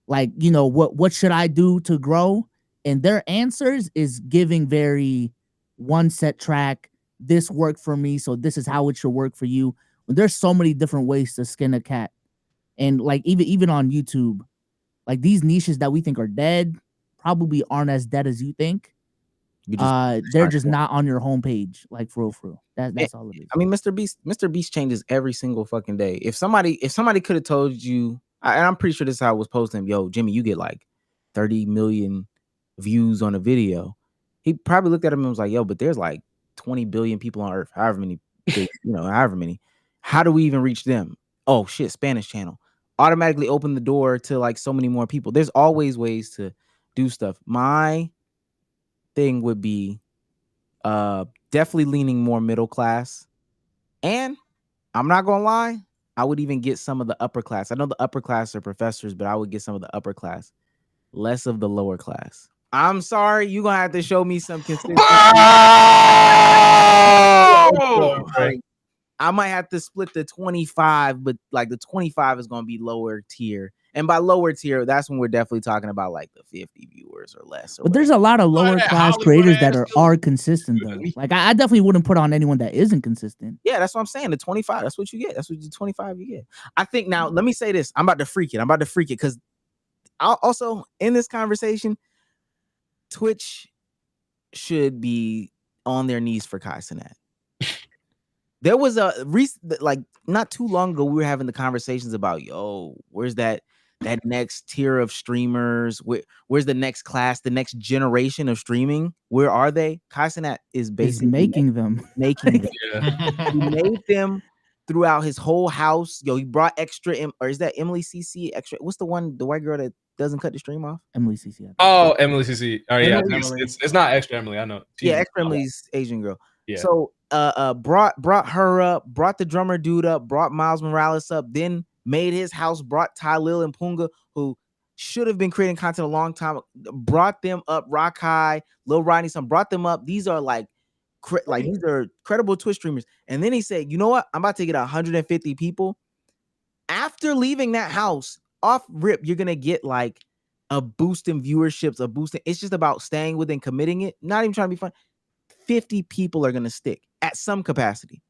like, what should I do to grow? And their answers is giving very one set track. This worked for me, so this is how it should work for you. When there's so many different ways to skin a cat. And like even on YouTube, like these niches that we think are dead probably aren't as dead as you think. They're just not on your homepage, like for real. That's all it is. I mean, Mr. Beast changes every single fucking day. If somebody could have told you, and I'm pretty sure this is how it was posting, yo, Jimmy, you get like 30 million views on a video. He probably looked at him and was like, yo, but there's like 20 billion people on Earth, however many. How do we even reach them? Oh shit, Spanish channel. Automatically open the door to like so many more people. There's always ways to do stuff. My thing would be definitely leaning more middle class, and I'm not gonna lie, I would even get some of the upper class. I know the upper class are professors, but I would get some of the upper class, less of the lower class. I'm sorry, you're gonna have to show me some consistency. I might have to split the 25, but like the 25 is going to be lower tier. And by lower tier, that's when we're definitely talking about like the 50 viewers or less. But there's a lot of lower class creators that are consistent though. Like I definitely wouldn't put on anyone that isn't consistent. Yeah, that's what I'm saying. The 25, that's what you get. That's what the 25 you get. I think now, let me say this. I'm about to freak it because also in this conversation, Twitch should be on their knees for Kai Cenat. There was a like not too long ago, we were having the conversations about, where's that next tier of streamers? Where's the next class, the next generation of streaming? Where are they? Kai Cenat is basically making them. He made them throughout his whole house. He brought extra, or is that Emily CC extra? What's the white girl that doesn't cut the stream off? Emily CC. Oh, Emily CC. Oh yeah, it's not extra Emily. I know. Extra Emily's Asian girl. Yeah. So brought her up, brought the drummer dude up, brought Miles Morales up, then made his house, brought Ty Lil and Punga, who should have been creating content a long time, brought them up, Rakai, Lil Rodney, some brought them up. These are these are credible Twitch streamers. And then he said, you know what? I'm about to get 150 people. After leaving that house, off rip, you're gonna get like a boost in viewerships, a boost in, it's just about staying within, committing it, not even trying to be fun. 50 people are gonna stick at some capacity.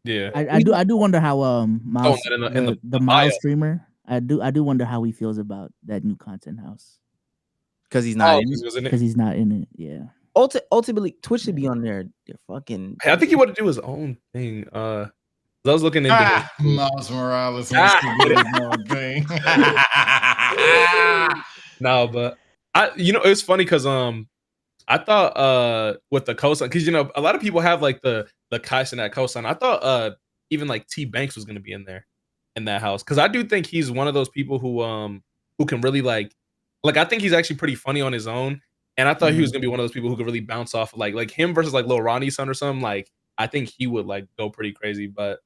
Yeah, I do wonder how Miles, the Miles streamer, I do wonder how he feels about that new content house, because he's not in it. Yeah. Ultimately, Twitch should be on their fucking. I think he wanted to do his own thing. I was looking into Miles Morales wants to do his own thing. No, but it's funny because I thought with the cosign, because a lot of people have like the Kai Cenat cosign. I thought even like T Banks was gonna be in there in that house, because I do think he's one of those people who can really like I think he's actually pretty funny on his own, and I thought he was gonna be one of those people who could really bounce off like him versus like Lil Ronnie's son or something. Like I think he would like go pretty crazy, but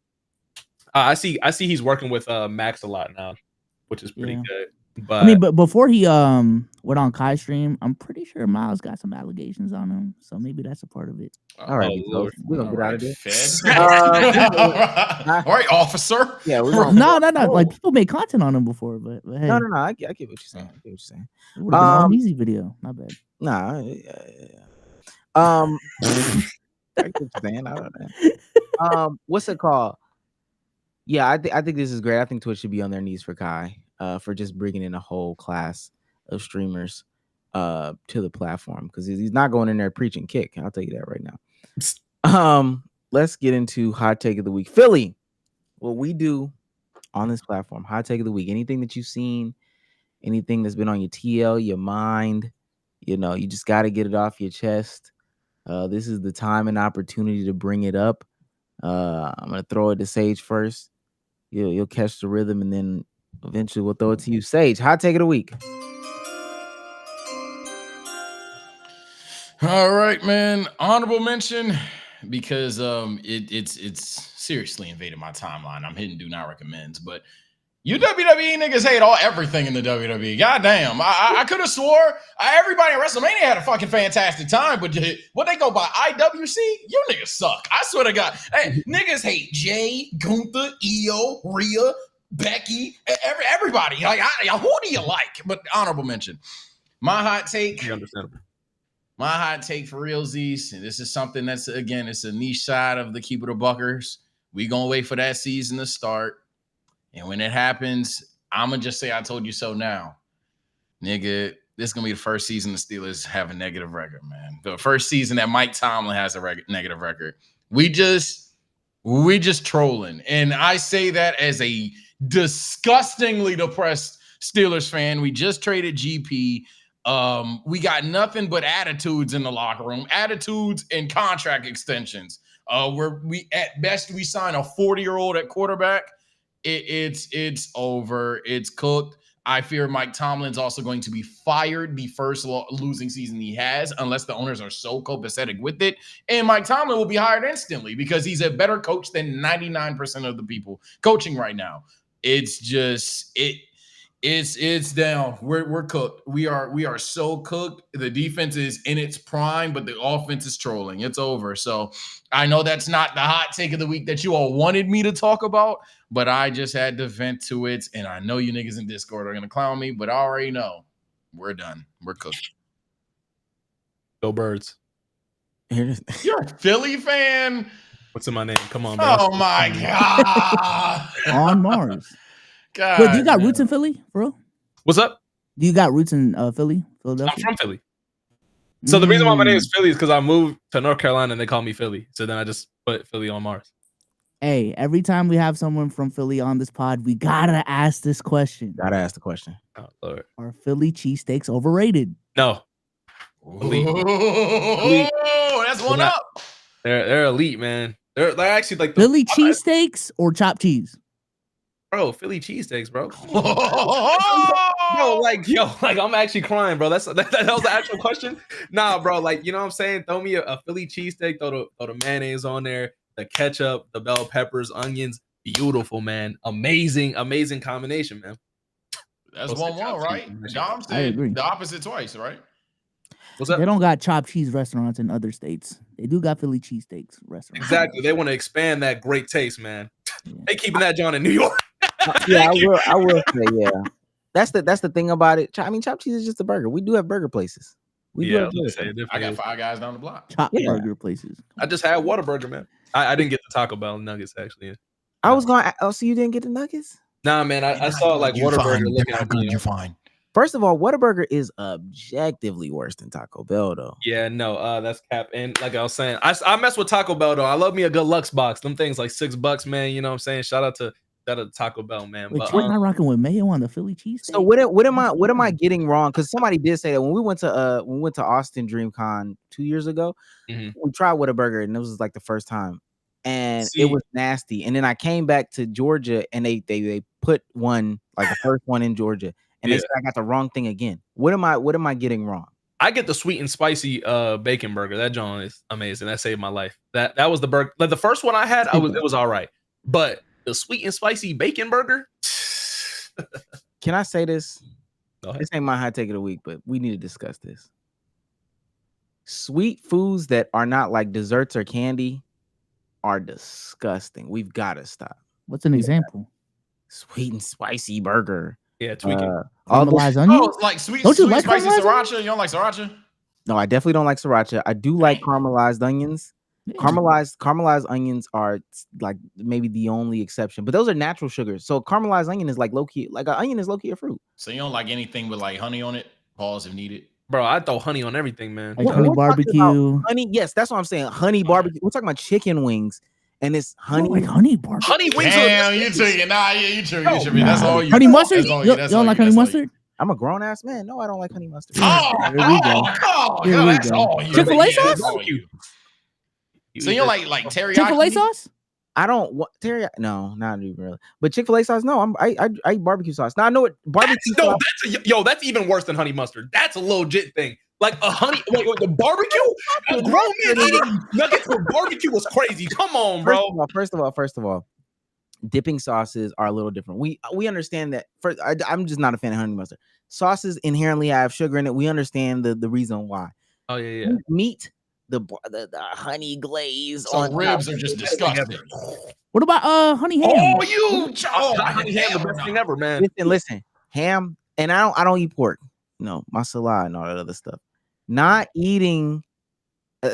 I see he's working with Max a lot now, which is pretty good. But I mean, but before he went on Kai's stream, I'm pretty sure Miles got some allegations on him, so maybe that's a part of it. All right, we're gonna get out of this. All right, officer. Yeah, no. Like people made content on him before, but hey. No. I get what you're saying. It would have been an easy video. Not bad. Nah. I get what you're saying. I don't know. What's it called? Yeah, I think this is great. I think Twitch should be on their knees for Kai. For just bringing in a whole class of streamers to the platform, because he's not going in there preaching kick. I'll tell you that right now. Let's get into hot take of the week. Philly, what we do on this platform, hot take of the week. Anything that you've seen, anything that's been on your TL, your mind, you just got to get it off your chest. This is the time and opportunity to bring it up. I'm gonna throw it to Sage first. You'll catch the rhythm, and then eventually we'll throw it to you. Sage, hot take of the week. All right, man. Honorable mention, because it's seriously invaded my timeline. I'm hitting do not recommends, but you WWE niggas hate everything in the WWE. Goddamn. I could have swore everybody in WrestleMania had a fucking fantastic time, but what they go by IWC? You niggas suck. I swear to God. Hey, niggas hate Jay, Gunther, Io, Rhea, Becky, everybody. Like, who do you like? But honorable mention. My hot take. Understandable. My hot take for realsies, and this is something that's, again, it's a niche side of the Keep It a Buckers. We gonna wait for that season to start. And when it happens, I'm gonna just say I told you so now. Nigga, this is gonna be the first season the Steelers have a negative record, man. The first season that Mike Tomlin has a negative record. We just trolling. And I say that as a disgustingly depressed Steelers fan. We just traded GP. We got nothing but attitudes in the locker room, attitudes and contract extensions. Where we at best we sign a 40-year-old at quarterback. It's over. It's cooked. I fear Mike Tomlin's also going to be fired the first losing season he has, unless the owners are so copacetic with it. And Mike Tomlin will be hired instantly because he's a better coach than 99% of the people coaching right now. It's just it's down. We're cooked. We are so cooked. The defense is in its prime, but the offense is trolling. It's over. So I know that's not the hot take of the week that you all wanted me to talk about, but I just had to vent to it. And I know you niggas in Discord are gonna clown me, but I already know we're done. We're cooked. Go Birds. You're a Philly fan. What's in my name? Come on, bro. Oh my God. On Marz. God, wait, do you got roots in Philly, bro? What's up? Do you got roots in Philadelphia? I'm from Philly. So the reason why my name is Philly is because I moved to North Carolina and they call me Philly. So then I just put Philly on Mars. Hey, every time we have someone from Philly on this pod, we gotta ask this question. Gotta ask the question. Oh, Lord. Are Philly cheesesteaks overrated? No. Elite. That's one up. They're elite, man. They're actually like Philly cheesesteaks or chopped cheese? Bro, Philly cheesesteaks, bro. Bro, like I'm actually crying, bro. That was the actual question. Nah, bro, like, you know what I'm saying? Throw me a Philly cheesesteak, throw the mayonnaise on there, the ketchup, the bell peppers, onions. Beautiful, man. Amazing combination, man. That's 1-1, right? Dom said the opposite twice, right? What's up? They don't got chopped cheese restaurants in other states. They do got Philly cheesesteaks restaurants. Exactly. They want to expand that great taste, man. They keeping that John in New York. Yeah, I will say, yeah. That's the thing about it. I mean, chopped cheese is just a burger. We do have burger places. We do have I got 5 guys down the block. Chopped burger places. I just had Whataburger, man. I didn't get the Taco Bell nuggets, actually. I was going. Oh, so you didn't get the nuggets? Nah, man. I saw like Whataburger looking at me. You're fine. First of all, Whataburger is objectively worse than Taco Bell, though. Yeah, no, that's cap. And like I was saying, I mess with Taco Bell though. I love me a good Lux box. Them things like $6, man. You know what I'm saying? Shout out to Taco Bell, man. Wait, but you're not rocking with mayo on the Philly cheesesteak? So what am I getting wrong? Because somebody did say that when we went to Austin DreamCon 2 years ago, we tried Whataburger and it was like the first time, and it was nasty. And then I came back to Georgia and they put one like the first one in Georgia. And they said I got the wrong thing again. What am I getting wrong? I get the sweet and spicy bacon burger. That John is amazing. That saved my life. That was the burger. Like the first one I had, it was all right. But the sweet and spicy bacon burger. Can I say this? This ain't my hot take of the week, but we need to discuss this. Sweet foods that are not like desserts or candy are disgusting. We've got to stop. What's an example? Sweet and spicy burger. Yeah, tweaking. Caramelized onion? Oh, like sweet, don't you sweet like spicy caramelized sriracha? You don't like sriracha? No, I definitely don't like sriracha. I do like caramelized onions. Caramelized onions are like maybe the only exception, but those are natural sugars. So caramelized onion is like low key, like an onion is low key a fruit. So you don't like anything with like honey on it? Pause if needed. Bro, I throw honey on everything, man. Like honey barbecue. Honey, yes, that's what I'm saying. Honey barbecue. We're talking about chicken wings, and it's honey. Like honey barbecue. Honey wings. Damn, you tripping? Nah, yeah, you tripping. That's all you. Honey mustard? You That's don't like honey mustard? I'm a grown ass man. No, I don't like honey mustard. Here we go. Here we go. Chick-fil-A sauce? So you don't like teriyaki? Chick-fil-A sauce? I don't want teriyaki. No, not even really. But Chick-fil-A sauce, no. I eat barbecue sauce. Now I know what barbecue. No, that's even worse than honey mustard. That's a legit thing. Like a honey, like the barbecue. A grown man eating nuggets with barbecue was crazy. Come on, bro. First of all, dipping sauces are a little different. We understand that. I'm just not a fan of honey mustard. Sauces inherently have sugar in it. We understand the reason why. Oh yeah. Meat, the honey glaze so on ribs are just disgusting. What about honey ham? Honey ham, the best thing ever, man. Listen, ham, and I don't eat pork. No, masala and all that other stuff. Not eating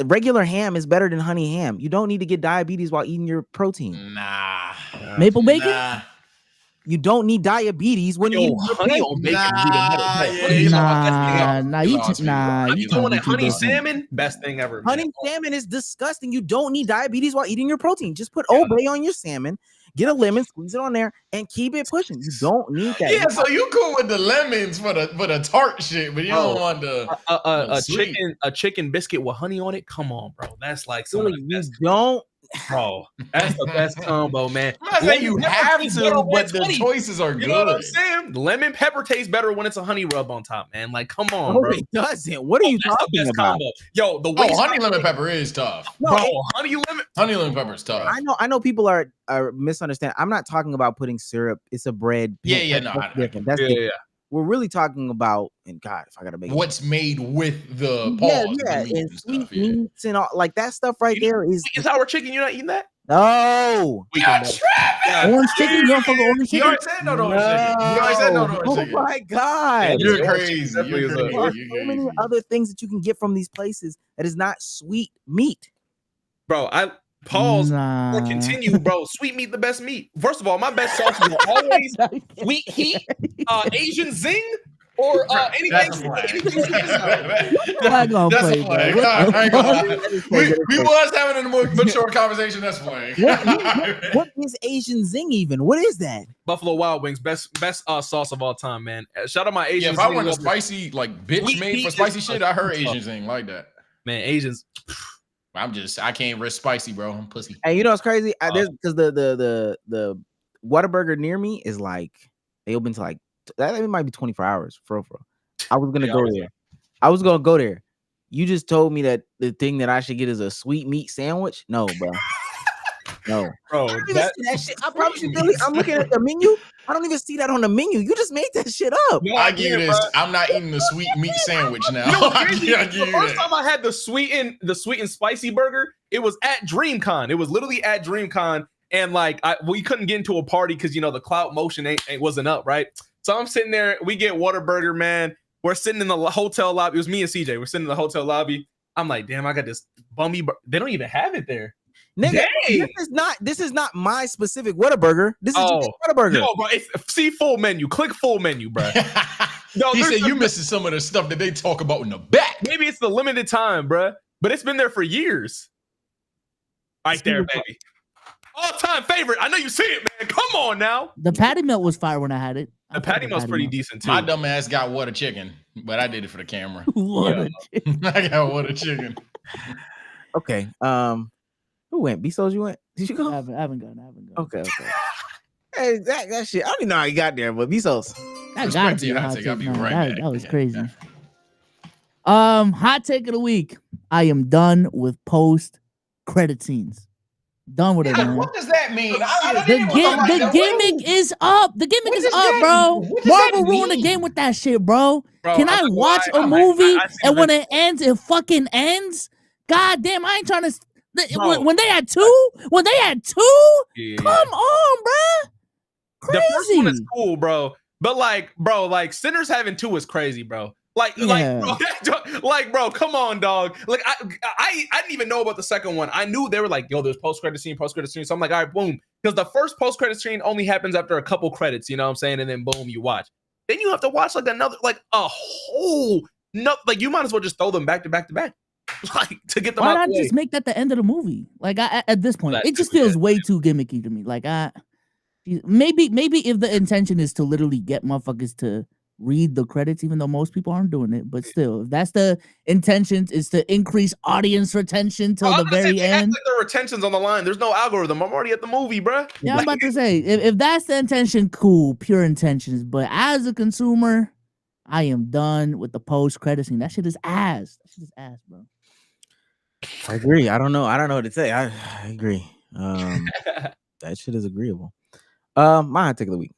regular ham is better than honey ham. You don't need to get diabetes while eating your protein. Nah. Maple bacon? Nah. You don't need diabetes when you eat honey on bacon. You doing that honey salmon? Best thing ever. Honey salmon is disgusting. You don't need diabetes while eating your protein. Just put Obey on your salmon, get a lemon, squeeze it on there, and keep it pushing. You don't need that. Yeah, so you cool with the lemons for the tart shit, but you don't want a chicken biscuit with honey on it. Come on, bro. That's like something you don't. Bro, that's the best combo, man. I'm not saying you have to, but the choices are good. You know what I'm saying? Lemon pepper tastes better when it's a honey rub on top, man. Like, come on, no, bro. It doesn't. What are you talking about? Combo. Yo, the honey lemon pepper is tough. No, bro, honey lemon pepper is tough. I know people are misunderstanding. I'm not talking about putting syrup. It's a bread. That's different. That's different. We're really talking about, and God, if I gotta make what's made with the pause, and sweet meats and all like that stuff right there is sour chicken. You're not eating that? No. Orange chicken? You don't fuck with orange chicken? You already said no to orange chicken. You already said no to orange chicken. Oh my God. You're crazy. There's so many other things that you can get from these places that is not sweet meat. Bro, pause or continue, bro. Sweet meat, the best meat. First of all, my best sauce is always sweet heat, Asian zing, Or anything. Flag on play, bro. I ain't gonna lie. We was having a more mature conversation. That's playing. What is Asian Zing even? What is that? Buffalo Wild Wings, best sauce of all time, man. Shout out my Asian. Yeah, if I want a spicy like bitch made for spicy shit, I heard Asian Zing like that. Man, Asians. I can't risk spicy, bro. I'm pussy. And you know what's crazy? Because the Whataburger near me is like they open to like that. It might be 24 hours for real. I was gonna go there. I was gonna go there. You just told me that the thing that I should get is a sweet meat sandwich. No, bro. No, bro. That shit. I promise you, Billy. I'm looking at the menu. I don't even see that on the menu. You just made that shit up. No, I give you this. Bro. I'm not eating the sweet meat sandwich now. You know, the first time I had the sweet and spicy burger, it was at DreamCon. It was literally at DreamCon, and like we couldn't get into a party because you know the cloud motion wasn't up, right? So I'm sitting there. We get Whataburger, man. We're sitting in the hotel lobby. It was me and CJ. We're sitting in the hotel lobby. I'm like, damn, I got this bummy. They don't even have it there. Nigga, this is not my specific Whataburger. This is just Whataburger. No, bro, see full menu. Click full menu, bro. No, he said you missing some of the stuff that they talk about in the back. Maybe it's the limited time, bro, but it's been there for years. Right there, baby. All-time favorite. I know you see it, man. Come on now. The patty melt was fire when I had it. The patty melt's pretty decent too. My dumb ass got water chicken, but I did it for the camera. Chicken. I got water chicken. Okay. Who went? Bezos, you went? Did you go? I haven't gone. Okay. Hey, that shit. I don't even know how you got there, but Bezos. That got you. That was crazy. Hot take of the week. I am done with post credit scenes. Done with it, man. What does that mean? The gimmick is up. The gimmick is up, bro. Marvel ruined the game with that shit, bro. Can I watch a movie and when it ends, it fucking ends? God damn, I ain't trying to. When they had two, come on, bro. Crazy. The first one is cool, bro. But like Sinners having two is crazy, bro. Bro, come on, dog. Like I didn't even know about the second one. I knew they were like, yo, there's post-credit scene. So I'm like, all right, boom. Because the first post-credit scene only happens after a couple credits, you know what I'm saying? And then boom, you watch. Then you have to watch like another, like a whole like you might as well just throw them back to back to back. Like to get them Why out not the way. just make that the end of the movie? Like at this point, it just feels way too gimmicky to me. Like maybe if the intention is to literally get motherfuckers to read the credits, even though most people aren't doing it, but still, if that's the intention, is to increase audience retention till the very end. Like the retention's on the line. There's no algorithm. I'm already at the movie, bro. Yeah, I'm about to say, if that's the intention, cool, pure intentions. But as a consumer, I am done with the post credit scene. That shit is ass. Bro. I agree. I don't know what to say. I agree. That shit is agreeable. My hot take of the week.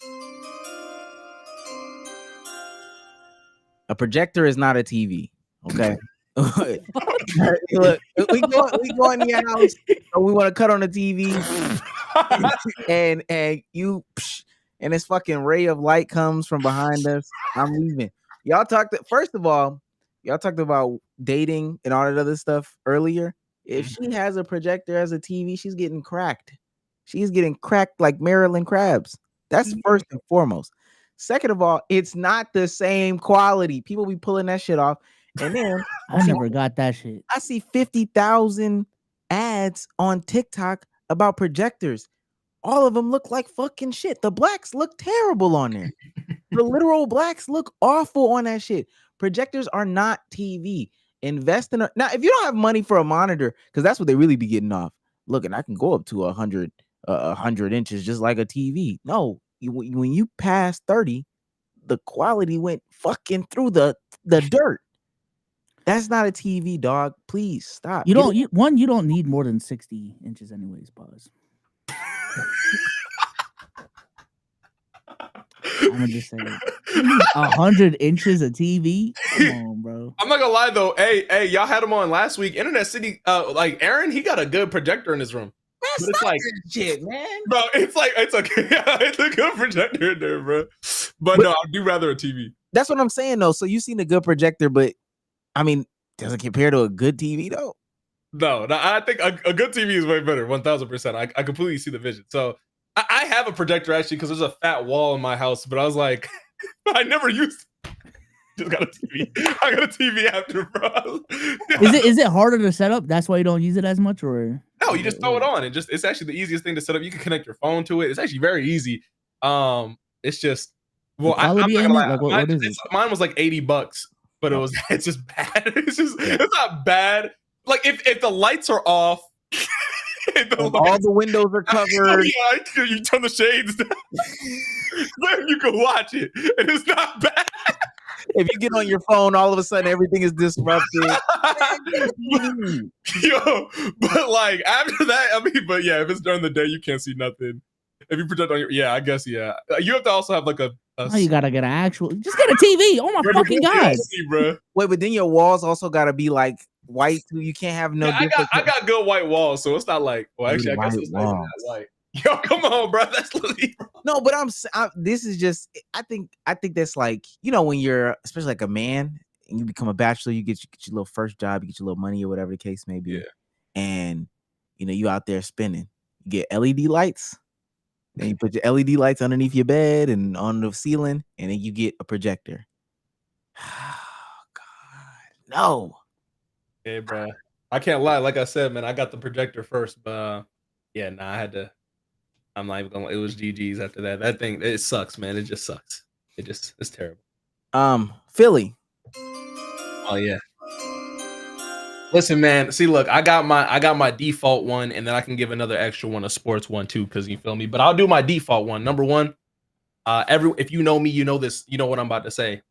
A projector is not a TV. Okay. Look, we go in your house. We want to cut on the TV, and this fucking ray of light comes from behind us. I'm leaving. First of all, y'all talked about dating and all that other stuff earlier. If she has a projector as a TV, she's getting cracked. She's getting cracked like Maryland crabs. That's first and foremost. Second of all, it's not the same quality. People be pulling that shit off. And then I never got that shit. I see 50,000 ads on TikTok about projectors. All of them look like fucking shit. The blacks look terrible on there. The literal blacks look awful on that shit. Projectors are not TV. Invest in now. If you don't have money for a monitor, because that's what they really be getting off. Look, and I can go up to 100 inches just like a TV. No, when you pass 30, the quality went fucking through the dirt. That's not a TV, dog. Please stop. You don't need more than 60 inches anyways. Pause. I'm gonna just say 100 inches of TV. Come on, bro. I'm not gonna lie though. Hey, y'all had him on last week. Internet City, like Aaron, he got a good projector in his room. But it's like shit, man. Bro, it's okay. It's a good projector in there, bro. But no, I'd do rather a TV. That's what I'm saying though. So you've seen a good projector, but I mean, does it compare to a good TV though? No, I think a good TV is way better. 1,000%. I completely see the vision. So I have a projector actually because there's a fat wall in my house, but I was like, I never used it. just got a TV. I got a TV after, bro. Is it harder to set up? That's why you don't use it as much, or no? You just throw it on. It's actually the easiest thing to set up. You can connect your phone to it. It's actually very easy. It's just I'm not gonna lie. Mine was like $80, but it's just bad. It's not bad. Like if the lights are off. All the windows are covered. Yeah, you turn the shades down. Then you can watch it, and it's not bad. If you get on your phone, all of a sudden everything is disrupted. Yo, but like after that, I mean, but yeah, if it's during the day, you can't see nothing. If you project on your, I guess, yeah. You have to also have like a you gotta get an actual. Just get a TV. Oh my fucking god, bro. Wait, but then your walls also gotta be like white too. You can't have no. Yeah, I got good white walls, so it's not like. Well, actually, I guess it's not even that white. Yo, come on, bro. That's literally. No, but this is just. I think that's like, you know, when you're especially like a man and you become a bachelor, you get your little first job, you get your little money or whatever the case may be, and you know you out there spinning. You get LED lights. Then you put your LED lights underneath your bed and on the ceiling, and then you get a projector. Oh God, no. Hey, bro. I can't lie. Like I said, man, I got the projector first, but I had to. I'm not even gonna. It was GG's after that. That thing, it sucks, man. It just sucks. It's terrible. Philly. Oh yeah. Listen, man. See, look, I got my default one, and then I can give another extra one, a sports one too, because you feel me. But I'll do my default one. Number one, if you know me, you know this. You know what I'm about to say.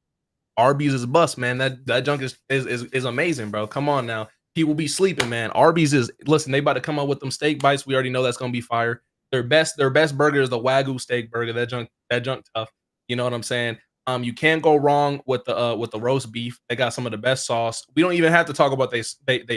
Arby's is a bust, man. That junk is amazing, bro. Come on now. People be sleeping, man. Arby's is listen. They about to come out with them steak bites. We already know that's gonna be fire. Their best burger is the Wagyu steak burger. That junk tough. You know what I'm saying? You can't go wrong with the roast beef. They got some of the best sauce. We don't even have to talk about they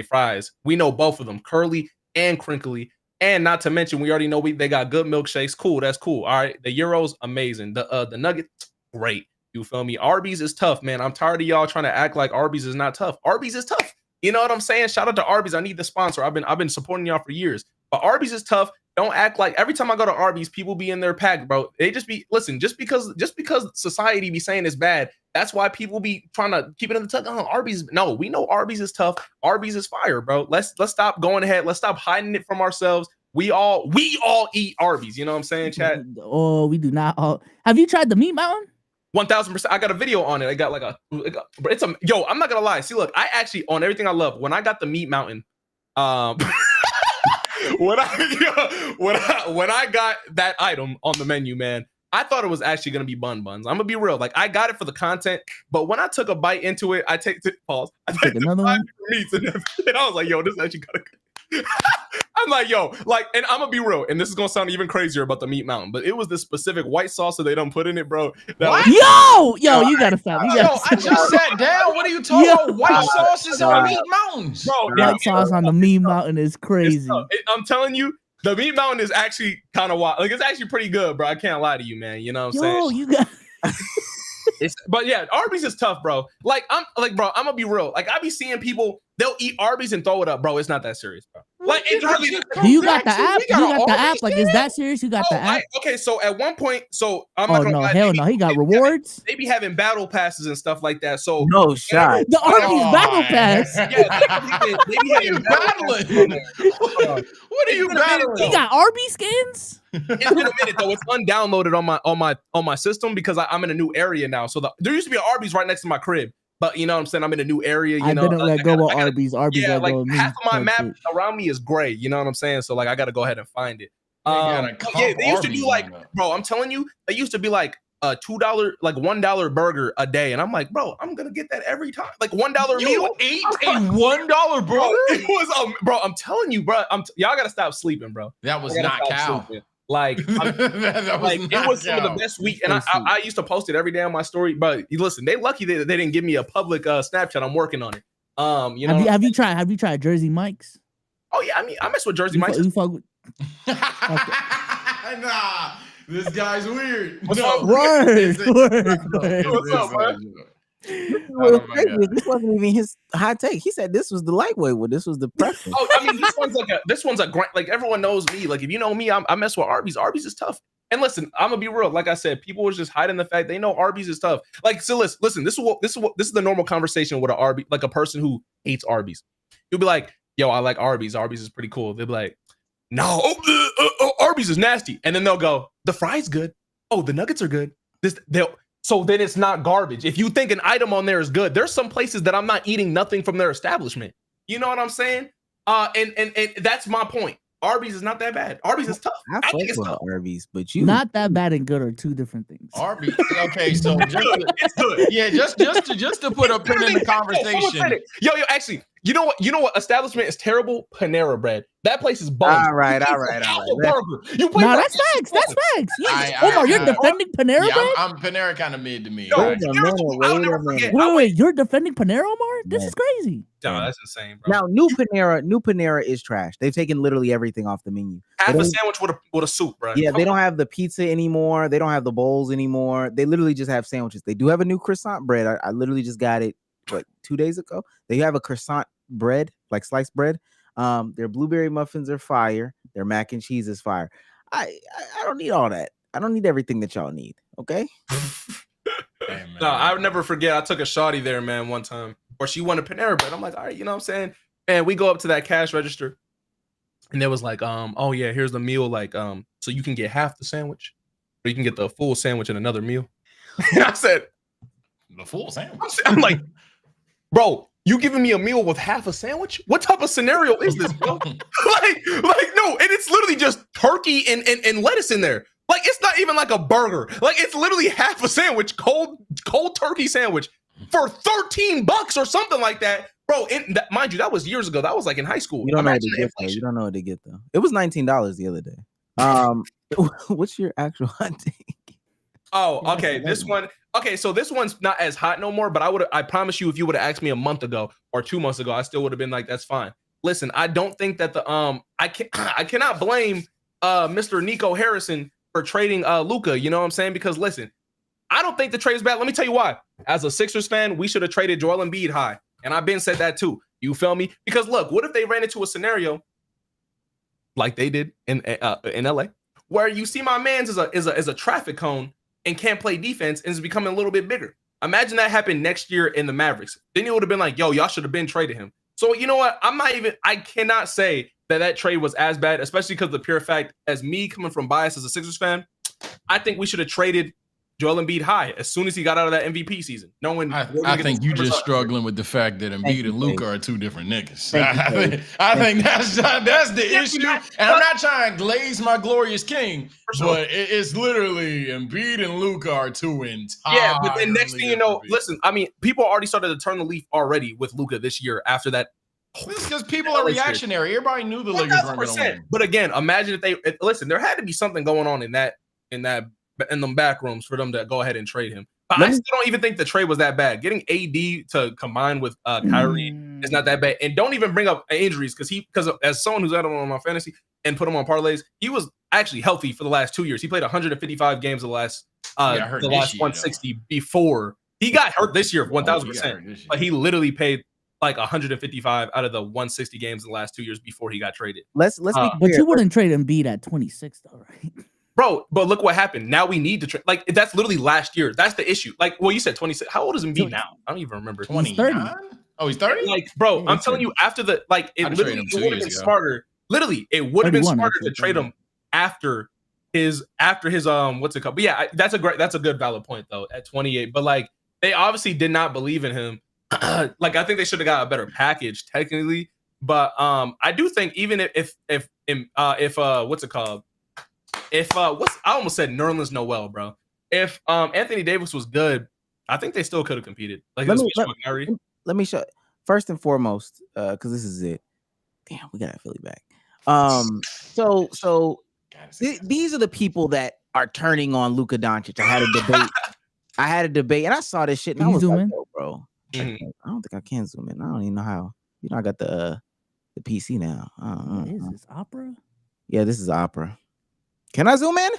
fries. We know both of them, curly and crinkly. And not to mention, we already know they got good milkshakes. Cool, that's cool. All right, the gyros, amazing. The nuggets, great. You feel me? Arby's is tough, man. I'm tired of y'all trying to act like Arby's is not tough. Arby's is tough. You know what I'm saying? Shout out to Arby's. I need the sponsor. I've been supporting y'all for years. But Arby's is tough. Don't act like every time I go to Arby's, people be in their pack, bro. They just because society be saying it's bad, that's why people be trying to keep it in the tuck. Oh, Arby's, no, we know Arby's is tough. Arby's is fire, bro. Let's stop going ahead. Let's stop hiding it from ourselves. We all eat Arby's. You know what I'm saying, chat? Oh, we do not all. Have you tried the Meat Mountain? 1000%. I got a video on it. I got yo. I'm not gonna lie. See, look, I actually on everything I love. When I got the Meat Mountain, when I got that item on the menu, man, I thought it was actually gonna be buns. I'm gonna be real. Like I got it for the content, but when I took a bite into it, I take another one. Meats and I was like, yo, this actually got a. I'm like, yo, like, and I'm gonna be real, and this is gonna sound even crazier about the Meat Mountain, but it was this specific white sauce that they don't put in it, bro. Yo, you gotta stop. I just sat down. What are you talking about? White sauce is on Meat Mountains, bro. White sauce on the Meat Mountain is crazy. I'm telling you, the Meat Mountain is actually kind of wild. Like it's actually pretty good, bro. I can't lie to you, man. You know what I'm saying? You got. But yeah, Arby's is tough, bro. Like I'm gonna be real. Like I be seeing people, they'll eat Arby's and throw it up, bro. It's not that serious, bro. Like it's really. Do you got the app? You got the app? Like, is that serious? You got the app? Okay, so at one point, I'm not gonna lie, hell no, he got rewards. They be having battle passes and stuff like that. So no shot. The Arby's battle pass. Yeah, they be having battling. What are you battling? He got Arby skins. It's been a minute though. It's undownloaded on my system because I'm in a new area now. So there used to be an Arby's right next to my crib. But you know what I'm saying? I'm in a new area. You know, didn't let go of Arby's. Arby's yeah, let like go of me. half of my map around me is gray. You know what I'm saying? So like I got to go ahead and find it. They used to do like, bro, I'm telling you, they used to be like a $2, like $1 burger a day, and I'm like, bro, I'm gonna get that every time. Like $1 meal. You ate a $1 burger? It was, bro. I'm telling you, bro. Y'all gotta stop sleeping, bro. That was not cow. Sleeping. Like, it was some of the best week, and I used to post it every day on my story. But listen, they lucky they didn't give me a public Snapchat. I'm working on it. You know, have you tried Jersey Mike's? Oh yeah, I mean, I mess with Jersey Mike's. You fuck with... Nah, this guy's weird. What's up? Word. What's up, man? This wasn't even his hot take. He said this was the lightweight one. This was the preference. Oh, I mean, this one's a great, like everyone knows me. Like if you know me, I mess with Arby's. Arby's is tough. And listen, I'm gonna be real. Like I said, people was just hiding the fact they know Arby's is tough. Like, so listen. This is the normal conversation with a person who hates Arby's. You'll be like, "Yo, I like Arby's. Arby's is pretty cool." They'll be like, "No, Arby's is nasty." And then they'll go, "The fries good. Oh, the nuggets are good." So then it's not garbage. If you think an item on there is good, there's some places that I'm not eating nothing from their establishment. You know what I'm saying? And that's my point. Arby's is not that bad. Arby's is tough. I think it's tough. Arby's, but you not that bad and good are two different things. Arby's, okay, so it's good. Yeah, just to put a pin in the conversation. Yo, actually, you know what establishment is terrible? Panera Bread. That place is bones. All right. Burger. No, that's facts. That's facts. Omar, you're defending Panera Bread? I'm Panera kind of mid to me. Wait a minute. Wait, you're defending Panera, Omar? This is crazy. No, that's insane, bro. Now, new Panera is trash. They've taken literally everything off the menu. Half a sandwich with a soup, bro. Yeah, they don't have the pizza anymore. They don't have the bowls anymore. They literally just have sandwiches. They do have a new croissant bread. I literally just got it, 2 days ago? They have a croissant bread, like sliced bread. Their blueberry muffins are fire. Their mac and cheese is fire. I don't need all that. I don't need everything that y'all need. Okay. Hey, no, I'll never forget. I took a shawty there, man, one time. Or she wanted Panera Bread. I'm like, all right, you know what I'm saying? And we go up to that cash register, and there was like, oh yeah, here's the meal. Like, so you can get half the sandwich, or you can get the full sandwich and another meal. And I said, the full sandwich. I'm like, bro, you giving me a meal with half a sandwich? What type of scenario is this, bro? like no, and it's literally just turkey and lettuce in there. Like, it's not even like a burger. Like, it's literally half a sandwich, cold turkey sandwich for $13 or something like that, bro. Mind you, that was years ago. That was like in high school. You don't know what to get though. You don't know what to get though. It was $19 the other day. What's your actual hot take? Oh, okay. This one. Okay, so this one's not as hot no more. But I promise you, if you would have asked me a month ago or 2 months ago, I still would have been like, that's fine. Listen, I don't think that I cannot blame Mr. Nico Harrison for trading Luka. You know what I'm saying? Because listen, I don't think the trade is bad. Let me tell you why. As a Sixers fan, we should have traded Joel Embiid high, and I've been said that too. You feel me? Because look, what if they ran into a scenario like they did in LA, where you see my man's is a traffic cone and can't play defense and is becoming a little bit bigger. Imagine that happened next year in the Mavericks. Then it would have been like, yo, y'all should have been traded him. So you know what? I cannot say that trade was as bad, especially because the pure fact, as me coming from bias as a Sixers fan, I think we should have traded Joel Embiid high as soon as he got out of that MVP season. I think you just struggling with the fact that Embiid and Luka are two different niggas. I think that's the issue. And I'm not trying to glaze my glorious king, but it's literally Embiid and Luka are two entirely. Yeah, but then next thing you know, listen, I mean, people already started to turn the leaf already with Luka this year after that. It's because people are reactionary. Everybody knew the Lakers weren't going to win. But again, imagine if listen, there had to be something going on in them back rooms for them to go ahead and trade him. But I still don't even think the trade was that bad. Getting AD to combine with Kyrie is not that bad. And don't even bring up injuries because as someone who's had him on my fantasy and put him on parlays, he was actually healthy for the last 2 years. He played 155 games the last 160 before. He got hurt this year 1,000%. But he literally played like 155 out of the 160 games in the last 2 years before he got traded. Let's be clear. But you wouldn't trade Embiid at 26 though, right? Bro, but look what happened. Now we need to trade. Like, that's literally last year. That's the issue. Like, well, you said 26. How old is Embiid now? I don't even remember. 29? Oh, he's 30? Like, bro, I'm telling you, after the, like, it literally would have been smarter. Literally, it would have been smarter to trade him after his what's it called? But yeah, that's a good valid point though at 28. But like, they obviously did not believe in him. Like, I think they should have got a better package technically. But I do think even if what's it called? I almost said Nerlens Noel, bro. If Anthony Davis was good, I think they still could have competed. Like, let me show. First and foremost, because this is it. Damn, we got Philly back. So these are the people that are turning on Luka Doncic. I had a debate, and I saw this shit, and I was like, oh, bro, I don't think I can zoom in. I don't even know how. You know, I got the PC now. What is this, Opera? Yeah, this is Opera. Can I zoom in?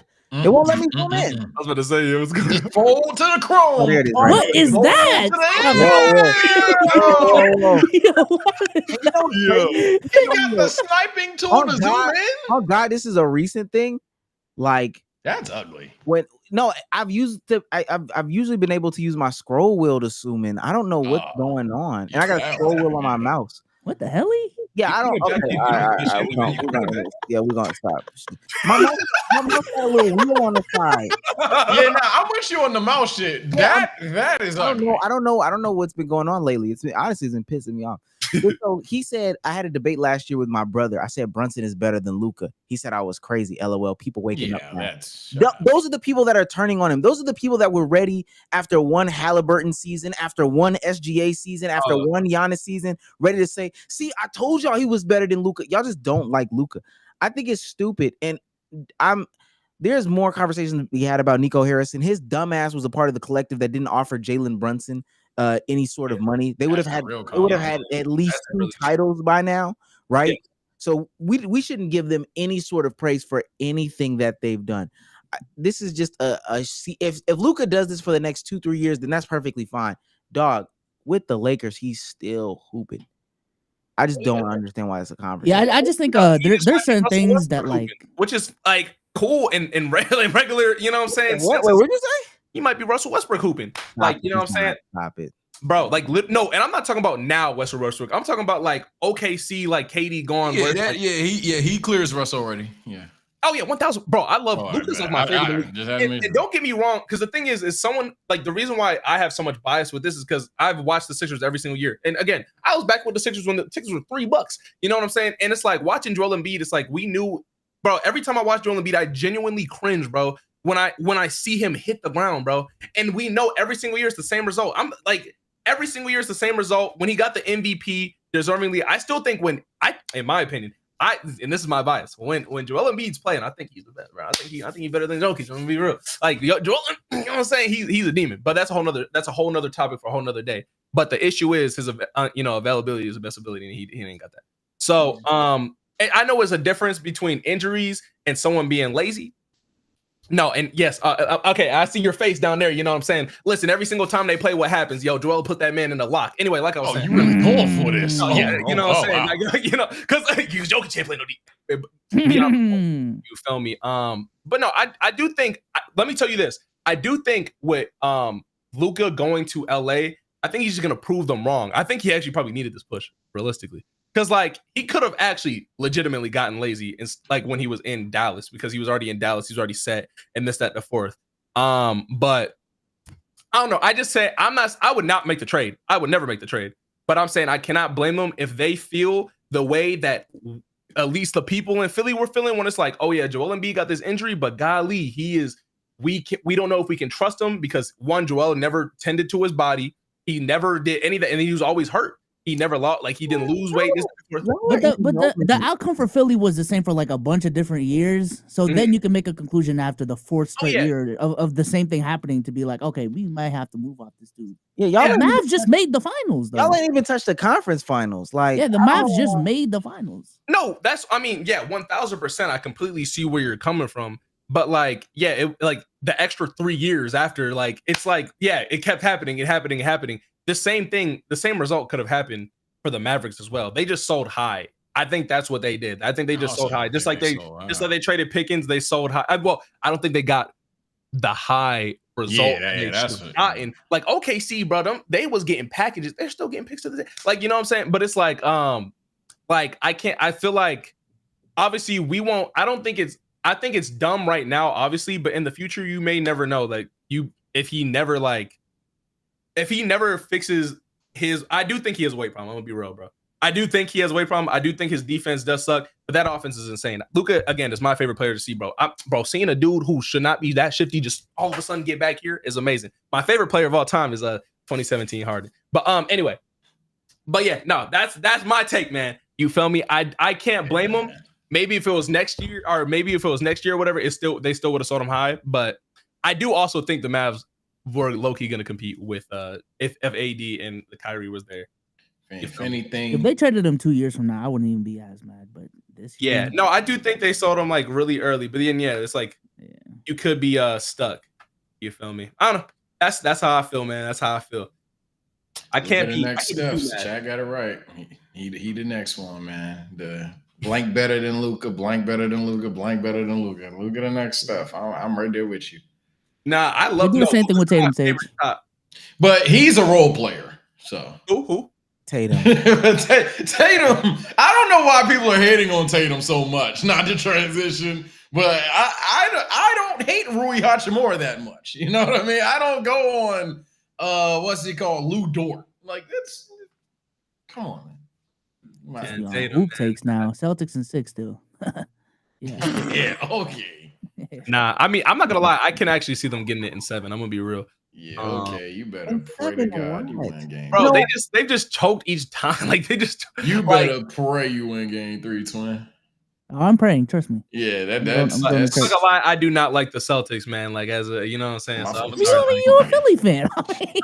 It won't let me zoom in. I was about to say it was good. Just fold to the Chrome. Oh, there it is, right. What is that? He got the sniping tool to zoom in. Oh God, this is a recent thing. Like, That's ugly. I've usually been able to use my scroll wheel to zoom in. I don't know what's going on, and I got a scroll wheel on my mouse. What the hell? Yeah, I don't. Okay, all right. We're gonna stop. My mouse got a little wheel on the side. Yeah, I'm with you on the mouse shit. That is ugly. I don't know what's been going on lately. It's been pissing me off. So he said, I had a debate last year with my brother. I said Brunson is better than Luka. He said I was crazy. LOL. People waking up now. Those are the people that are turning on him. Those are the people that were ready after one Halliburton season, after one SGA season, after one Giannis season, ready to say, see, I told y'all he was better than Luka. Y'all just don't like Luka. I think it's stupid. And there's more conversations to be had about Nico Harrison. His dumbass was a part of the collective that didn't offer Jalen Brunson any sort of money. They would have had at least 2 titles by now, right? Yeah. So we shouldn't give them any sort of praise for anything that they've done. This is just if Luka does this for the next 2-3 years, then that's perfectly fine. Dog, with the Lakers, he's still hooping. I just don't understand why it's a conversation. Yeah, I just think there's certain things that like, which is like cool and regular, you know what I'm saying? What did you say? He might be Russell Westbrook hooping. Like, you know what I'm saying? Stop it. Bro, like, no, and I'm not talking about now Russell Westbrook. I'm talking about like OKC, like KD gone. He clears Russ already. Yeah. Oh, yeah, 1,000. Bro, I love Luka's like my favorite. And don't get me wrong, because the thing is someone, like, the reason why I have so much bias with this is because I've watched the Sixers every single year. And again, I was back with the Sixers when the tickets were $3. You know what I'm saying? And it's like watching Joel Embiid, it's like we knew, bro, every time I watch Joel Embiid, I genuinely cringe, bro. When I see him hit the ground, bro, and we know every single year it's the same result. I'm like, every single year it's the same result. When he got the MVP, deservingly, I still think in my opinion, and this is my bias, when Joel Embiid's playing, I think he's the best, bro. I think he's better than Jokic. I'm gonna be real. Like Joel, you know what I'm saying? He's a demon. But that's a whole nother topic for a whole nother day. But the issue is his availability is the best ability, and he ain't got that. So I know there's a difference between injuries and someone being lazy. No, and yes, okay, I see your face down there, you know what I'm saying? Listen, every single time they play, what happens? Yo, Joel put that man in the lock. Anyway, like I was saying. You really going for this. You know what I'm saying? Wow. Like, you know, because Jokic can't play no deep. You feel me? But no, I do think, let me tell you this. I do think with Luka going to LA, I think he's just going to prove them wrong. I think he actually probably needed this push, realistically. Because, like, he could have actually legitimately gotten lazy, like, when he was in Dallas, because he was already in Dallas. He's already set and this, that, and the fourth. But I don't know. I just say I would not make the trade. I would never make the trade. But I'm saying I cannot blame them if they feel the way that at least the people in Philly were feeling when it's like, oh, yeah, Joel Embiid got this injury, but golly, we don't know if we can trust him because, one, Joel never tended to his body. He never did anything, and he was always hurt. He never lost, like he didn't lose weight. But the outcome for Philly was the same for like a bunch of different years. So then you can make a conclusion after the 4th straight year of the same thing happening to be like, okay, we might have to move off this dude. Yeah, the Mavs just made the finals, though. Y'all ain't even touched the conference finals. Like, yeah, the Mavs just made the finals. No, 1,000%. I completely see where you're coming from. But like, yeah, like the extra 3 years after, like, it's like, yeah, it kept happening. The same thing, the same result could have happened for the Mavericks as well. They just sold high. I think that's what they did. I think they just sold high. Just like they traded Pickens, they sold high. I don't think they got the high result that's gotten. Like OKC, bro, they was getting packages. They're still getting picks to the day. Like, you know what I'm saying? But it's like I feel like obviously we won't. I think it's dumb right now, obviously, but in the future you may never know. Like if he never fixes his, I do think he has a weight problem. I'm gonna be real, bro. I do think he has a weight problem. I do think his defense does suck, but that offense is insane. Luka, again, is my favorite player to see, bro. Seeing a dude who should not be that shifty just all of a sudden get back here is amazing. My favorite player of all time is 2017 Harden. But anyway, but yeah, no, that's my take, man. You feel me? I can't blame him. Maybe if it was next year, or whatever, they still would have sold him high. But I do also think the Mavs were low-key going to compete with if AD and the Kyrie was there. If anything, if they traded him 2 years from now, I wouldn't even be as mad. But this year, no, I do think they sold him like really early. But then, yeah, it's like you could be stuck. You feel me? I don't know. That's how I feel, man. That's how I feel. I can't be next steps. Chad got it right. He the next one, man. The blank better than Luka, blank better than Luka, blank better than Luka. Look at the next stuff. I'm right there with you. Nah, I love do the same thing with Tatum, Sage. But he's a role player. So who? Tatum. Tatum. I don't know why people are hating on Tatum so much. Not to transition, but I don't hate Rui Hachimura that much. You know what I mean? I don't go on what's he called, Lou Dort. Like that's come on, man. Hoop takes now. Celtics in 6 still. Yeah. Yeah. Okay. Nah, I mean, I'm not gonna lie. I can actually see them getting it in 7. I'm gonna be real. Yeah. Okay. You better pray to God you win game. Bro, they just choked each time. Like they just. You better pray you win game 3, twin. Oh, I'm praying. Trust me. Yeah, I'm not gonna lie. I do not like the Celtics, man. Like as a, you know what I'm saying. So You're a Philly fan.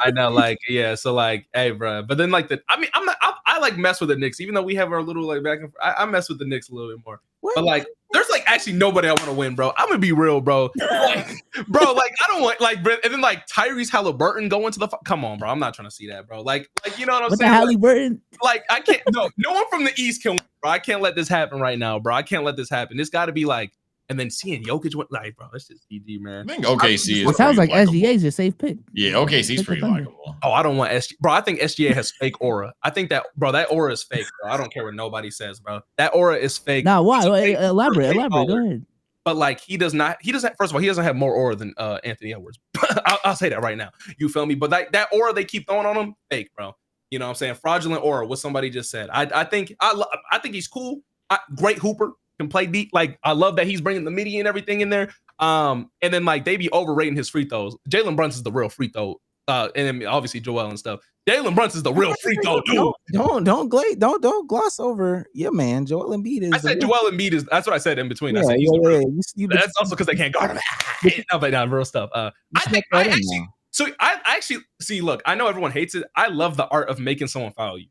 I know, like, yeah. So like, hey, bro. But then like I'm not. I like mess with the Knicks, even though we have our little like back and forth. I mess with the Knicks a little bit more. What? But like, there's like actually nobody I want to win, bro. I'm gonna be real, bro. Like, bro, like I don't want like, and then like Tyrese Halliburton going to the. Come on, bro. I'm not trying to see that, bro. Like you know what I'm saying? The Halliburton? Like I can't. No one from the East can win, bro. I can't let this happen right now, bro. I can't let this happen. It's got to be like, and then seeing Jokic went like, bro, it's just GG, man. I think OKC is. It sounds like SGA is your safe pick. Yeah, OKC's pretty likable. Oh, I don't want SGA, bro. I think SGA has fake aura. I think that, bro, that aura is fake, bro. I don't care what nobody says, bro. That aura is fake. Nah, why? Elaborate. Go ahead. But like he doesn't. First of all, he doesn't have more aura than Anthony Edwards. I'll say that right now. You feel me? But that aura they keep throwing on him, fake, bro. You know what I'm saying? Fraudulent aura. What somebody just said. I think he's cool. Great hooper. Can play deep. Like I love that he's bringing the midi and everything in there. And then like they be overrating his free throws. Jalen Brunson's the real free throw. And then obviously Joel and stuff. Jalen Brunson's the real free throw dude. Don't gloss over. Yeah, man. Joel Embiid is. I said Joel Embiid is. That's what I said in between. Yeah, I said that's also because they can't guard him. No, but no, real stuff. I actually see. Look, I know everyone hates it. I love the art of making someone foul you.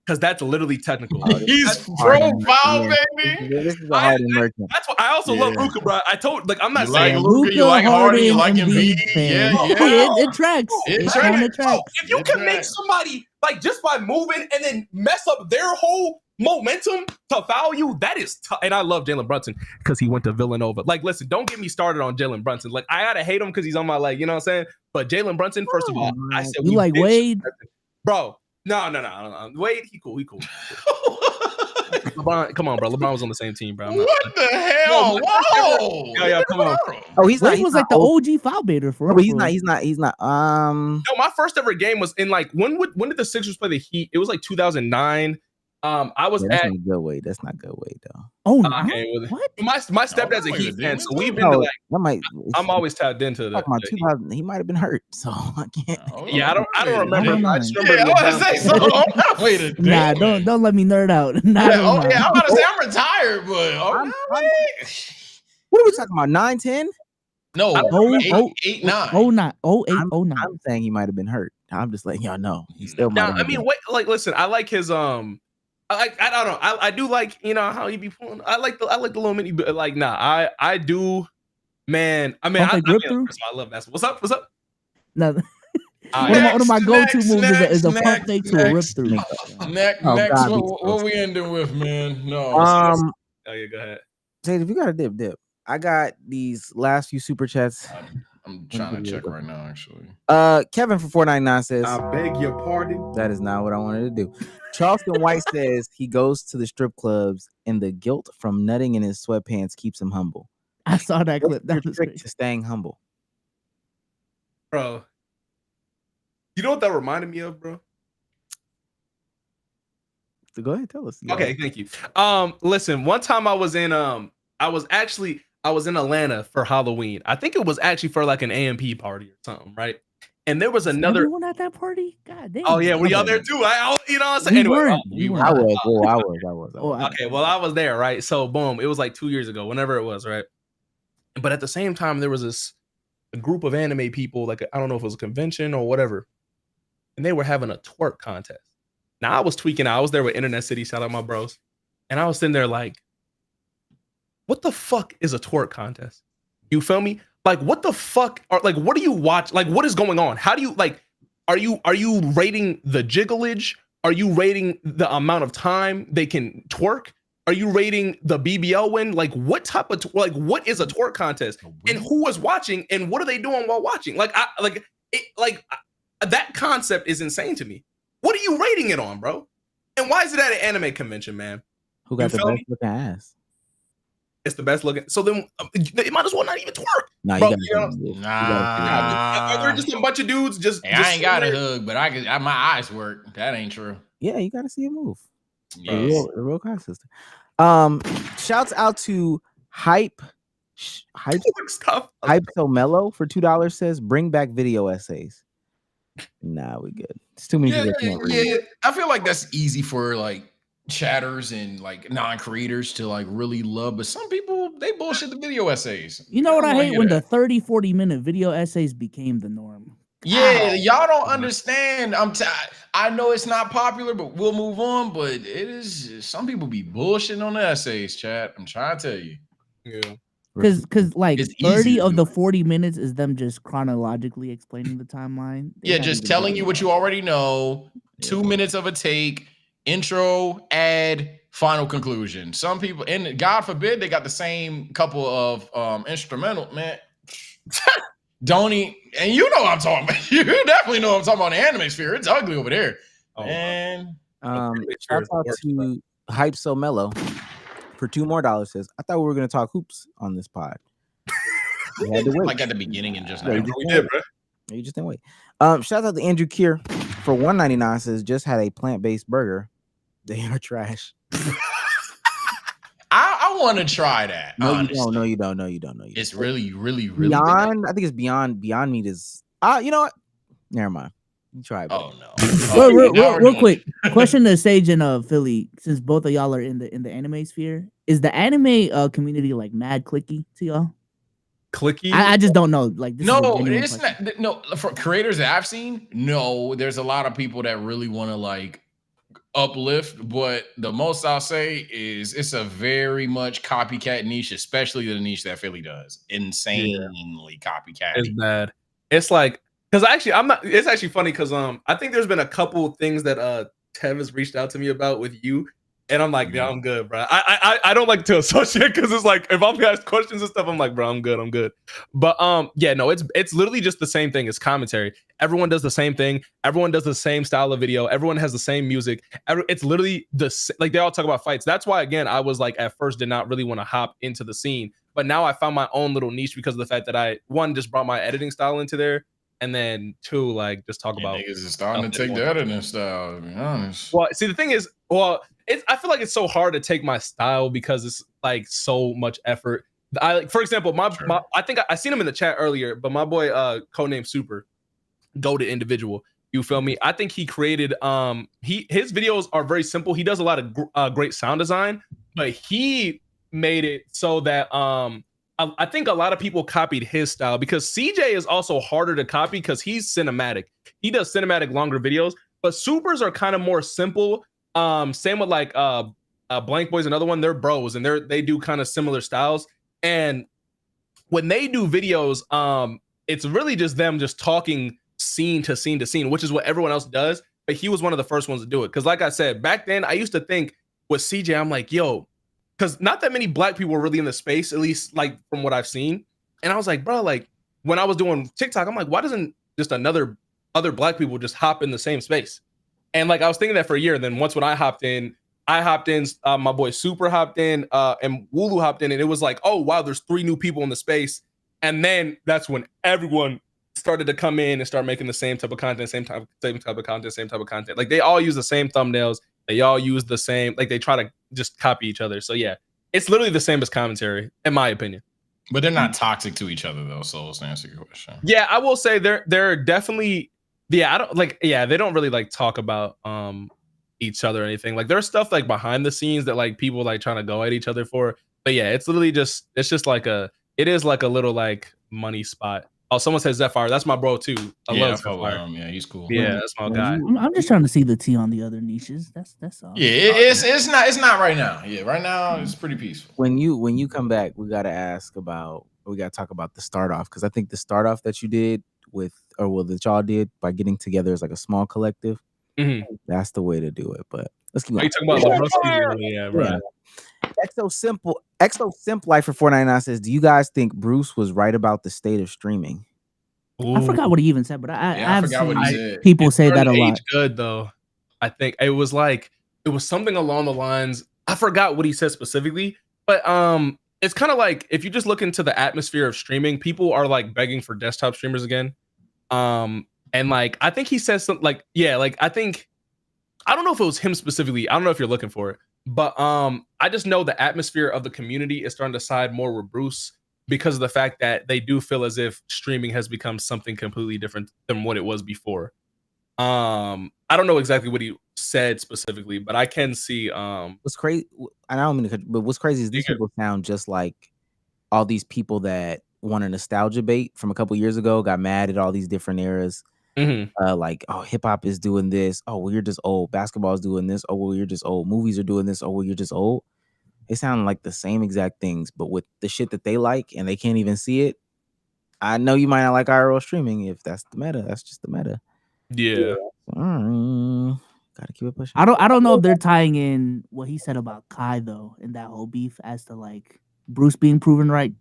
Because that's literally technical. He's pro foul, baby. This is a hard merchant. That's what I also love Luka, bro. I told like I'm not you saying like Luka, you like Harden, you like Embiid. Yeah. It tracks. It tracks. If you can make somebody like just by moving and then mess up their whole momentum to foul you, that is tough. And I love Jalen Brunson because he went to Villanova. Like, listen, don't get me started on Jalen Brunson. Like, I gotta hate him because he's on my like, you know what I'm saying? But Jalen Brunson, first of all, I said you like Wade, bro. No. Wade, he cool. LeBron, come on, bro. LeBron was on the same team, bro. What the hell? Whoa! Yeah, come on. Oh, he's not. He was like the OG foul baiter for. No, but he's not. No, my first ever game was in like when did the Sixers play the Heat? It was like 2009. I was that's not good Wade. That's not good Wade though. Oh, okay. What? My stepdad's a Heat fan, so we've been to like. I'm always tapped into that. 2000. He might have been hurt, so I can't. Yeah, I don't remember. I just remember. Yeah, I want to say so. Wait a minute. Nah, don't let me nerd out. I'm about to say I'm retired, but what are we talking about? 9, 10? No, 8, 9. 09. I'm saying he might have been hurt. I'm just letting y'all know he still might. Now, I mean, wait, like, listen, I like his I don't know. I do like, you know, how he be pulling. I like the little mini, but like, nah, I do, man. I mean, I love basketball. What's up? No. One of my go-to moves is a pump fake to a rip through. Next, what we ending with, man? No. Oh yeah, go ahead. Say if you got a dip. I got these last few super chats. I'm trying to check right now, actually. Kevin from 499 says, I beg your pardon. That is not what I wanted to do. Charleston White says he goes to the strip clubs and the guilt from nutting in his sweatpants keeps him humble. I saw that clip. That was trick to staying humble. Bro. You know what that reminded me of, bro? So go ahead, tell us. Okay, thank you. Listen, one time I was in Atlanta for Halloween. I think it was actually for like an AMP party or something, right? And there was another everyone at that party. God damn. Oh yeah, were y'all there too? You know what I'm saying? Anyway, I was. Okay, well, I was there, right? So boom, it was like 2 years ago, whenever it was, right? But at the same time, there was a group of anime people, like I don't know if it was a convention or whatever, and they were having a twerk contest. Now I was tweaking out. I was there with Internet City, shout out my bros, and I was sitting there like, what the fuck is a twerk contest? You feel me? Like, what the fuck? What do you watch? Like, what is going on? How do you like? Are you rating the jigglage? Are you rating the amount of time they can twerk? Are you rating the BBL win? Like what type of what is a twerk contest? And who was watching and what are they doing while watching? That concept is insane to me. What are you rating it on, bro? And why is it at an anime convention, man? Who got the best looking ass? It's the best looking. So then it might as well not even twerk. Nah, bro, Nah. Are there just a bunch of dudes just? Hey, I ain't got a hug, but my eyes work. That ain't true. Yeah, you got to see it move. Yes. A real consistent. Shouts out to Hype So Mellow for $2 says bring back video essays. Nah, we good. It's too many people can't read. Yeah, I feel like that's easy for like chatters and like non-creators to like really love, but some people they bullshit the video essays. You know what I hate? When the 30-40 minute video essays became the norm. Yeah, y'all don't understand. I know it's not popular, but we'll move on. But it is, some people be bullshitting on the essays, chat. I'm trying to tell you. Yeah. Because like It's 30 easy of to the 40 minutes is them just chronologically explaining the timeline. Yeah, just telling you what you already know. 2 minutes of a take, intro, ad, final conclusion. Some people, and God forbid, they got the same couple of instrumental, man. Don't eat, and you know what I'm talking about. You definitely know what I'm talking about in the anime sphere. It's ugly over there. And shout out to Hype So Mellow for $2 more says, I thought we were gonna talk hoops on this pod. You had to wait. Like at the beginning and just now. Yeah, We did, bro. You just didn't wait. Shout out to Andrew Kier for $1.99 says just had a plant-based burger. They are trash. I want to try that. No, honestly. you don't. No, you don't. It's really good. Beyond. I think it's Beyond Meat is. You know what? Never mind. You try it. Oh no. Real quick question to Sage and Philly, since both of y'all are in the anime sphere, is the anime community like mad clicky to y'all? Clicky? I just don't know. Like this No, is a it's question. not. No, for creators that I've seen, no, there's a lot of people that really want to like uplift, but the most I'll say is it's a very much copycat niche, especially the niche that Philly does. Insanely copycat. It's bad. It's like, because actually I'm not, it's actually funny because I think there's been a couple things that Tev has reached out to me about with you, and I'm like, yeah, I'm good, bro. I don't like to associate because it's like if I'm asked questions and stuff, I'm like, bro, I'm good. But yeah, no, it's literally just the same thing as commentary. Everyone does the same thing. Everyone does the same style of video. Everyone has the same music. It's literally like they all talk about fights. That's why again I was like at first did not really want to hop into the scene, but now I found my own little niche because of the fact that I just brought my editing style into there. And then two, like just talk about niggas is starting to take the editing style, to be honest. Well, see, the thing is, I feel like it's so hard to take my style because it's like so much effort. For example, I think I seen him in the chat earlier, but my boy, codename Super, goated individual. You feel me? I think he created his videos are very simple. He does a lot of great sound design, but he made it so that I think a lot of people copied his style because CJ is also harder to copy because he's cinematic. He does cinematic longer videos, but Supers are kind of more simple. Same with like Blank Boy's another one. They're bros and they do kind of similar styles. And when they do videos, it's really just them just talking scene to scene to scene, which is what everyone else does. But he was one of the first ones to do it. Because like I said, back then I used to think with CJ, I'm like, yo, because not that many black people were really in the space, at least like from what I've seen. And I was like, bro, like when I was doing TikTok, I'm like, why doesn't just other black people just hop in the same space? And like I was thinking that for a year. And then once when I hopped in, my boy Super hopped in, and Wooloo hopped in, and it was like, oh wow, there's 3 new people in the space. And then that's when everyone started to come in and start making the same type of content, same type of content. Like they all use the same thumbnails. They all use the same, like they try to just copy each other. So yeah, it's literally the same as commentary, in my opinion. But they're not toxic to each other though. So let's answer your question. Yeah, I will say they're definitely, they don't really like talk about each other or anything. Like there's stuff like behind the scenes that like people like trying to go at each other for. But yeah, it's literally just like it is like a little like money spot. Oh, someone says Zephyr. That's my bro too. I love Zephyr. Yeah, he's cool. Yeah, that's my guy. I'm just trying to see the tea on the other niches. That's all. Yeah, it's not right now. Yeah, right now it's pretty peaceful. When you come back, we gotta talk about the start off, because I think the start off that you did that y'all did by getting together as like a small collective, that's the way to do it. But Let's keep Are going. you talking about LeBron? Yeah, right. Exo Simp Life for 499 says, "Do you guys think Bruce was right about the state of streaming?" I forgot what he even said, but I've forgot what he seen said. people say that a lot. Good though. I think it was something along the lines. I forgot what he said specifically, but it's kind of like if you just look into the atmosphere of streaming, people are like begging for desktop streamers again. And like I think he says something like, I think I don't know if it was him specifically. I don't know if you're looking for it, but I just know the atmosphere of the community is starting to side more with Bruce because of the fact that they do feel as if streaming has become something completely different than what it was before. I don't know exactly what he said specifically, but I can see what's crazy. I don't mean to, but what's crazy is these people sound just like all these people that won a nostalgia bait from a couple years ago, got mad at all these different eras. Like, oh, hip hop is doing this. Oh, well, you're just old. Basketball is doing this. Oh, well, you're just old. Movies are doing this. Oh, well, you're just old. They sound like the same exact things, but with the shit that they like and they can't even see it. I know you might not like IRL streaming. If that's the meta, that's just the meta. Yeah. Gotta keep it pushing. I don't know if they're tying in what he said about Kai though, in that whole beef as to like Bruce being proven right.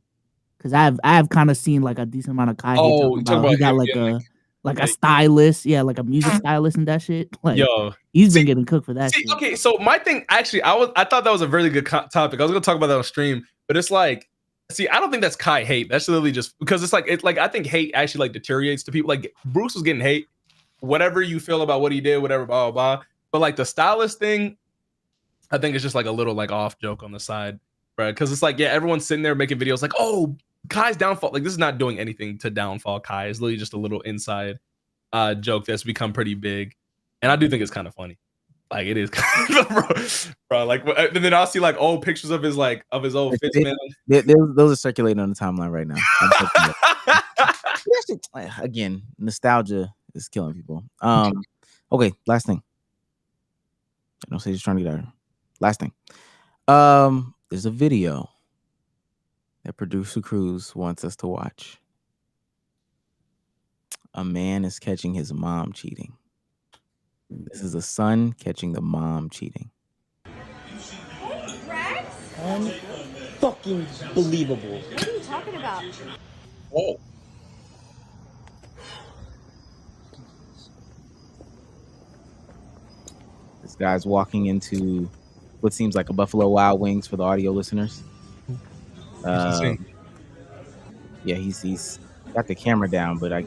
Because I've kind of seen like a decent amount of Kai. Oh, he got like a stylist, like a music stylist and that shit. Like, he's been getting cooked for that. See, shit. okay, so my thing actually, I thought that was a really good topic. I was gonna talk about that on stream, but it's like, see, I don't think that's Kai hate. That's literally just because it's like I think hate actually like deteriorates to people. Like Bruce was getting hate, whatever you feel about what he did, whatever, blah blah blah. But like the stylist thing, I think it's just like a little like off joke on the side, right? Because it's like everyone's sitting there making videos like, oh, Kai's downfall. Like this is not doing anything to downfall Kai. It's literally just a little inside joke that's become pretty big, and I do think it's kind of funny. Like it is, kind of, bro. Like, and then I'll see like old pictures of his old fits, man. Those are circulating on the timeline right now. Again, nostalgia is killing people. Okay, last thing. I don't say just trying to get out. Last thing. There's a video that producer Cruz wants us to watch. A man is catching his mom cheating. This is a son catching the mom cheating. Unfucking believable. What are you talking about? Oh. This guy's walking into what seems like a Buffalo Wild Wings for the audio listeners. He's got the camera down, but I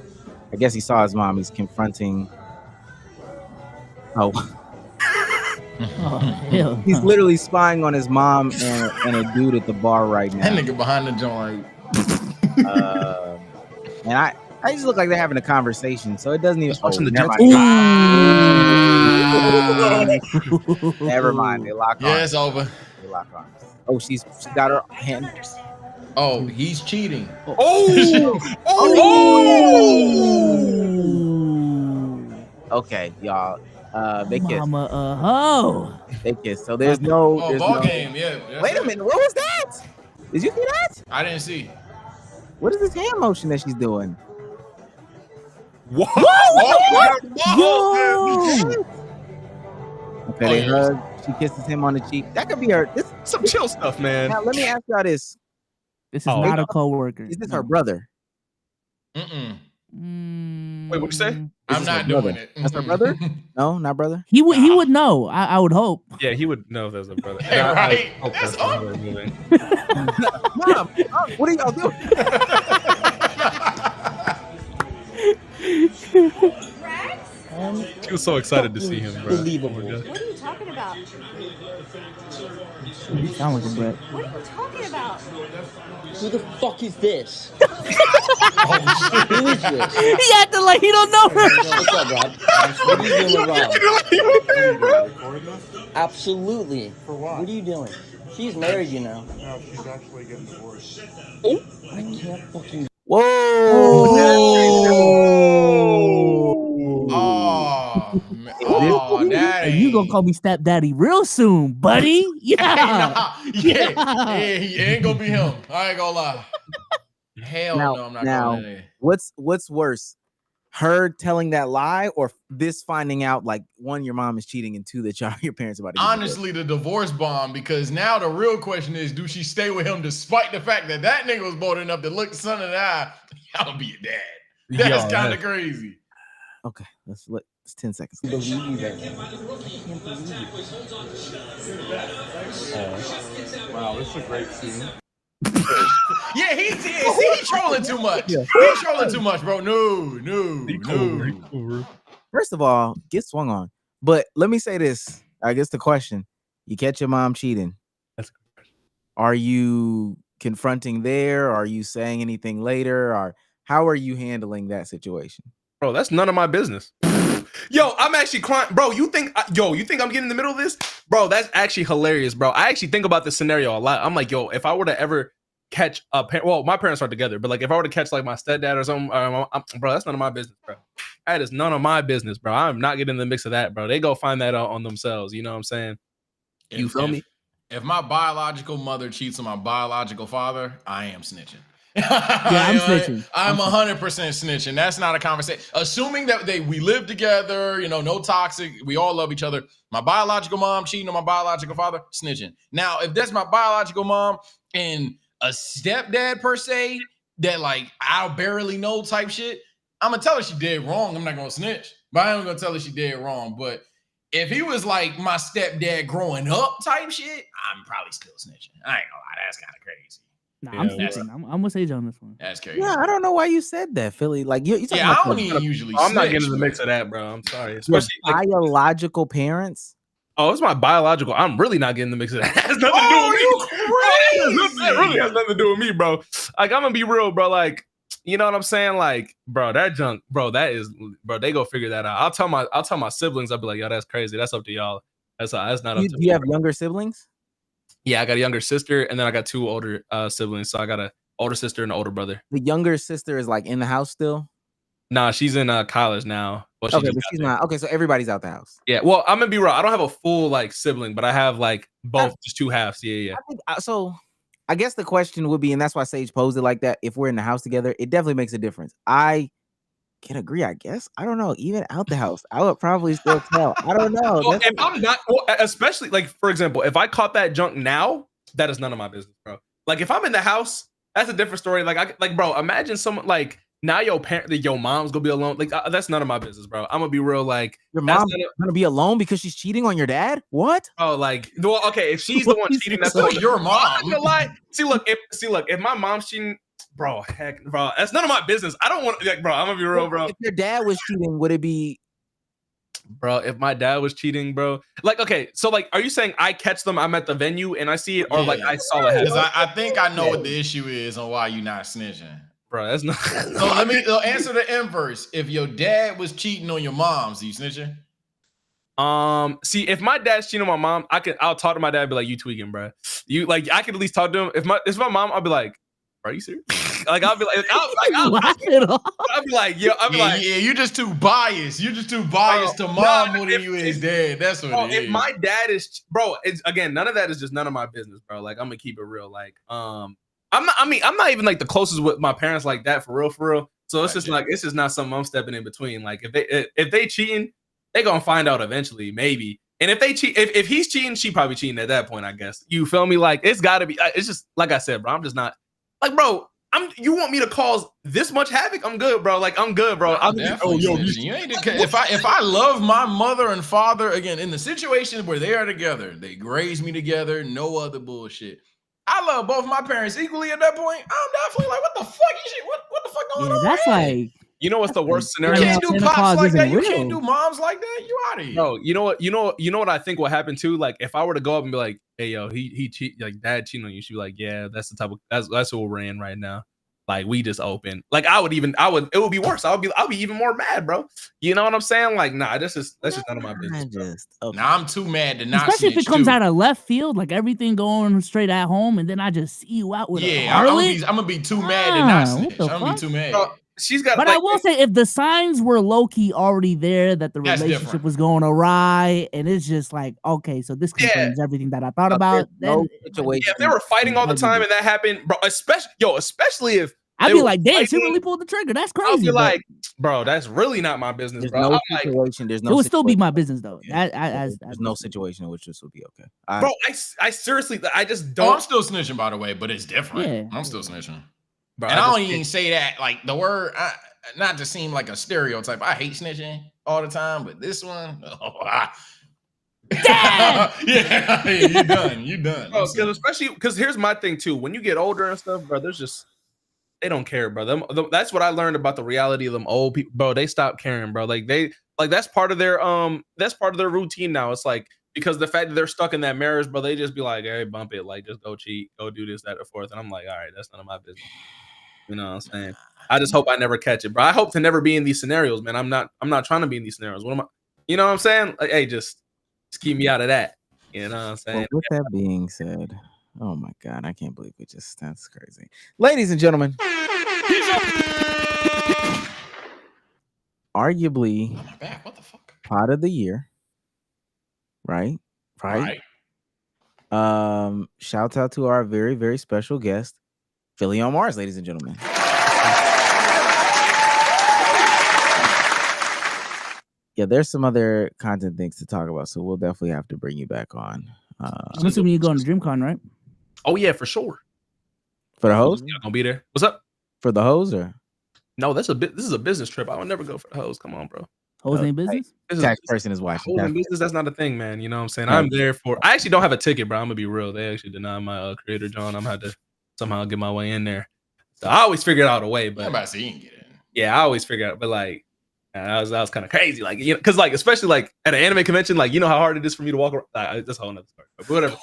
guess he saw his mom. He's confronting. He's literally spying on his mom and a dude at the bar right now. That nigga behind the joint. And I just look like they're having a conversation, so it doesn't even. Never mind. They lock arms. Yeah, it's over. They lock arms. Oh, she got her hand. Oh, he's cheating. Okay, y'all. They kiss. Mama, They kiss. So there's no. Ball game. Yeah. Wait a minute. What was that? Did you see that? I didn't see. What is this hand motion that she's doing? Whoa! Okay, they hug. She kisses him on the cheek. That could be her. This some chill stuff, man. Now let me ask y'all this. This is not a coworker. Is this her brother? Wait, what'd you say? I'm not doing it. That's her brother? No, not brother. He would know. I would hope. Yeah, he would know if there's a brother. Right? That's moving. Mom, what are y'all doing? She was so excited to see him, bro. Believable. What are you talking about? You sound like a Brett. What are you talking about? Who the fuck is this? Oh, Who is this? He acting like he don't know her. What's up, Rob? What are you doing with Rob? Absolutely. For what? What are you doing? She's married, you know. No, she's actually getting divorced. Oh, I can't fucking. Whoa! Oh, daddy. And you gonna call me stepdaddy real soon, buddy? Yeah. He ain't gonna be him. I ain't gonna lie. Hell no, I'm not now, calling it. what's worse? her telling that lie, or this finding out like one, your mom is cheating, and two, that your parents are about to get honestly the divorce bomb, because now the real question is, do she stay with him despite the fact that that nigga was bold enough to look the son in the eye? I'll be your dad. That's kind of crazy. Okay, it's 10 seconds. I can't believe you. Wow, this is a great scene. Yeah, he trolling too much. Yeah. He trolling too much, bro. No. First of all, get swung on. But let me say this. I guess the question: you catch your mom cheating. Are you confronting there? Are you saying anything later? Or how are you handling that situation? Bro, that's none of my business. Yo, I'm actually crying. Bro, you think I'm getting in the middle of this? Bro, that's actually hilarious, bro. I actually think about this scenario a lot. I'm like, yo, if I were to ever catch a parent, well, my parents are together, but like if I were to catch like my stepdad or something, bro, that's none of my business, bro. That is none of my business, bro. I'm not getting in the mix of that, bro. They go find that out on themselves. You know what I'm saying? You feel me? If my biological mother cheats on my biological father, I am snitching. Yeah, I'm snitching. I'm 100% snitching. That's not a conversation. Assuming that we live together, no toxic, we all love each other. My biological mom cheating on my biological father, snitching. Now, if that's my biological mom and a stepdad per se, that like I'll barely know type shit, I'm gonna tell her she did wrong. I'm not gonna snitch, but I ain't gonna tell her she did wrong. But if he was like my stepdad growing up type shit, I'm probably still snitching. I ain't gonna lie, that's kind of crazy. Nah, I'm snitching. I'm gonna say on this one. That's crazy. Yeah, I don't know why you said that, Philly. Like you talking Yeah, about I don't even usually. I'm not snitch, getting in the but- mix of that, bro. I'm sorry. your Especially like, biological parents. oh, it's my biological. I'm really not getting in the mix of that. It has nothing to do with me. It really has nothing to do with me, bro. Like, I'm gonna be real, bro. Like, you know what I'm saying? Like, bro, that junk, bro, that is, bro, they go figure that out. I'll tell my siblings, I'll be like, yo, that's crazy. That's up to y'all. That's not up to me. Do you have younger siblings? Yeah, I got a younger sister, and then I got two older siblings. So I got a older sister and an older brother. The younger sister is like in the house still? Nah, she's in college now. Well, Okay, but she's not. Okay, so everybody's out the house. Yeah, well, I'm gonna be real. I don't have a full like sibling, but I have like both, just two halves. Yeah. I think, so I guess the question would be, and that's why Sage posed it like that, if we're in the house together, it definitely makes a difference. I can agree, I guess. I don't know. Even out the house, I would probably still tell. I don't know. Well, if I'm not, especially like, for example, if I caught that junk now, that is none of my business, bro. Like if I'm in the house, that's a different story. Like, bro, imagine someone like now your mom's gonna be alone. Like that's none of my business, bro. I'm gonna be real. Like your mom's gonna be alone because she's cheating on your dad. What? Oh, like, well, okay, if she's the one cheating, that's So your mom. I'm not gonna lie. See, look, if my mom's cheating, bro, that's none of my business. I don't want, like, bro, I'm gonna be real, bro. If your dad was cheating, would it be? Bro, if my dad was cheating, bro, like, okay, so like, are you saying I catch them? I'm at the venue and I see it, or like I saw it happen? I think I know what the issue is on why you're not snitching. Bro, that's not. So let me answer the inverse. If your dad was cheating on your mom's, are you snitching? See, if my dad's cheating on my mom, I'll talk to my dad and be like, you tweaking, bro. You like, I could at least talk to him. If my mom, I'll be like, are you serious? Like, I'll be like, I'll be like, yo, I'll be like, yeah, you're just too biased. You're just too biased to mom more than you is dad. That's what it is. If my dad is, bro, it's again, none of that is just none of my business, bro. Like, I'm gonna keep it real. Like, I'm not even like the closest with my parents like that for real. So it's just like, it's just not something I'm stepping in between. Like, if they cheating, they gonna find out eventually, maybe. And if they cheat, if he's cheating, she probably cheating at that point, I guess. You feel me? Like, it's gotta be. It's just like I said, bro. I'm just not like, bro. You want me to cause this much havoc? I'm good, bro. Like, I'm good, bro. If I love my mother and father, again, in the situation where they are together, they raised me together, no other bullshit. I love both my parents equally at that point. I'm definitely like, what the fuck is shit? What the fuck going on? That's like, you know what's the worst scenario? You can't do pops like that. You can't do moms like that. You out of here. Bro, you know what I think will happen too? Like, if I were to go up and be like, hey, yo, he cheat, like, dad cheating on you, she'd be like, yeah, that's the type of, that's what we're in right now. Like, we just open. Like, it would be worse. I'll be even more mad, bro. You know what I'm saying? Like, nah, that's just none of my business. Now I'm too mad to not. Especially if it comes out of left field, like everything going straight at home, and then I just see you out with a harlot. I'm gonna be too mad to not snitch. I'm gonna be too mad. She's got, but I will say, if the signs were low key already there that the relationship was going awray, and it's just like, okay, so this confirms everything that I thought about. Then, if they were fighting all the time and that happened, bro, especially if I'd be like, damn, she really pulled the trigger. That's crazy. I'll be like, Bro, that's really not my business, There's bro. no I'm situation. There's It no. would still be situation. my business though. There's no situation in which this would be okay. bro, I seriously, I just Oh, don't. I'm still snitching, by the way, but it's different. Yeah. I'm still snitching. Bro, And I just don't even say that like the word, not to seem like a stereotype. I hate snitching all the time, but this one, yeah, you done. Bro, especially because here's my thing too. When you get older and stuff, bro, there's just they don't care, bro. That's what I learned about the reality of them old people, bro. They stop caring, bro. Like that's part of their routine now. It's like because the fact that they're stuck in that marriage, bro, they just be like, hey, bump it, like just go cheat, go do this, that, or fourth. And I'm like, all right, that's none of my business. You know what I'm saying? I just hope I never catch it, bro. I hope to never be in these scenarios, man. I'm not trying to be in these scenarios. What am I? You know what I'm saying? Like, hey, just keep me out of that. You know what I'm saying? Well, with that being said, oh my God, I can't believe that's crazy. Ladies and gentlemen, arguably what the fuck? Pod of the year. Right. Shout out to our very, very special guest, Philly on Marz, ladies and gentlemen. Yeah, there's some other content things to talk about, so we'll definitely have to bring you back on. I'm assuming you're going to DreamCon, right? Oh yeah, for sure. For the host? Y'all gonna be there? What's up? For the host or? No, this is a business trip. I would never go for the host. Come on, bro. Host ain't business? Tax person is watching. Host business, that's not a thing, man. You know what I'm saying? I'm there for. I actually don't have a ticket, bro. I'm gonna be real. They actually denied my creator John. I'm gonna have to somehow get my way in there. So I always figured out a way, but Everybody see you can get in. yeah, I always figure out. But like, that was kind of crazy. Like, you know, because like especially like at an anime convention, like you know how hard it is for me to walk around. That's a whole nother story. But whatever.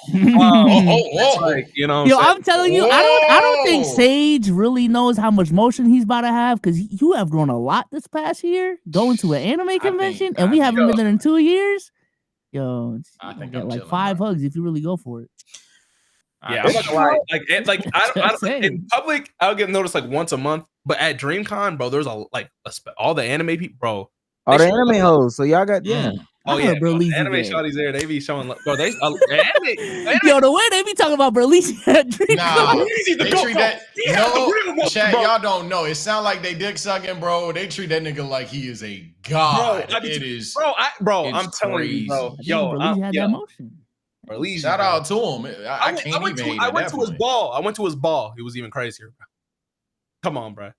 Like, you know, I'm telling you, I don't think Sage really knows how much motion he's about to have because you have grown a lot this past year going to an anime convention, and we haven't been there in 2 years. Yo, I think get I'm like chilling, 5 hugs if you really go for it. Yeah, I'm not gonna lie. Like I don't in public, I'll get noticed like once a month. But at DreamCon, bro, there's all the anime people, bro. All the anime hoes. So y'all got Oh yeah, bro, the anime shawty's there. They be showing, bro. They anime. Yo, the way they be talking about Berlisi at DreamCon. Nah, they treat that. No, chat, y'all don't know. It sound like they dick sucking, bro. They treat that nigga like he is a god. Bro, It is, I'm telling you, bro. Yo, Berlisi had that motion. Berlisi, shout out to him. I can't went even. I went to his ball. I went to his ball. It was even crazier, bro. Come on, bro.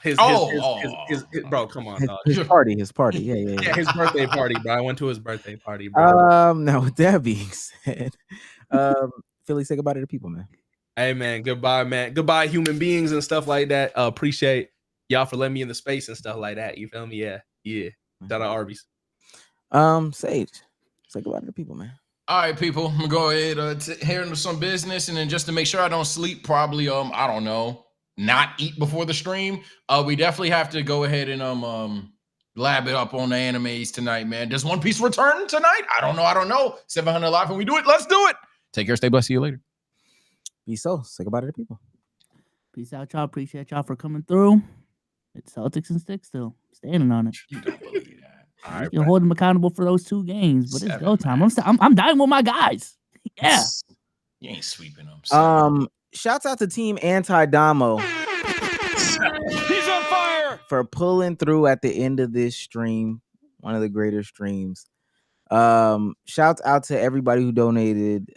His bro, come on, dog. His party. Yeah. His birthday party, bro. I went to his birthday party, bro. Now with that being said, Philly, say goodbye to the people, man. Hey, man, goodbye, human beings and stuff like that. Appreciate y'all for letting me in the space and stuff like that. You feel me? Yeah. Shout out Arby's. Sage, say goodbye to the people, man. All right, people. I'm gonna go ahead head into some business, and then just to make sure I don't sleep, probably I don't know, not eat before the stream. We definitely have to go ahead and lab it up on the animes tonight, man. Does One Piece return tonight? I don't know. 700 live, and we do it. Let's do it. Take care. Stay blessed. See you later. Peace out. Say goodbye to the people. Peace out, y'all. Appreciate y'all for coming through. It's Celtics and sticks still standing on it. You don't believe that. All right, you're holding them accountable for those 2 games, but it's go time. I'm dying with my guys. Yeah, you ain't sweeping them. Shouts out to Team Anti-Damo. He's on fire for pulling through at the end of this stream, one of the greater streams. Shouts out to everybody who donated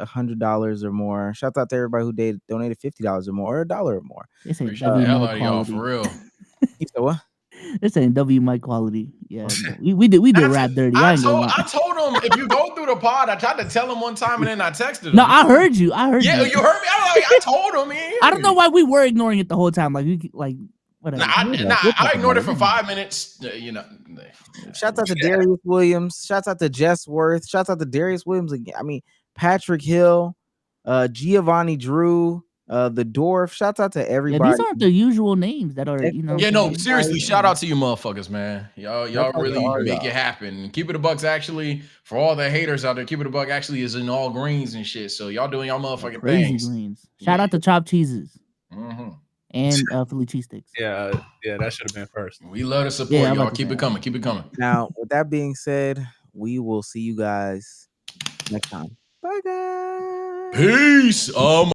$100 or more. Shouts out to everybody who donated $50 or more or $1 or more. This ain't W quality. Y'all for real. You said what? This ain't W mic quality. Yeah, we did rap dirty. I told him if you go through the pod, I tried to tell him one time and then I texted him. No, I heard you. Yeah, you heard me. I told him. I don't know why we were ignoring it the whole time. Whatever. I ignored it for 5 minutes. Shouts out to Darius Williams. Shouts out to Jess Worth. Shouts out to Darius Williams again. I mean, Patrick Hill, Giovanni Drew, the Dwarf. Shouts out to everybody. Yeah, these aren't the usual names that are, Yeah, no, seriously, shout out to you motherfuckers, man. Y'all really make it happen. Keep It a Buck's actually, for all the haters out there, Keep It a Buck actually is in all greens and shit. So y'all doing y'all motherfucking things. Greens. Shout out to Chopped Cheeses. Mm-hmm. And Philly cheesesteaks. Yeah, that should have been first. We love the support, y'all. Keep it coming. Now, with that being said, we will see you guys next time. Bye, guys. Peace.